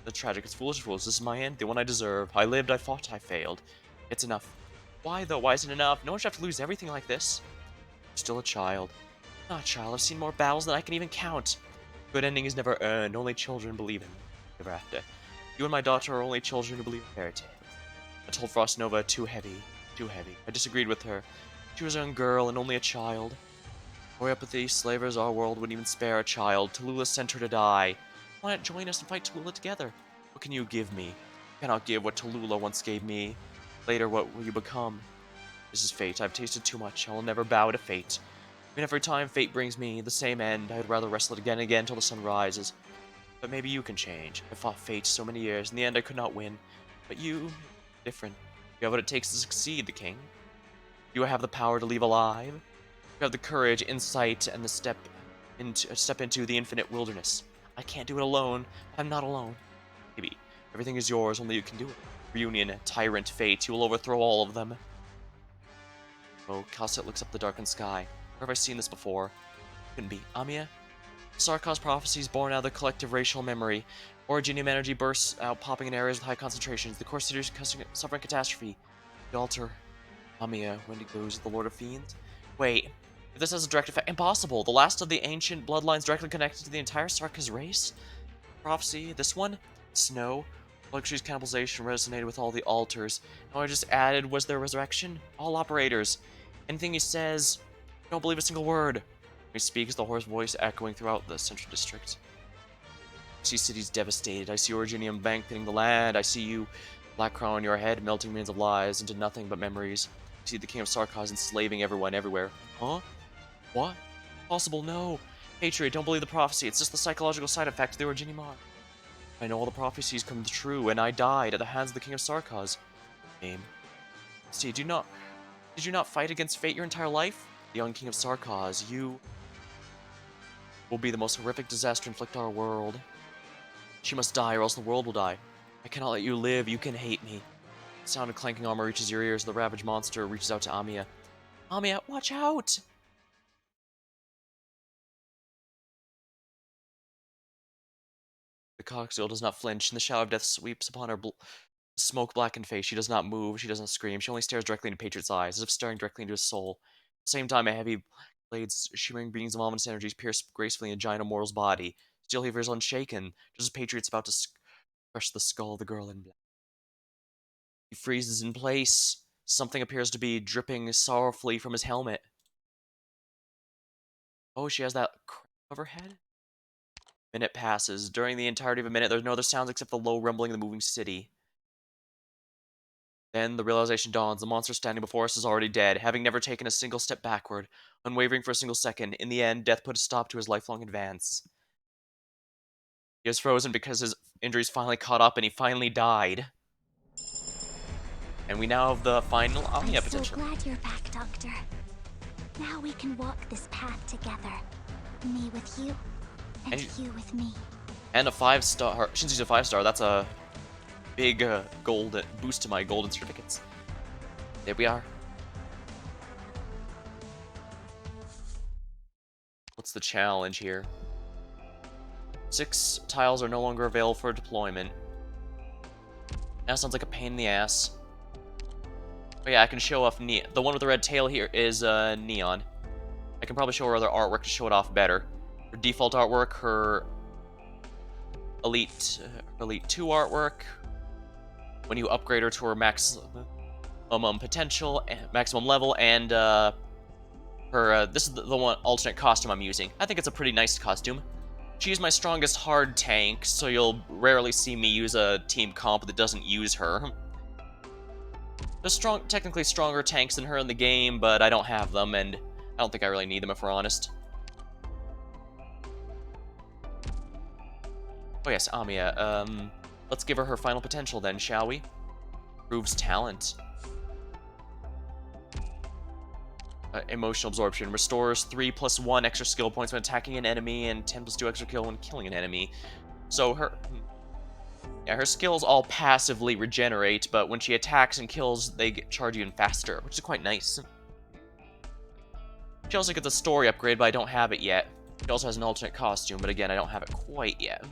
The tragic. It's foolish, fools. This is my end, the one I deserve. I lived, I fought, I failed. It's enough. Why, though? Why isn't it enough? No one should have to lose everything like this. I'm still a child. Not a child. I've seen more battles than I can even count. Good ending is never earned. Only children believe in ever after. You and my daughter are only children who believe in fairy tales. I told Frost Nova, too heavy, too heavy. I disagreed with her. She was a young girl and only a child. Horeopathy, slavers, our world wouldn't even spare a child. Tallulah sent her to die. Why not join us and fight Tallulah together? What can you give me? You cannot give what Tallulah once gave me. Later, what will you become? This is fate. I've tasted too much. I will never bow to fate. Even every time fate brings me the same end, I would rather wrestle it again and again till the sun rises. But maybe you can change. I fought fate so many years. In the end, I could not win. But you... different. You have what it takes to succeed, the king. You have the power to leave alive. You have the courage, insight, and the step into the infinite wilderness. I can't do it alone. I'm not alone. Maybe. Everything is yours, only you can do it. Reunion, tyrant, fate, you will overthrow all of them. Oh, Calcit looks up the darkened sky. Where have I seen this before? Couldn't be. Amia? Sarkaz prophecies born out of the collective racial memory. Originium energy bursts out, popping in areas with high concentrations. The core city is suffering catastrophe. The altar. Amia, Wendigo is the Lord of Fiends? Wait. If this has a direct effect, impossible! The last of the ancient bloodlines directly connected to the entire Sarkaz race? Prophecy, this one? Snow? Luxury's cannibalization resonated with all the altars. All I just added was their resurrection? All operators. Anything he says, don't believe a single word. When he speaks, the hoarse voice echoing throughout the central district. I see cities devastated. I see Originium banqueting the land. I see you, black crown on your head, melting millions of lives into nothing but memories. I see the king of Sarkaz enslaving everyone everywhere. Huh? What? Possible? No. Patriot, don't believe the prophecy. It's just the psychological side effect of the Originium are. I know all the prophecies come true, and I died at the hands of the king of Sarkaz. Name. See, did you not fight against fate your entire life? The young king of Sarkaz, you will be the most horrific disaster to inflict our world. She must die, or else the world will die. I cannot let you live. You can hate me. The sound of clanking armor reaches your ears. The ravaged monster reaches out to Amia. Amia, watch out! The coxswain does not flinch, and the shadow of death sweeps upon her smoke-blackened face. She does not move. She doesn't scream. She only stares directly into Patriot's eyes, as if staring directly into his soul. At the same time, a heavy blades, shimmering beams of ominous energies pierce gracefully in giant immortal's body. Still, he appears unshaken, just as Patriot's about to crush the skull of the girl in black. He freezes in place. Something appears to be dripping sorrowfully from his helmet. Oh, she has that crown over her head? Minute passes. During the entirety of a minute, there's no other sounds except the low rumbling of the moving city. Then the realization dawns. The monster standing before us is already dead, having never taken a single step backward, unwavering for a single second. In the end, death put a stop to his lifelong advance. He is frozen because his injuries finally caught up and he finally died. And we now have the final Omnia I'm potential. so glad you're back, Doctor. Now we can walk this path together. Me with you, and you with me. And a 5-star. Since he's a 5-star, that's a big golden boost to my golden certificates. There we are. What's the challenge here? 6 tiles are no longer available for deployment. That sounds like a pain in the ass. Oh yeah, I can show off the one with the red tail here is Neon. I can probably show her other artwork to show it off better. Her default artwork, her Elite 2 artwork. When you upgrade her to her maximum potential, maximum level, and her this is the one alternate costume I'm using. I think it's a pretty nice costume. She's my strongest hard tank, so you'll rarely see me use a team comp that doesn't use her. There's technically stronger tanks than her in the game, but I don't have them, and I don't think I really need them if we're honest. Oh yes, Amiya. Let's give her her final potential then, shall we? Proves talent. Emotional absorption restores 3+1 extra skill points when attacking an enemy and 10+2 extra kill when killing an enemy. So her skills all passively regenerate, but when she attacks and kills, they charge even faster, which is quite nice. She also gets a story upgrade, but I don't have it yet. She also has an alternate costume, but again, I don't have it quite yet.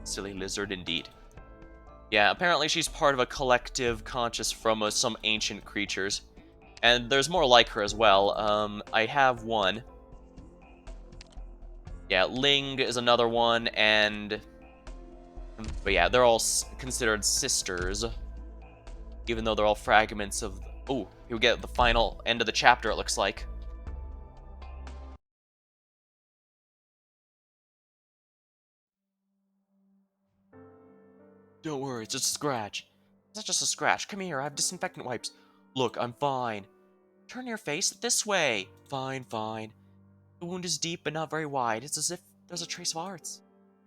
Silly lizard indeed. Yeah, apparently she's part of a collective conscious from some ancient creatures. And there's more like her as well. I have one. Yeah, Ling is another one, and... But yeah, they're all considered sisters. Even though they're all fragments of... Oh, you get the final end of the chapter, it looks like. Don't worry, it's just a scratch. It's not just a scratch. Come here, I have disinfectant wipes. Look, I'm fine. Turn your face this way. Fine, fine. The wound is deep but not very wide. It's as if there's a trace of arts.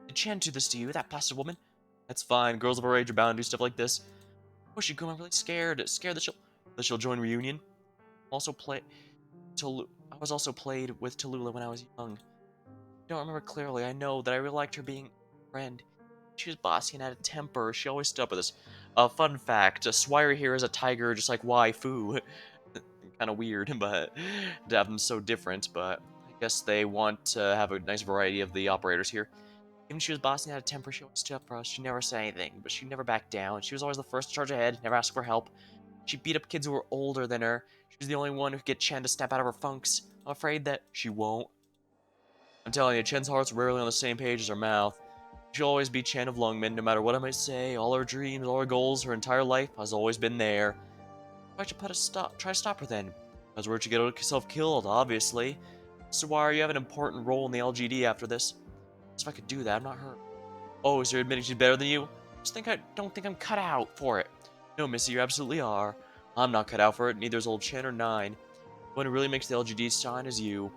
Did Chen do this to you, that blasted woman? That's fine. Girls of our age are bound to do stuff like this. Oh, I'm really scared. Scared that she'll join reunion. I was also played with Tallulah when I was young. I don't remember clearly. I know that I really liked her being a friend. She was bossy and had a temper. She always stood up with us. Fun fact, Swire here is a tiger just like Waifu. Kind of weird, but to have them so different, but I guess they want to have a nice variety of the operators here. Even she was bossy and had a temper, she always stood up for us. She never said anything, but she never backed down. She was always the first to charge ahead, never asked for help. She beat up kids who were older than her. She was the only one who could get Chen to snap out of her funks. I'm afraid that she won't. I'm telling you, Chen's heart's rarely on the same page as her mouth. She'll always be Chen of Lungmen, no matter what I might say. All her dreams, all her goals, her entire life has always been there. Why should try to stop her then? Because where'd you get herself killed, obviously. So why are you have an important role in the LGD after this? So if I could do that, I'm not her. Oh, so you're admitting she's better than you? Don't think I'm cut out for it. No, Missy, you absolutely are. I'm not cut out for it, neither is old Chen or Nine. The one who really makes the LGD shine is you.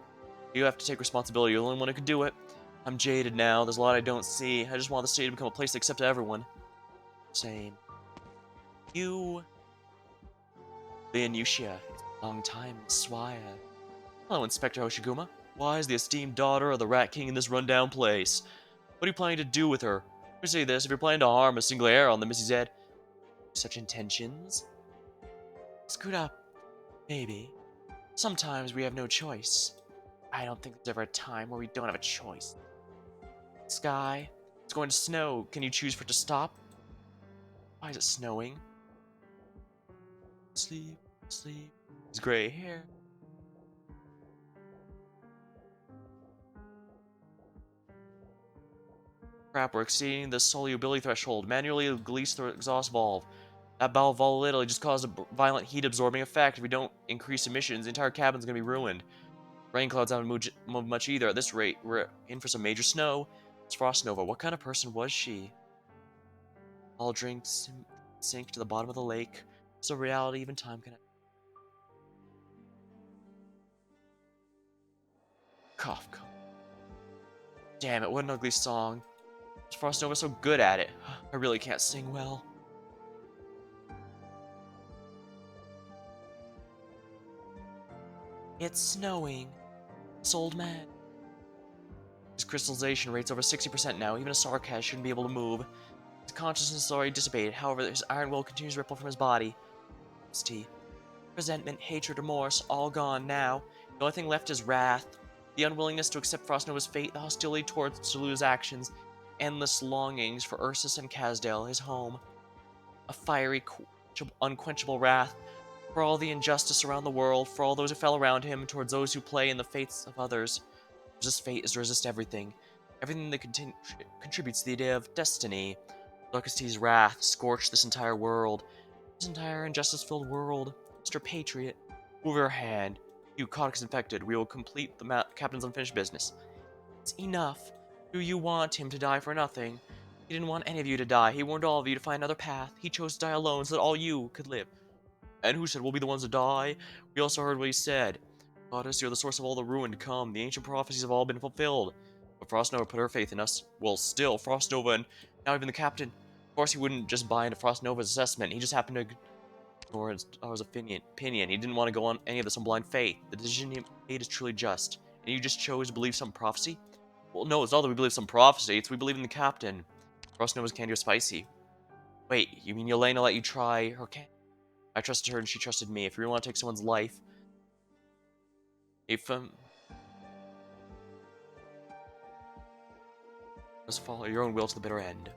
You have to take responsibility, you're the only one who can do it. I'm jaded now, there's a lot I don't see. I just want the state to become a place to accept everyone. Same. You... Been Yushia. Long time, Swire. Hello, Inspector Hoshiguma. Why is the esteemed daughter of the Rat King in this rundown place? What are you planning to do with her? Let me say this, if you're planning to harm a single arrow on the Missy's head... Such intentions? Screwed up. Maybe. Sometimes we have no choice. I don't think there's ever a time where we don't have a choice. Sky, it's going to snow. Can you choose for it to stop? Why is it snowing? Sleep, sleep. His gray hair. Crap, we're exceeding the solubility threshold. Manually release the exhaust valve. That valve volatility just caused a violent heat-absorbing effect. If we don't increase emissions, the entire cabin's gonna be ruined. Rain clouds haven't moved much either. At this rate, we're in for some major snow. It's Frost Nova. What kind of person was she? All drinks sink to the bottom of the lake. So reality, even time can... Cough, cough. Damn it, what an ugly song. Frost Nova's so good at it. I really can't sing well. It's snowing. This old man. His crystallization rate's over 60% now. Even a Sarkaz shouldn't be able to move. His consciousness is already dissipated. However, his iron will continues to ripple from his body. Tea. Resentment, hatred, remorse, all gone now. The only thing left is wrath. The unwillingness to accept Frost Nova's fate, the hostility towards Tallu's actions, endless longings for Ursus and Kazdale, his home. A fiery, unquenchable wrath. For all the injustice around the world, for all those who fell around him, towards those who play in the fates of others. Resist fate is to resist everything. Everything that contributes to the idea of destiny. Locusty's wrath scorched this entire world. This entire injustice-filled world. Mr. Patriot, move your hand. You Codex infected, we will complete the captain's unfinished business. It's enough. Do you want him to die for nothing? He didn't want any of you to die. He warned all of you to find another path. He chose to die alone so that all you could live. And who said we'll be the ones to die? We also heard what he said. Goddess, you're the source of all the ruin to come. The ancient prophecies have all been fulfilled. But Frostnova put her faith in us. Well, still, Frostnova and now even the captain. Of course, he wouldn't just buy into Frostnova's assessment. He just happened to ignore his opinion. He didn't want to go on any of this on blind faith. The decision he made is truly just. And you just chose to believe some prophecy? Well, no, it's not that we believe some prophecy. It's we believe in the captain. Frostnova's candy was spicy. Wait, you mean Yelena let you try her candy? I trusted her and she trusted me. If you really want to take someone's life, just follow your own will to the bitter end.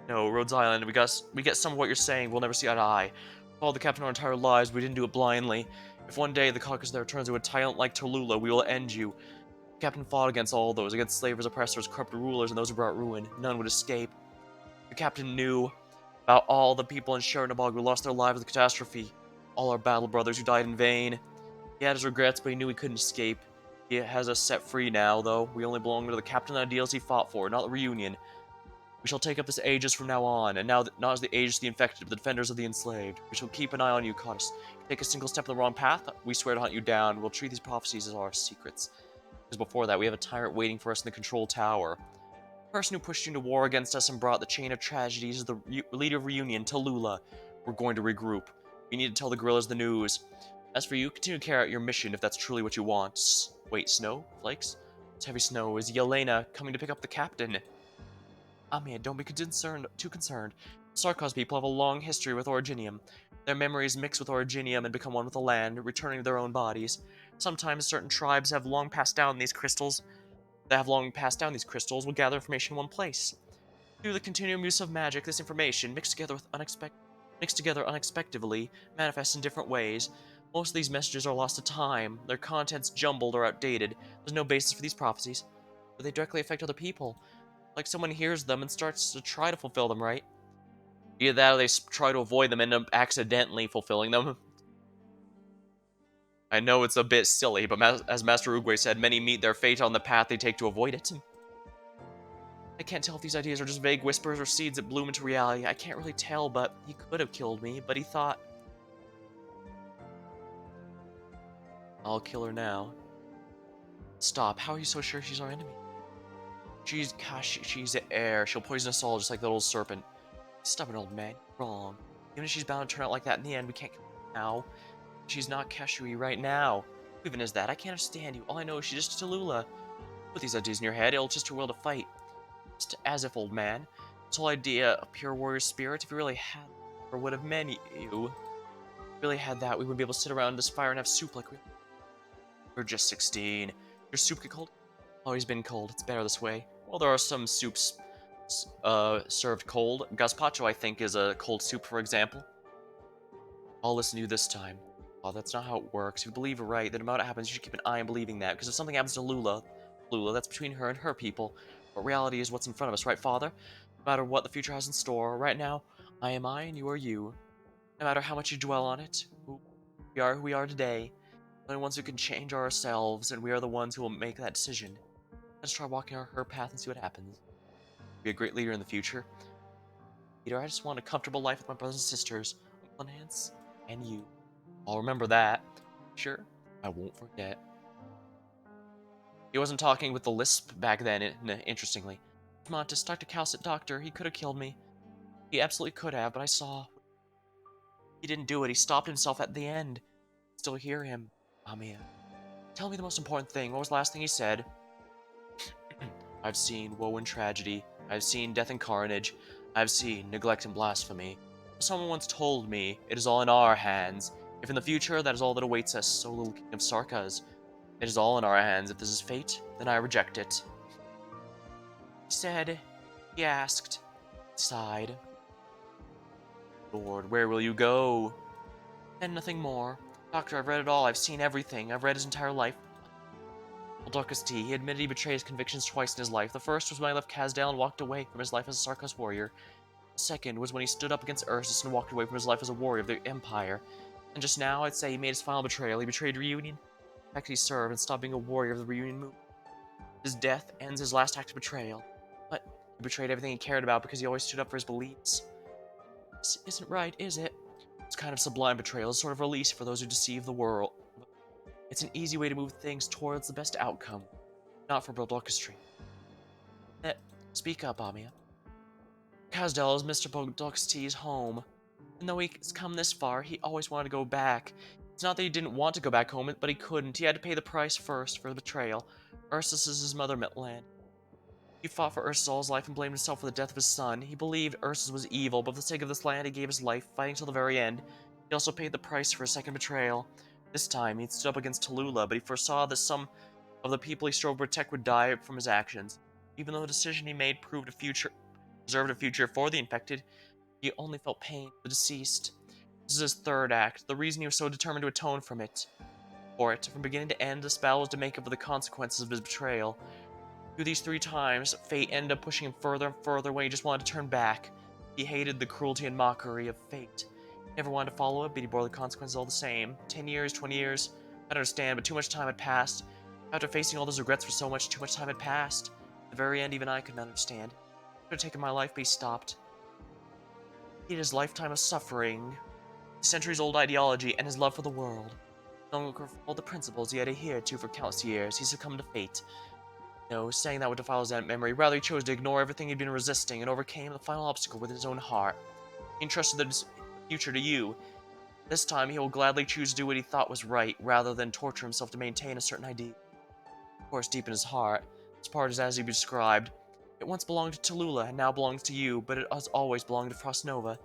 No, Rhodes Island, we get some of what you're saying. We'll never see eye to eye. Followed the captain our entire lives. We didn't do it blindly. If one day the caucus there turns into a tyrant like Tallulah, we will end you. The captain fought against all those, against slavers, oppressors, corrupt rulers, and those who brought ruin. None would escape. The captain knew about all the people in Chernobog who lost their lives in the catastrophe. All our battle brothers who died in vain. He had his regrets, but he knew he couldn't escape. He has us set free now, though. We only belong to the captain and ideals he fought for, not the reunion. We shall take up this aegis from now on, and now not as the aegis of the infected, but the defenders of the enslaved. We shall keep an eye on you, Codis. If you take a single step in the wrong path, we swear to hunt you down. We'll treat these prophecies as our secrets. Because before that, we have a tyrant waiting for us in the control tower. The person who pushed you into war against us and brought the chain of tragedies is the leader of reunion, Tallulah. We're going to regroup. We need to tell the guerrillas the news. As for you, continue to carry out your mission if that's truly what you want. Wait, snow? Flakes? It's heavy snow. Is Yelena coming to pick up the captain? Amia, don't be too concerned. Sarkos people have a long history with Originium. Their memories mix with Originium and become one with the land, returning to their own bodies. Sometimes certain tribes have long passed down these crystals. Will gather information in one place. Through the continuum use of magic, this information, mixed together unexpectedly, manifests in different ways. Most of these messages are lost to time. Their contents jumbled or outdated. There's no basis for these prophecies, but they directly affect other people. Like someone hears them and starts to try to fulfill them, right? Either that or they try to avoid them and end up accidentally fulfilling them. I know it's a bit silly, but as Master Oogway said, many meet their fate on the path they take to avoid it. I can't tell if these ideas are just vague whispers or seeds that bloom into reality. I can't really tell, but he could have killed me, but he thought, I'll kill her now. Stop, how are you so sure she's our enemy? She's the heir. She'll poison us all just like that old serpent. Stubborn old man, you're wrong. Even if she's bound to turn out like that in the end, we can't kill her now. She's not Kashui right now. Who even is that? I can't understand you. All I know is she's just Tallulah. Put these ideas in your head, it'll just her will to fight. Just as if, old man. This whole idea of pure warrior spirit, if you really had or would have meant you really had that, we wouldn't be able to sit around this fire and have soup like we... We're just 16. Your soup get cold? Always been cold. It's better this way. Well, there are some soups served cold. Gazpacho, I think, is a cold soup, for example. I'll listen to you this time. Oh, that's not how it works. If you believe you're right, then no matter what happens, you should keep an eye on believing that. Because if something happens to Lula, that's between her and her people. But reality is what's in front of us, right, Father? No matter what the future has in store, right now, I am I and you are you. No matter how much you dwell on it, we are who we are today. We're the ones who can change ourselves, and we are the ones who will make that decision. Let's try walking her path and see what happens. Be a great leader in the future. Peter, I just want a comfortable life with my brothers and sisters, Uncle Nance, and you. I'll remember that. Sure, I won't forget. He wasn't talking with the lisp back then, interestingly. Montes, Dr. Calcit, Doctor, he could have killed me. He absolutely could have, but I saw. He didn't do it. He stopped himself at the end. Still hear him. Amia. Tell me the most important thing. What was the last thing he said? I've seen woe and tragedy. I've seen death and carnage. I've seen neglect and blasphemy. Someone once told me it is all in our hands. If in the future that is all that awaits us, so little king of Sarkas, it is all in our hands. If this is fate, then I reject it. He said, he asked, sighed. Lord, where will you go? And nothing more. Doctor, I've read it all. I've seen everything. I've read his entire life. Well, Darkest T, he admitted he betrayed his convictions twice in his life. The first was when I left Kazdale and walked away from his life as a Sarkos warrior. The second was when he stood up against Ursus and walked away from his life as a warrior of the Empire. And just now, I'd say he made his final betrayal. He betrayed Reunion. In fact, he served and stopped being a warrior of the Reunion movement. His death ends his last act of betrayal. But he betrayed everything he cared about because he always stood up for his beliefs. This isn't right, is it? It's kind of sublime betrayal, a sort of release for those who deceive the world. It's an easy way to move things towards the best outcome, not for Brodokistry. Speak up, Amia. Kazdel is Mr. Brodokist's home. And though he's come this far, he always wanted to go back. It's not that he didn't want to go back home, but he couldn't. He had to pay the price first for the betrayal. Ursus is his mother, Mitland. He fought for Ursus all his life and blamed himself for the death of his son. He believed Ursus was evil, but for the sake of this land, he gave his life, fighting till the very end. He also paid the price for his second betrayal. This time, he'd stood up against Tallulah, but he foresaw that some of the people he strove to protect would die from his actions. Even though the decision he made preserved a future for the infected, he only felt pain for the deceased. This is his third act, the reason he was so determined to atone for it. From beginning to end, this battle was to make up for the consequences of his betrayal. Through these 3 times, fate ended up pushing him further and further when he just wanted to turn back. He hated the cruelty and mockery of fate. He never wanted to follow it, but he bore the consequences all the same. 10 years, 20 years, I don't understand, but too much time had passed. After facing all those regrets for so much, too much time had passed. At the very end, even I could not understand. I could have taken my life, but he stopped. He had his lifetime of suffering, his centuries-old ideology, and his love for the world. No longer for all the principles he had adhered to for countless years, he succumbed to fate. No, saying that would defile his memory. Rather, he chose to ignore everything he'd been resisting and overcame the final obstacle with his own heart. He entrusted his future to you. This time, he will gladly choose to do what he thought was right, rather than torture himself to maintain a certain idea. Of course, deep in his heart, this part is as he described. It once belonged to Tallulah, and now belongs to you, but it has always belonged to Frostnova.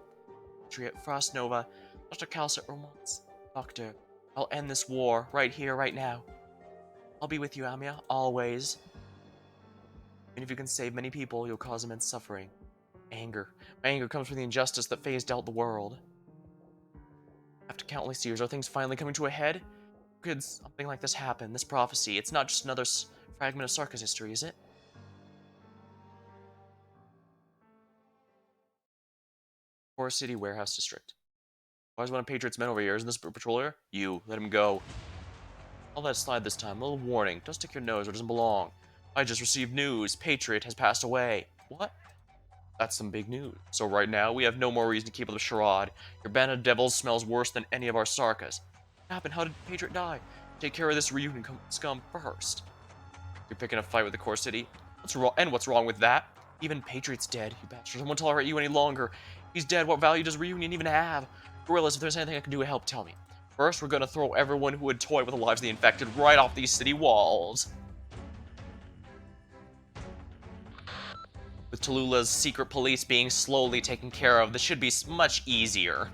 Frostnova, Dr. Calcer once. Doctor, I'll end this war, right here, right now. I'll be with you, Amia, always. Even if you can save many people, you'll cause immense suffering. Anger. My anger comes from the injustice that Faye's dealt the world. After countless years, are things finally coming to a head? Could something like this happen? This prophecy, it's not just another fragment of Sarka's history, is it? Forest City Warehouse District. Why is one of Patriot's men over here? Isn't this a patroller? You, let him go. I'll let it slide this time. A little warning. Don't stick your nose where it doesn't belong. I just received news. Patriot has passed away. What? That's some big news. So right now, we have no more reason to keep up the charade. Your band of devils smells worse than any of our Sarkas. What happened? How did Patriot die? Take care of this reunion scum first. You're picking a fight with the core city? What's wrong? And what's wrong with that? Even Patriot's dead, you bastards. I won't tolerate you any longer. He's dead. What value does reunion even have? Gorillas, if there's anything I can do to help, tell me. First, we're gonna throw everyone who would toy with the lives of the infected right off these city walls. With Tallulah's secret police being slowly taken care of, this should be much easier.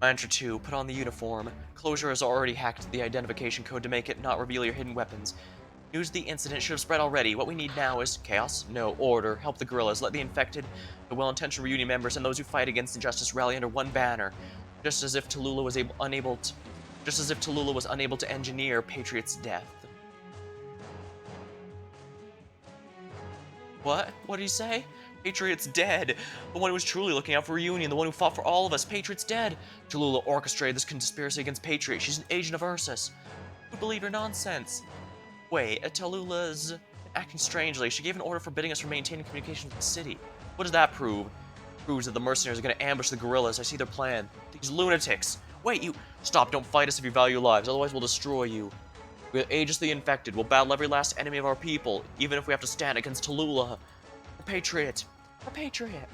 Mantra 2, put on the uniform. Closure has already hacked the identification code to make it not reveal your hidden weapons. News of the incident should have spread already. What we need now is chaos? No, order. Help the guerrillas. Let the infected, the well-intentioned reunion members, and those who fight against injustice rally under one banner. Just as if Tallulah was unable to engineer Patriot's death. What? What did he say? Patriot's dead. The one who was truly looking out for reunion, the one who fought for all of us. Patriot's dead. Tallulah orchestrated this conspiracy against Patriot. She's an agent of Ursus. Who believe her nonsense? Wait, Tallulah's acting strangely. She gave an order forbidding us from maintaining communication with the city. What does that prove? It proves that the mercenaries are going to ambush the guerrillas. I see their plan. These lunatics. Wait, you... Stop, don't fight us if you value your lives, otherwise we'll destroy you. We'll aegis the infected. We'll battle every last enemy of our people, even if we have to stand against Tallulah. For Patriot. For Patriot.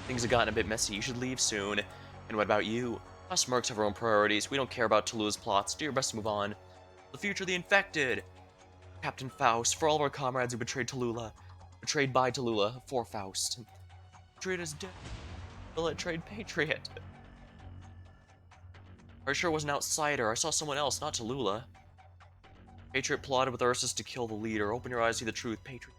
Things have gotten a bit messy. You should leave soon. And what about you? Us mercs have our own priorities. We don't care about Tallulah's plots. Do your best to move on. The future of the infected. Captain Faust, for all of our comrades who betrayed Tallulah. Betrayed by Tallulah, for Faust. Patriot is dead. Will it trade Patriot? I sure was an outsider. I saw someone else, not Tallulah. Patriot plotted with Ursus to kill the leader. Open your eyes, see the truth. Patriot.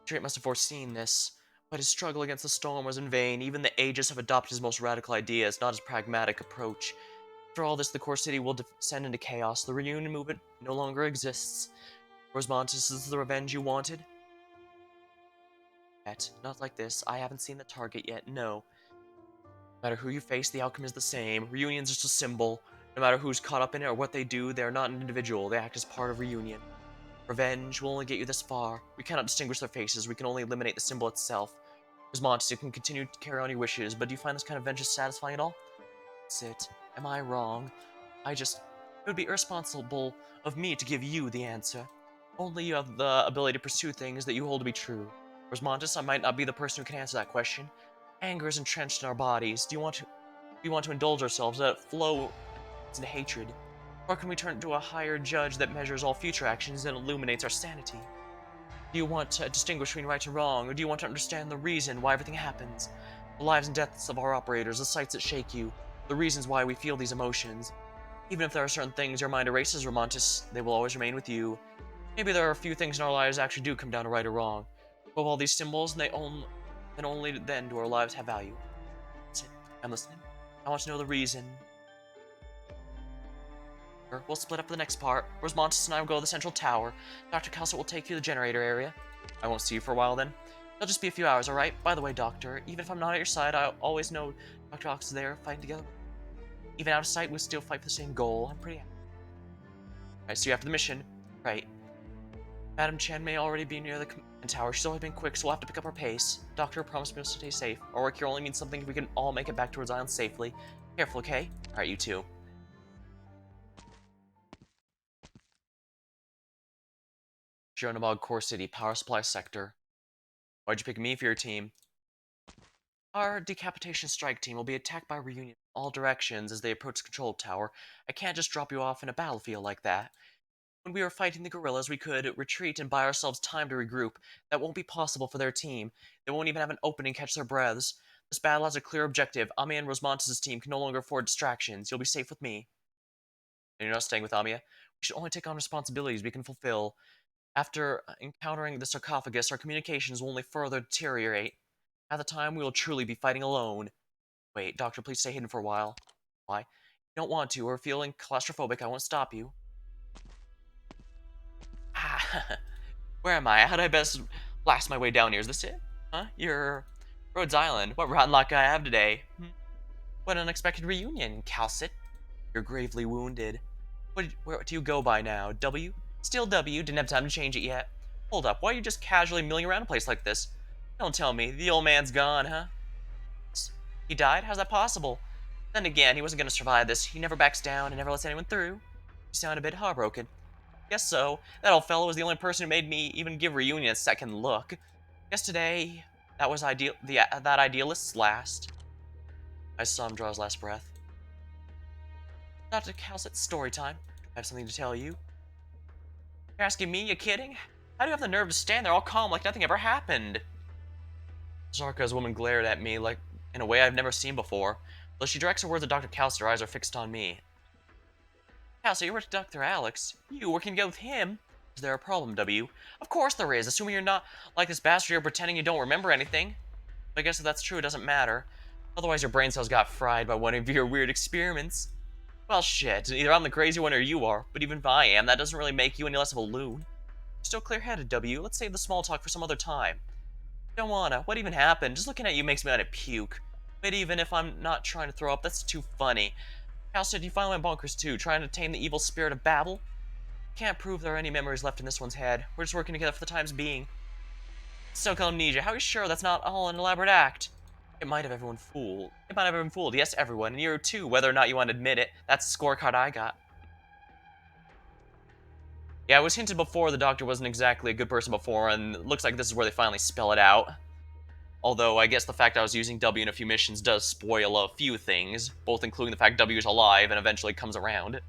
Ch7 must have foreseen this, but his struggle against the storm was in vain. Even the ages have adopted his most radical ideas, not his pragmatic approach. After all this, the core city will descend into chaos. The reunion movement no longer exists. Rosmontis, is the revenge you wanted? Yet, not like this. I haven't seen the target yet, no. No matter who you face, the outcome is the same. Reunion's just a symbol. No matter who's caught up in it or what they do, they are not an individual. They act as part of reunion. Revenge will only get you this far. We cannot distinguish their faces. We can only eliminate the symbol itself. Rosmontis, you can continue to carry on your wishes, but do you find this kind of vengeance satisfying at all? That's it. Am I wrong? It would be irresponsible of me to give you the answer. Only you have the ability to pursue things that you hold to be true. Rosmontis, I might not be the person who can answer that question. Anger is entrenched in our bodies. Do we want to indulge ourselves, let it flow into hatred? Or can we turn to a higher judge that measures all future actions and illuminates our sanity? Do you want to distinguish between right and wrong, or do you want to understand the reason why everything happens? The lives and deaths of our operators, the sights that shake you, the reasons why we feel these emotions. Even if there are certain things your mind erases, Rosmontis, they will always remain with you. Maybe there are a few things in our lives that actually do come down to right or wrong. Above all these symbols, and only then do our lives have value. That's it. I'm listening. I want to know the reason. We'll split up the next part. Rosmontis and I will go to the central tower. Dr. Calcet will take you to the generator area. I won't see you for a while then. It'll just be a few hours, alright? By the way, Doctor, even if I'm not at your side, I always know Dr. Ox is there, fighting together. Even out of sight, we still fight for the same goal. I'm pretty happy. Alright, see you after the mission. Right. Madam Chen may already be near the command tower. She's always been quick, so we'll have to pick up our pace. Doctor, promise me to stay safe. Our work here only means something if we can all make it back towards Island safely. Careful, okay? Alright, you too. Jonabog Core City, Power Supply Sector. Why'd you pick me for your team? Our decapitation strike team will be attacked by Reunion in all directions as they approach the control tower. I can't just drop you off in a battlefield like that. When we were fighting the guerrillas, we could retreat and buy ourselves time to regroup. That won't be possible for their team. They won't even have an opening to catch their breaths. This battle has a clear objective. Amiya and Rosmontis' team can no longer afford distractions. You'll be safe with me. And you're not staying with Amiya? We should only take on responsibilities we can fulfill. After encountering the sarcophagus, our communications will only further deteriorate. At the time, we will truly be fighting alone. Wait, Doctor, please stay hidden for a while. Why? If you don't want to, or feeling claustrophobic, I won't stop you. Ah, where am I? How do I best blast my way down here? Is this it? Huh? You're Rhodes Island. What rotten luck I have today. What an unexpected reunion, Calcet. You're gravely wounded. Where do you go by now? W? Still W, didn't have time to change it yet. Hold up, why are you just casually milling around a place like this? Don't tell me, the old man's gone, huh? He died? How's that possible? Then again, he wasn't gonna survive this. He never backs down and never lets anyone through. You sound a bit heartbroken. Guess so. That old fellow was the only person who made me even give Reunion a second look. Guess today, that was that idealist's last. I saw him draw his last breath. Dr. Calcet's story time. I have something to tell you. You're asking me? You kidding? How do you have the nerve to stand there all calm like nothing ever happened? Zarka's woman glared at me like in a way I've never seen before. Though she directs her words at Dr. Calcet, her eyes are fixed on me. Calcet, you're with Dr. Alex. You working together with him? Is there a problem, W? Of course there is, assuming you're not like this bastard here pretending you don't remember anything. But I guess if that's true, it doesn't matter. Otherwise your brain cells got fried by one of your weird experiments. Well, shit, either I'm the crazy one or you are, but even if I am, that doesn't really make you any less of a loon. Still clear-headed, W. Let's save the small talk for some other time. Don't wanna. What even happened? Just looking at you makes me want to puke. But even if I'm not trying to throw up, that's too funny. Calcet, you finally went bonkers too, trying to tame the evil spirit of Babel? Can't prove there are any memories left in this one's head. We're just working together for the time's being. So-called amnesia. How are you sure that's not all an elaborate act? It might have everyone fooled. It might have everyone fooled. Yes, everyone. And you too, whether or not you want to admit it. That's the scorecard I got. Yeah, it was hinted before the Doctor wasn't exactly a good person before, and it looks like this is where they finally spell it out. Although, I guess the fact I was using W in a few missions does spoil a few things, both including the fact W is alive and eventually comes around.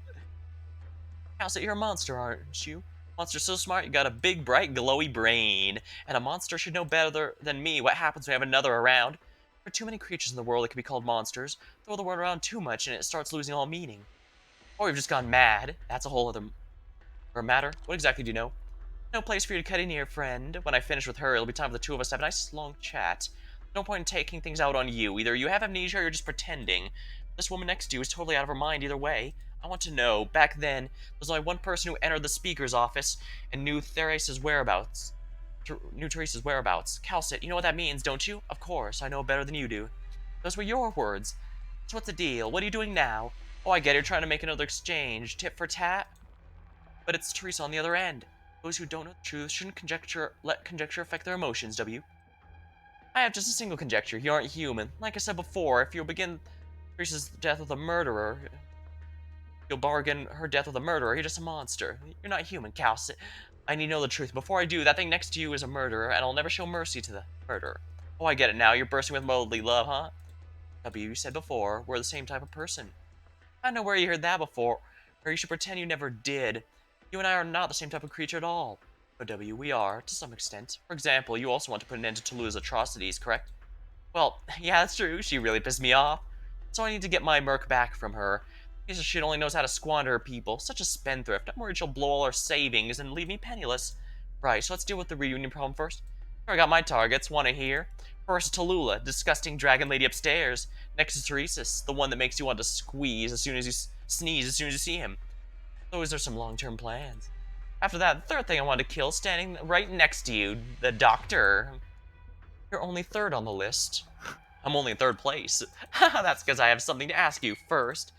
Calcet, you're a monster, aren't you? Monster's so smart, you got a big, bright, glowy brain. And a monster should know better than me what happens when we have another around. There are too many creatures in the world that can be called monsters. Throw the word around too much and it starts losing all meaning. Or we've just gone mad. That's a whole other matter. What exactly do you know? No place for you to cut in here, friend. When I finish with her, it'll be time for the two of us to have a nice long chat. No point in taking things out on you. Either you have amnesia or you're just pretending. This woman next to you is totally out of her mind either way. I want to know, back then, there was only one person who entered the speaker's office and knew Therese's whereabouts. Knew Teresa's whereabouts. Calcit, you know what that means, don't you? Of course, I know better than you do. Those were your words. So what's the deal? What are you doing now? Oh, I get it, you're trying to make another exchange. Tit for tat? But it's Teresa on the other end. Those who don't know the truth shouldn't let conjecture affect their emotions, W. I have just a single conjecture. You aren't human. Like I said before, if you'll begin Teresa's death with a murderer, you'll bargain her death with a murderer. You're just a monster. You're not human, Calcit. I need to know the truth. Before I do, that thing next to you is a murderer, and I'll never show mercy to the murderer. Oh, I get it now. You're bursting with motherly love, huh? W, you said before, we're the same type of person. I know where you heard that before, or you should pretend you never did. You and I are not the same type of creature at all. But W, we are, to some extent. For example, you also want to put an end to Tallulah's atrocities, correct? Well, yeah, that's true. She really pissed me off. So I need to get my merc back from her. Piece of shit only knows how to squander her people. Such a spendthrift. I'm worried she'll blow all our savings and leave me penniless. Right, so let's deal with the reunion problem first. I got my targets. Want to hear? First, Tallulah, disgusting dragon lady upstairs. Next is Teresis, the one that makes you want to squeeze as soon as you sneeze as soon as you see him. Those are some long-term plans. After that, the third thing I want to kill, standing right next to you, the doctor. You're only third on the list. I'm only in third place. That's because I have something to ask you first.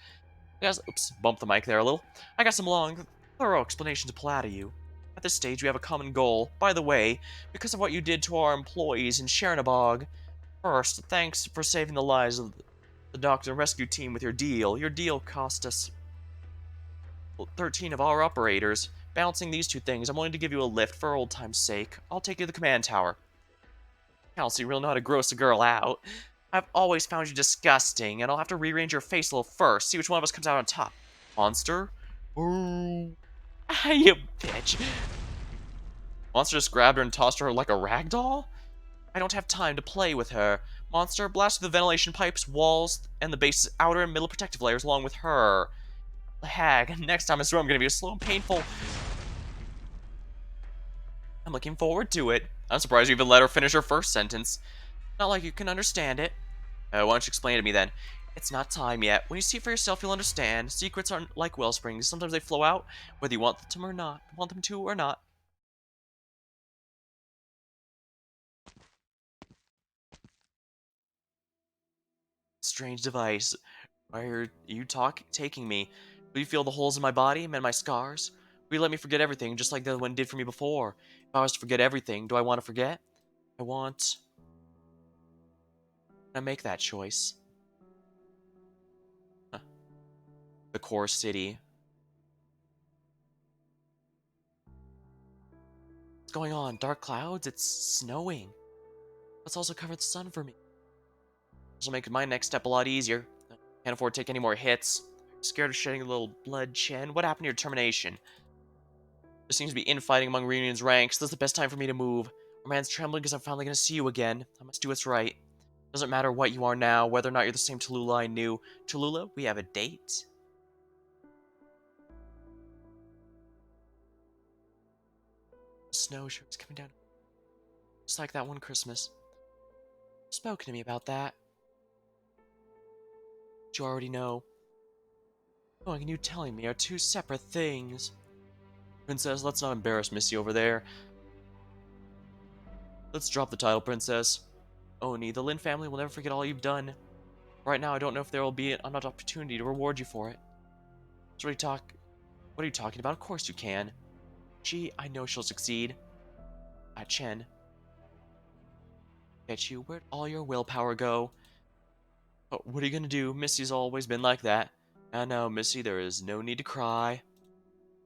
Oops, bump the mic there a little. I got some long, thorough explanation to pull out of you. At this stage, we have a common goal. By the way, because of what you did to our employees in Chernabog. First, thanks for saving the lives of the doctor and rescue team with your deal. Your deal cost us 13 of our operators. Balancing these two things, I'm willing to give you a lift for old time's sake. I'll take you to the command tower. Kelsey, you really know how to gross a girl out. I've always found you disgusting, and I'll have to rearrange your face a little first, see which one of us comes out on top. Monster? Ooh. You bitch. Monster just grabbed her and tossed her like a rag doll? I don't have time to play with her. Monster, blast through the ventilation pipes, walls, and the base's outer and middle protective layers along with her. Hag, next time I swear I'm gonna be slow and painful. I'm looking forward to it. I'm surprised you even let her finish her first sentence. Not like you can understand it. Why don't you explain it to me then? It's not time yet. When you see it for yourself, you'll understand. Secrets aren't like well springs. Sometimes they flow out, whether you want them or not. Want them to or not. Strange device. Where are you taking me? Will you feel the holes in my body, mend my scars? Will you let me forget everything, just like the other one did for me before? If I was to forget everything, do I want to forget? I want... I make that choice. Huh. The core city. What's going on? Dark clouds? It's snowing. Let's also cover the sun for me. This will make my next step a lot easier. Can't afford to take any more hits. Scared of shedding a little blood, Chen? What happened to your determination? There seems to be infighting among Reunion's ranks. This is the best time for me to move. Our man's trembling because I'm finally going to see you again. I must do what's right. Doesn't matter what you are now, whether or not you're the same Tallulah I knew. Tallulah, we have a date. The snow sure is coming down. Just like that one Christmas. Spoken to me about that. But you already know. Knowing and you telling me are two separate things. Princess, let's not embarrass Missy over there. Let's drop the title, Princess. Oni, the Lin family will never forget all you've done. Right now, I don't know if there will be an opportunity to reward you for it. So what are you talking about? Of course you can. Gee, I know she'll succeed. Chen. Get you, where'd all your willpower go? Oh, what are you gonna do? Missy's always been like that. I know, Missy, there is no need to cry.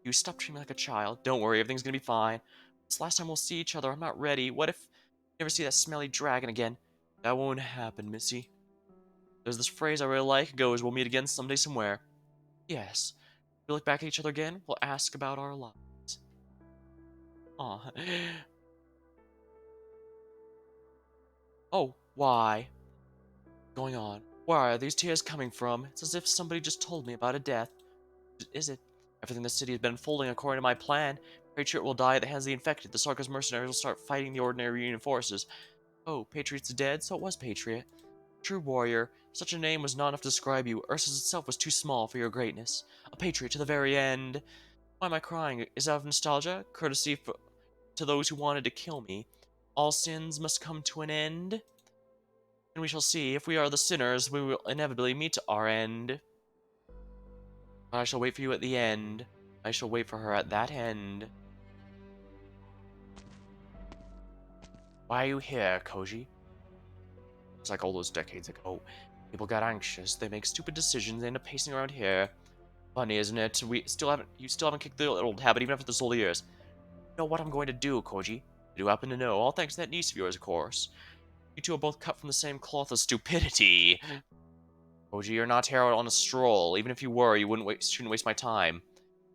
You stop treating me like a child. Don't worry, everything's gonna be fine. It's the last time we'll see each other. I'm not ready. What if you never see that smelly dragon again? That won't happen, Missy. There's this phrase I really like. It goes, we'll meet again someday somewhere. Yes. We look back at each other again, we'll ask about our lives. Aw. Oh, why? What's going on? Where are these tears coming from? It's as if somebody just told me about a death. Is it? Everything in the city has been unfolding according to my plan. Patriot will die at the hands of the infected. The Sarkos mercenaries will start fighting the ordinary Union forces. Oh, Patriot's dead? So it was Patriot. True warrior, such a name was not enough to describe you. Ursus itself was too small for your greatness. A patriot to the very end. Why am I crying? Is that of nostalgia? Courtesy to those who wanted to kill me. All sins must come to an end. And we shall see. If we are the sinners, we will inevitably meet our end. But I shall wait for you at the end. I shall wait for her at that end. Why are you here, Koji? It's like all those decades ago. People got anxious, they make stupid decisions, they end up pacing around here. Funny, isn't it? You still haven't kicked the old habit even after this old years. You know what I'm going to do, Koji? I do happen to know, all thanks to that niece of yours, of course. You two are both cut from the same cloth as stupidity. Koji, you're not here on a stroll. Even if you were, you shouldn't waste my time.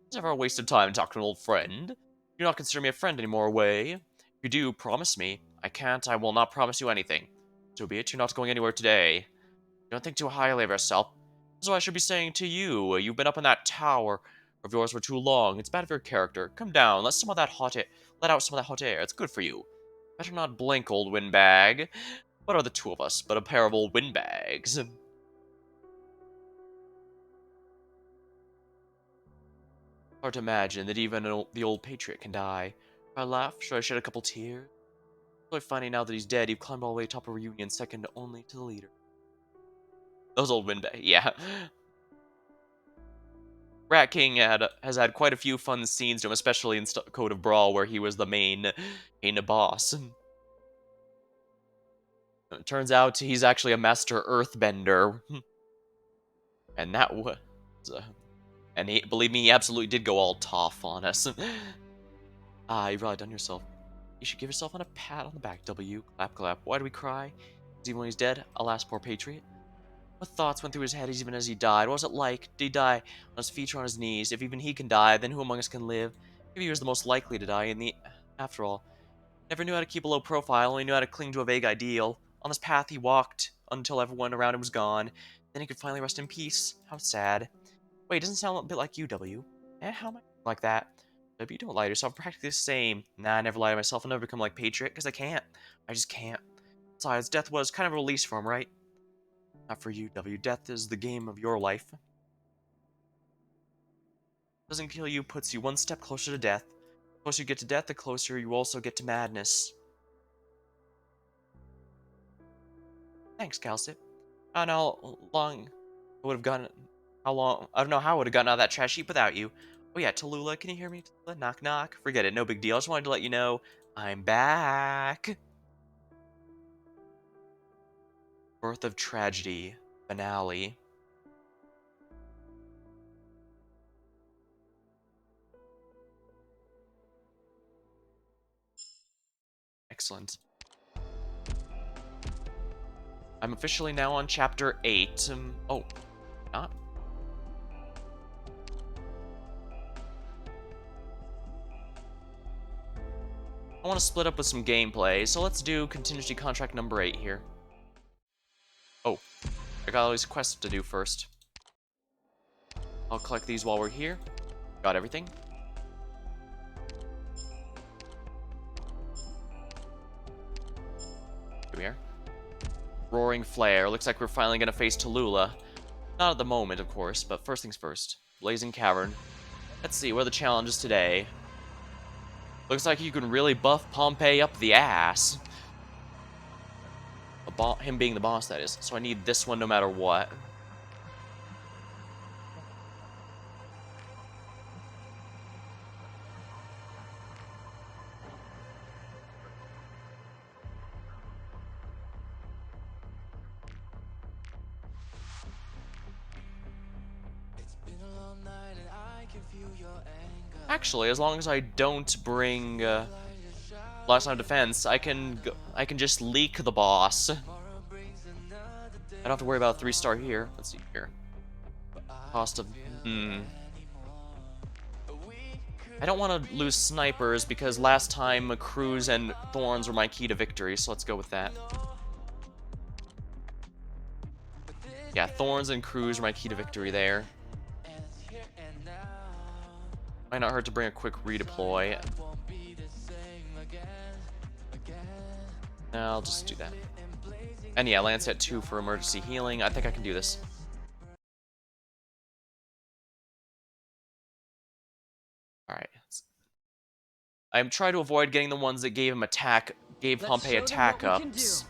It's never a waste of time to talk to an old friend. You do not consider me a friend anymore, Wei. If you do, promise me. I will not promise you anything. So be it, you're not going anywhere today. Don't think too highly of yourself. That's what I should be saying to you. You've been up in that tower of yours for too long. It's bad for your character. Come down, let out some of that hot air. It's good for you. Better not blink, old windbag. What are the two of us but a pair of old windbags? Hard to imagine that even the old patriot can die. Should I laugh? Should I shed a couple tears? It's really funny now that he's dead, he climbed all the way top of reunion, second only to the leader. Those old windbags, yeah. Rat King has had quite a few fun scenes to him, especially in Code of Brawl, where he was the main boss. It turns out he's actually a master earthbender. And that was... and believe me, he absolutely did go all tough on us. You've really done yourself. You should give yourself a pat on the back, W. Clap, clap. Why do we cry? Because even when he's dead, alas, poor Patriot. What thoughts went through his head even as he died? What was it like? Did he die on his feet or on his knees? If even he can die, then who among us can live? Maybe he was the most likely to die After all, never knew how to keep a low profile, only knew how to cling to a vague ideal. On this path he walked until everyone around him was gone. Then he could finally rest in peace. How sad. Wait, doesn't sound a bit like you, W. How am I like that? W, don't lie to yourself. I'm practically the same. Nah, I never lie to myself. I'll never become like Patriot, because I can't. I just can't. Besides, death was kind of a release for him, right? Not for you, W. Death is the game of your life. Doesn't kill you, puts you one step closer to death. The closer you get to death, the closer you also get to madness. Thanks, Calcip. I don't know how long I would have gotten... I don't know how I would have gotten out of that trash heap without you. Oh yeah, Tallulah, can you hear me? Tallulah, knock knock. Forget it, no big deal. I just wanted to let you know I'm back. Birth of Tragedy. Finale. Excellent. I'm officially now on chapter 8. Oh, not? I want to split up with some gameplay, so let's do contingency contract number 8 here. Oh, I got all these quests to do first. I'll collect these while we're here. Got everything. Here we are. Roaring Flare. Looks like we're finally going to face Tallulah. Not at the moment, of course, but first things first. Blazing Cavern. Let's see, what are the challenges today? Looks like you can really buff Pompeii up the ass. Him being the boss, that is. So I need this one no matter what. Actually, as long as I don't bring last line of defense, I can just leak the boss. I don't have to worry about a 3-star here. Let's see here. Cost of I don't want to lose snipers because last time Cruz and Thorns were my key to victory, so let's go with that. Yeah, Thorns and Cruz are my key to victory there. Might not hurt to bring a quick redeploy. I'll just do that. And yeah, Lance at 2 for emergency healing. I think I can do this. Alright. I'm trying to avoid getting the ones that gave Pompey attack ups.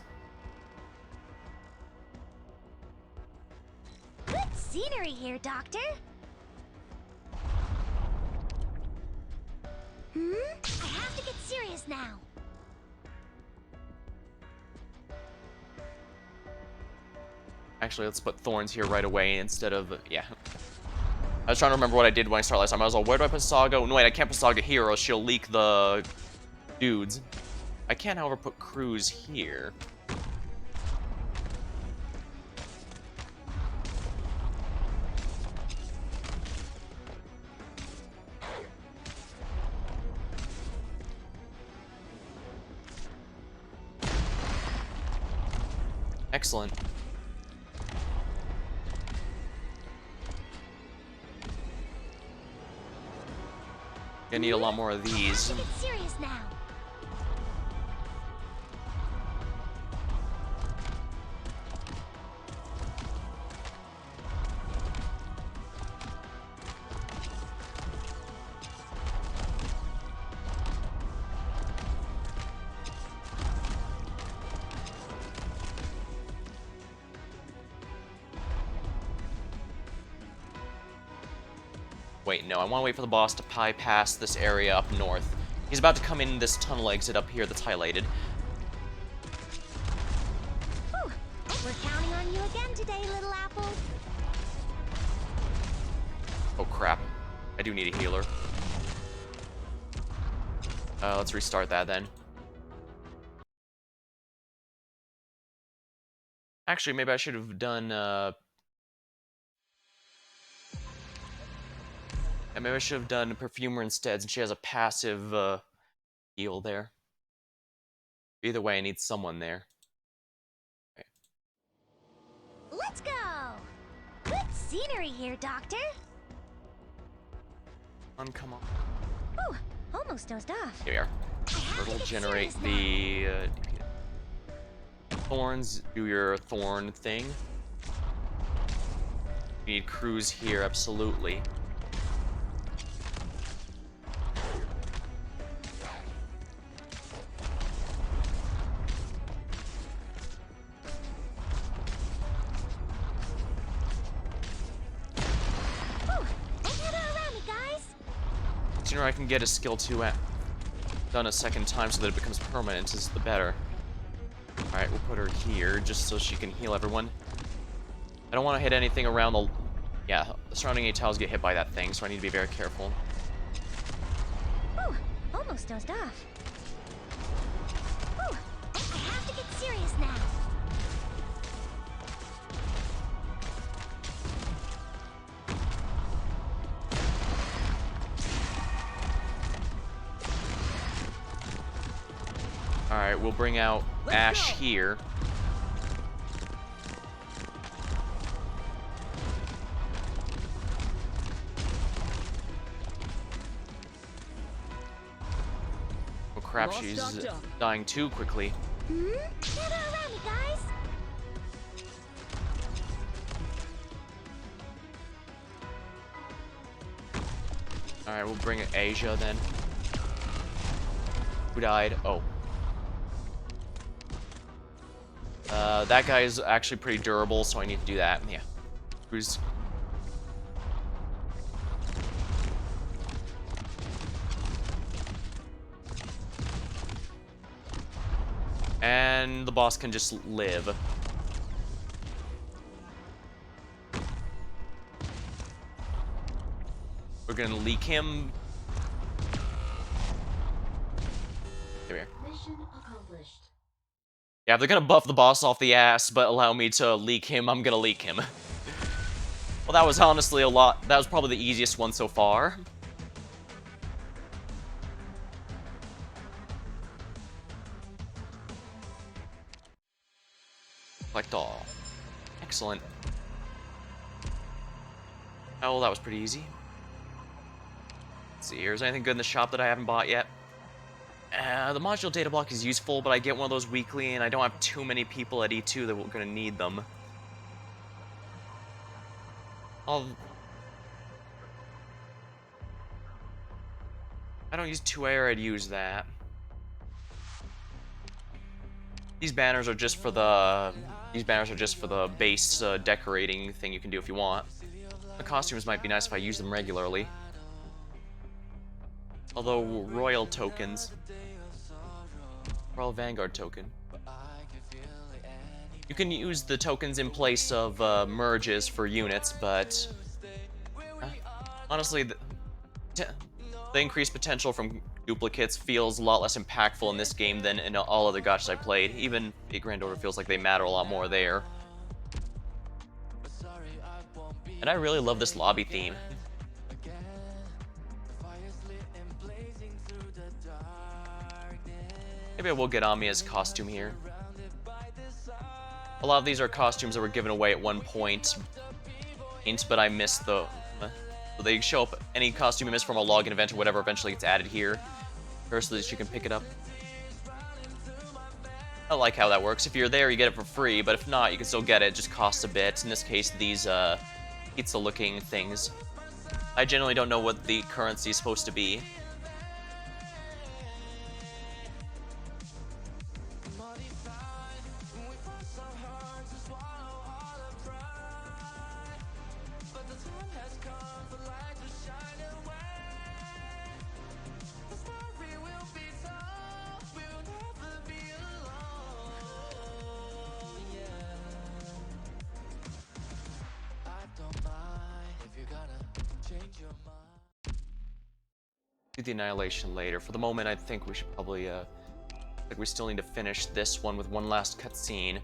Good scenery here, Doctor. I have to get serious now. Actually, let's put thorns here right away instead of... yeah. I was trying to remember what I did when I started last time. I was like, where do I put Saga? No, wait, I can't put Saga here or else she'll leak the dudes. I can, however, put Cruz here. Excellent. Gonna need a lot more of these. Get serious now. Wait, no, I want to wait for the boss to bypass this area up north. He's about to come in this tunnel exit up here that's highlighted. Whew. We're counting on you again today, little apple. Oh crap. I do need a healer. Let's restart that then. Actually, maybe I should have done, maybe I should have done Perfumer instead, since she has a passive, heal there. Either way, I need someone there. Okay. Let's go. Good scenery here, Doctor. Come on. Ooh, almost dozed off. Here we are. I have to It'll get generate serious the, thorns. Do your thorn thing. We need Cruz here, absolutely. The sooner I can get a skill 2 done a second time so that it becomes permanent is the better. Alright, we'll put her here just so she can heal everyone. I don't want to hit anything around the... yeah, the surrounding 8 tiles get hit by that thing, so I need to be very careful. Ooh, almost dozed off. Ooh, I have to get serious now. Alright, we'll bring out Ash here. Oh crap, she's dying too quickly. Gather around me, guys. Alright, we'll bring Asia then. Who died? Oh. That guy is actually pretty durable, so I need to do that. Yeah. Who's... and the boss can just live. We're gonna leak him. Come here. Mission accomplished. Yeah, if they're gonna buff the boss off the ass, but allow me to leak him, I'm gonna leak him. Well, that was honestly a lot. That was probably the easiest one so far. Collect all. Excellent. Oh, that was pretty easy. Let's see, here's anything good in the shop that I haven't bought yet. The module data block is useful, but I get one of those weekly, and I don't have too many people at E2 that are going to need them. I don't use 2-air, I'd use that. These banners are just for the base decorating thing you can do if you want. The costumes might be nice if I use them regularly. Although royal tokens, Royal Vanguard token. You can use the tokens in place of merges for units, but honestly, the increased potential from duplicates feels a lot less impactful in this game than in all other gachas I played. Even a Grand Order feels like they matter a lot more there. And I really love this lobby theme. Maybe I will get Amiya's costume here. A lot of these are costumes that were given away at one point, but I missed the... So they show up, any costume you miss from a login event or whatever eventually gets added here, so that you can pick it up. I like how that works. If you're there, you get it for free, but if not, you can still get it. It just costs a bit. In this case, these pizza-looking things. I generally don't know what the currency is supposed to be. Do the annihilation later. For the moment, I think we should probably, we still need to finish this one with one last cutscene.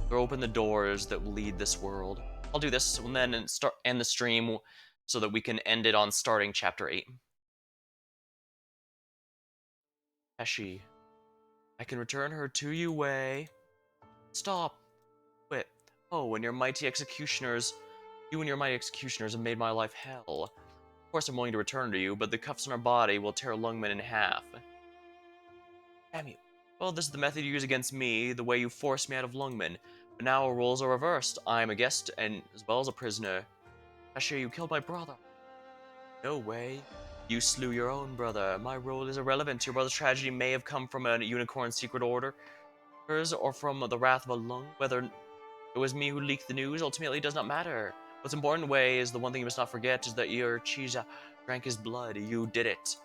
Throw open the doors that will lead this world. I'll do this and then end the stream so that we can end it on starting Chapter 8. Eshi. I can return her to you, Wei. Stop. Quit. Oh, and your mighty executioners... You and your mighty executioners have made my life hell. Of course I'm willing to return to you, but the cuffs on our body will tear Lungman in half. Damn you. Well, this is the method you use against me, the way you forced me out of Lungman. But now our roles are reversed. I am a guest, and as well as a prisoner. Asher, you killed my brother. No way. You slew your own brother. My role is irrelevant. Your brother's tragedy may have come from a unicorn secret order, or from the wrath of a lung. Whether it was me who leaked the news ultimately does not matter. What's important, Wei, is the one thing you must not forget is that your Ch7 drank his blood. You did it.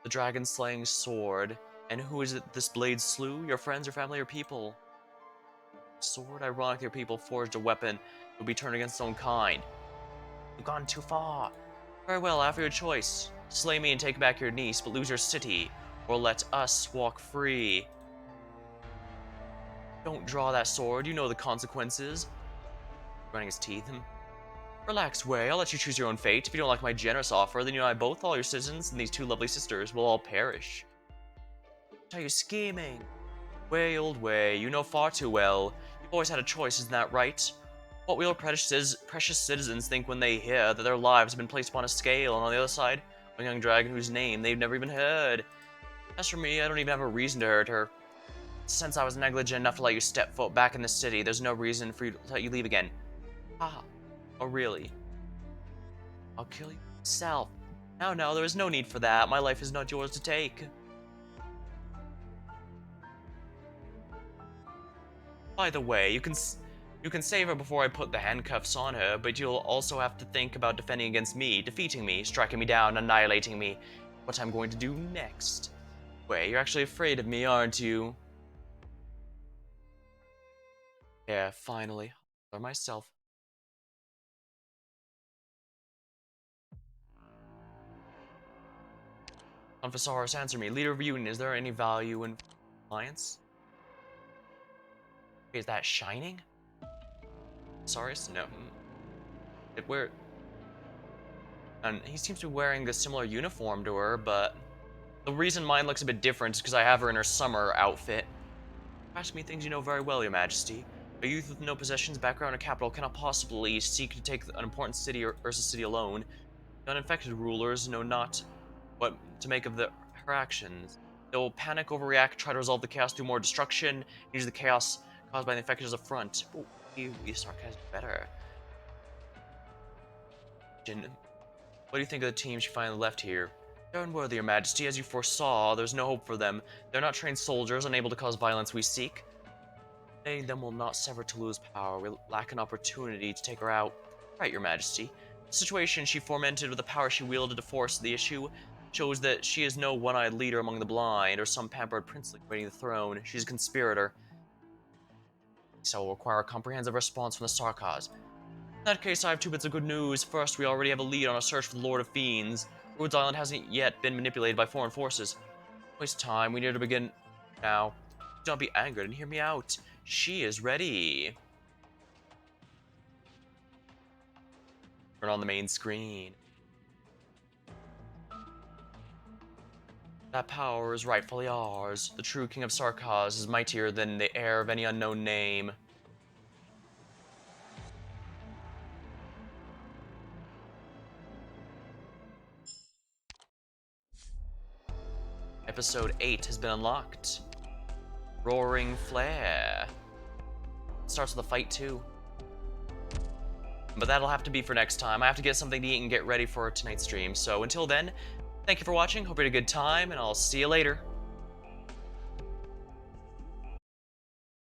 The dragon-slaying sword. And who is it this blade slew? Your friends, your family, or people? Sword? Ironically, your people forged a weapon that would be turned against its own kind. You've gone too far. Very well, after your choice. Slay me and take back your niece, but lose your city. Or let us walk free. Don't draw that sword. You know the consequences. Grinding his teeth. Relax, Wei. I'll let you choose your own fate. If you don't like my generous offer, then you and I both, all your citizens, and these two lovely sisters will all perish. What are you scheming? Wei, old Wei, you know far too well. You've always had a choice, isn't that right? What will your precious citizens think when they hear that their lives have been placed upon a scale, and on the other side, a young dragon whose name they've never even heard? As for me, I don't even have a reason to hurt her. Since I was negligent enough to let you step foot back in the city, there's no reason for you to let you leave again. Ah. Oh, really? I'll kill you myself. No, there is no need for that. My life is not yours to take. By the way, you can save her before I put the handcuffs on her, but you'll also have to think about defending against me, defeating me, striking me down, annihilating me. What I'm going to do next. Wait, you're actually afraid of me, aren't you? Yeah, finally. Or myself. Confusaurus, answer me. Leader of Union, is there any value in alliance? Is that shining? Saurus? No. And he seems to be wearing a similar uniform to her, but the reason mine looks a bit different is because I have her in her summer outfit. Ask me things you know very well, Your Majesty. A youth with no possessions, background, or capital cannot possibly seek to take an important city or Ursa City alone. The uninfected rulers know not what to make of her actions. They will panic, overreact, try to resolve the chaos through more destruction, use the chaos caused by the infected as a front. Ooh, we sarcasm better. Jin, what do you think of the team she finally left here? They're unworthy, Your Majesty. As you foresaw, there's no hope for them. They're not trained soldiers, unable to cause violence we seek. Saying them will not sever Toulouse's power. We lack an opportunity to take her out. Right, Your Majesty. The situation she fomented with the power she wielded to force the issue shows that she is no one-eyed leader among the blind or some pampered princeling waiting the throne. She's a conspirator. So will require a comprehensive response from the Sarkaz. In that case, I have 2 bits of good news. First, we already have a lead on a search for the Lord of Fiends. Rhodes Island hasn't yet been manipulated by foreign forces. Waste time. We need to begin now. Don't be angered and hear me out. She is ready. Turn on the main screen. That power is rightfully ours. The true king of Sarkaz is mightier than the heir of any unknown name. Episode 8 has been unlocked. Roaring Flare. Starts with a fight too. But that'll have to be for next time. I have to get something to eat and get ready for tonight's stream. So until then, thank you for watching. Hope you had a good time, and I'll see you later.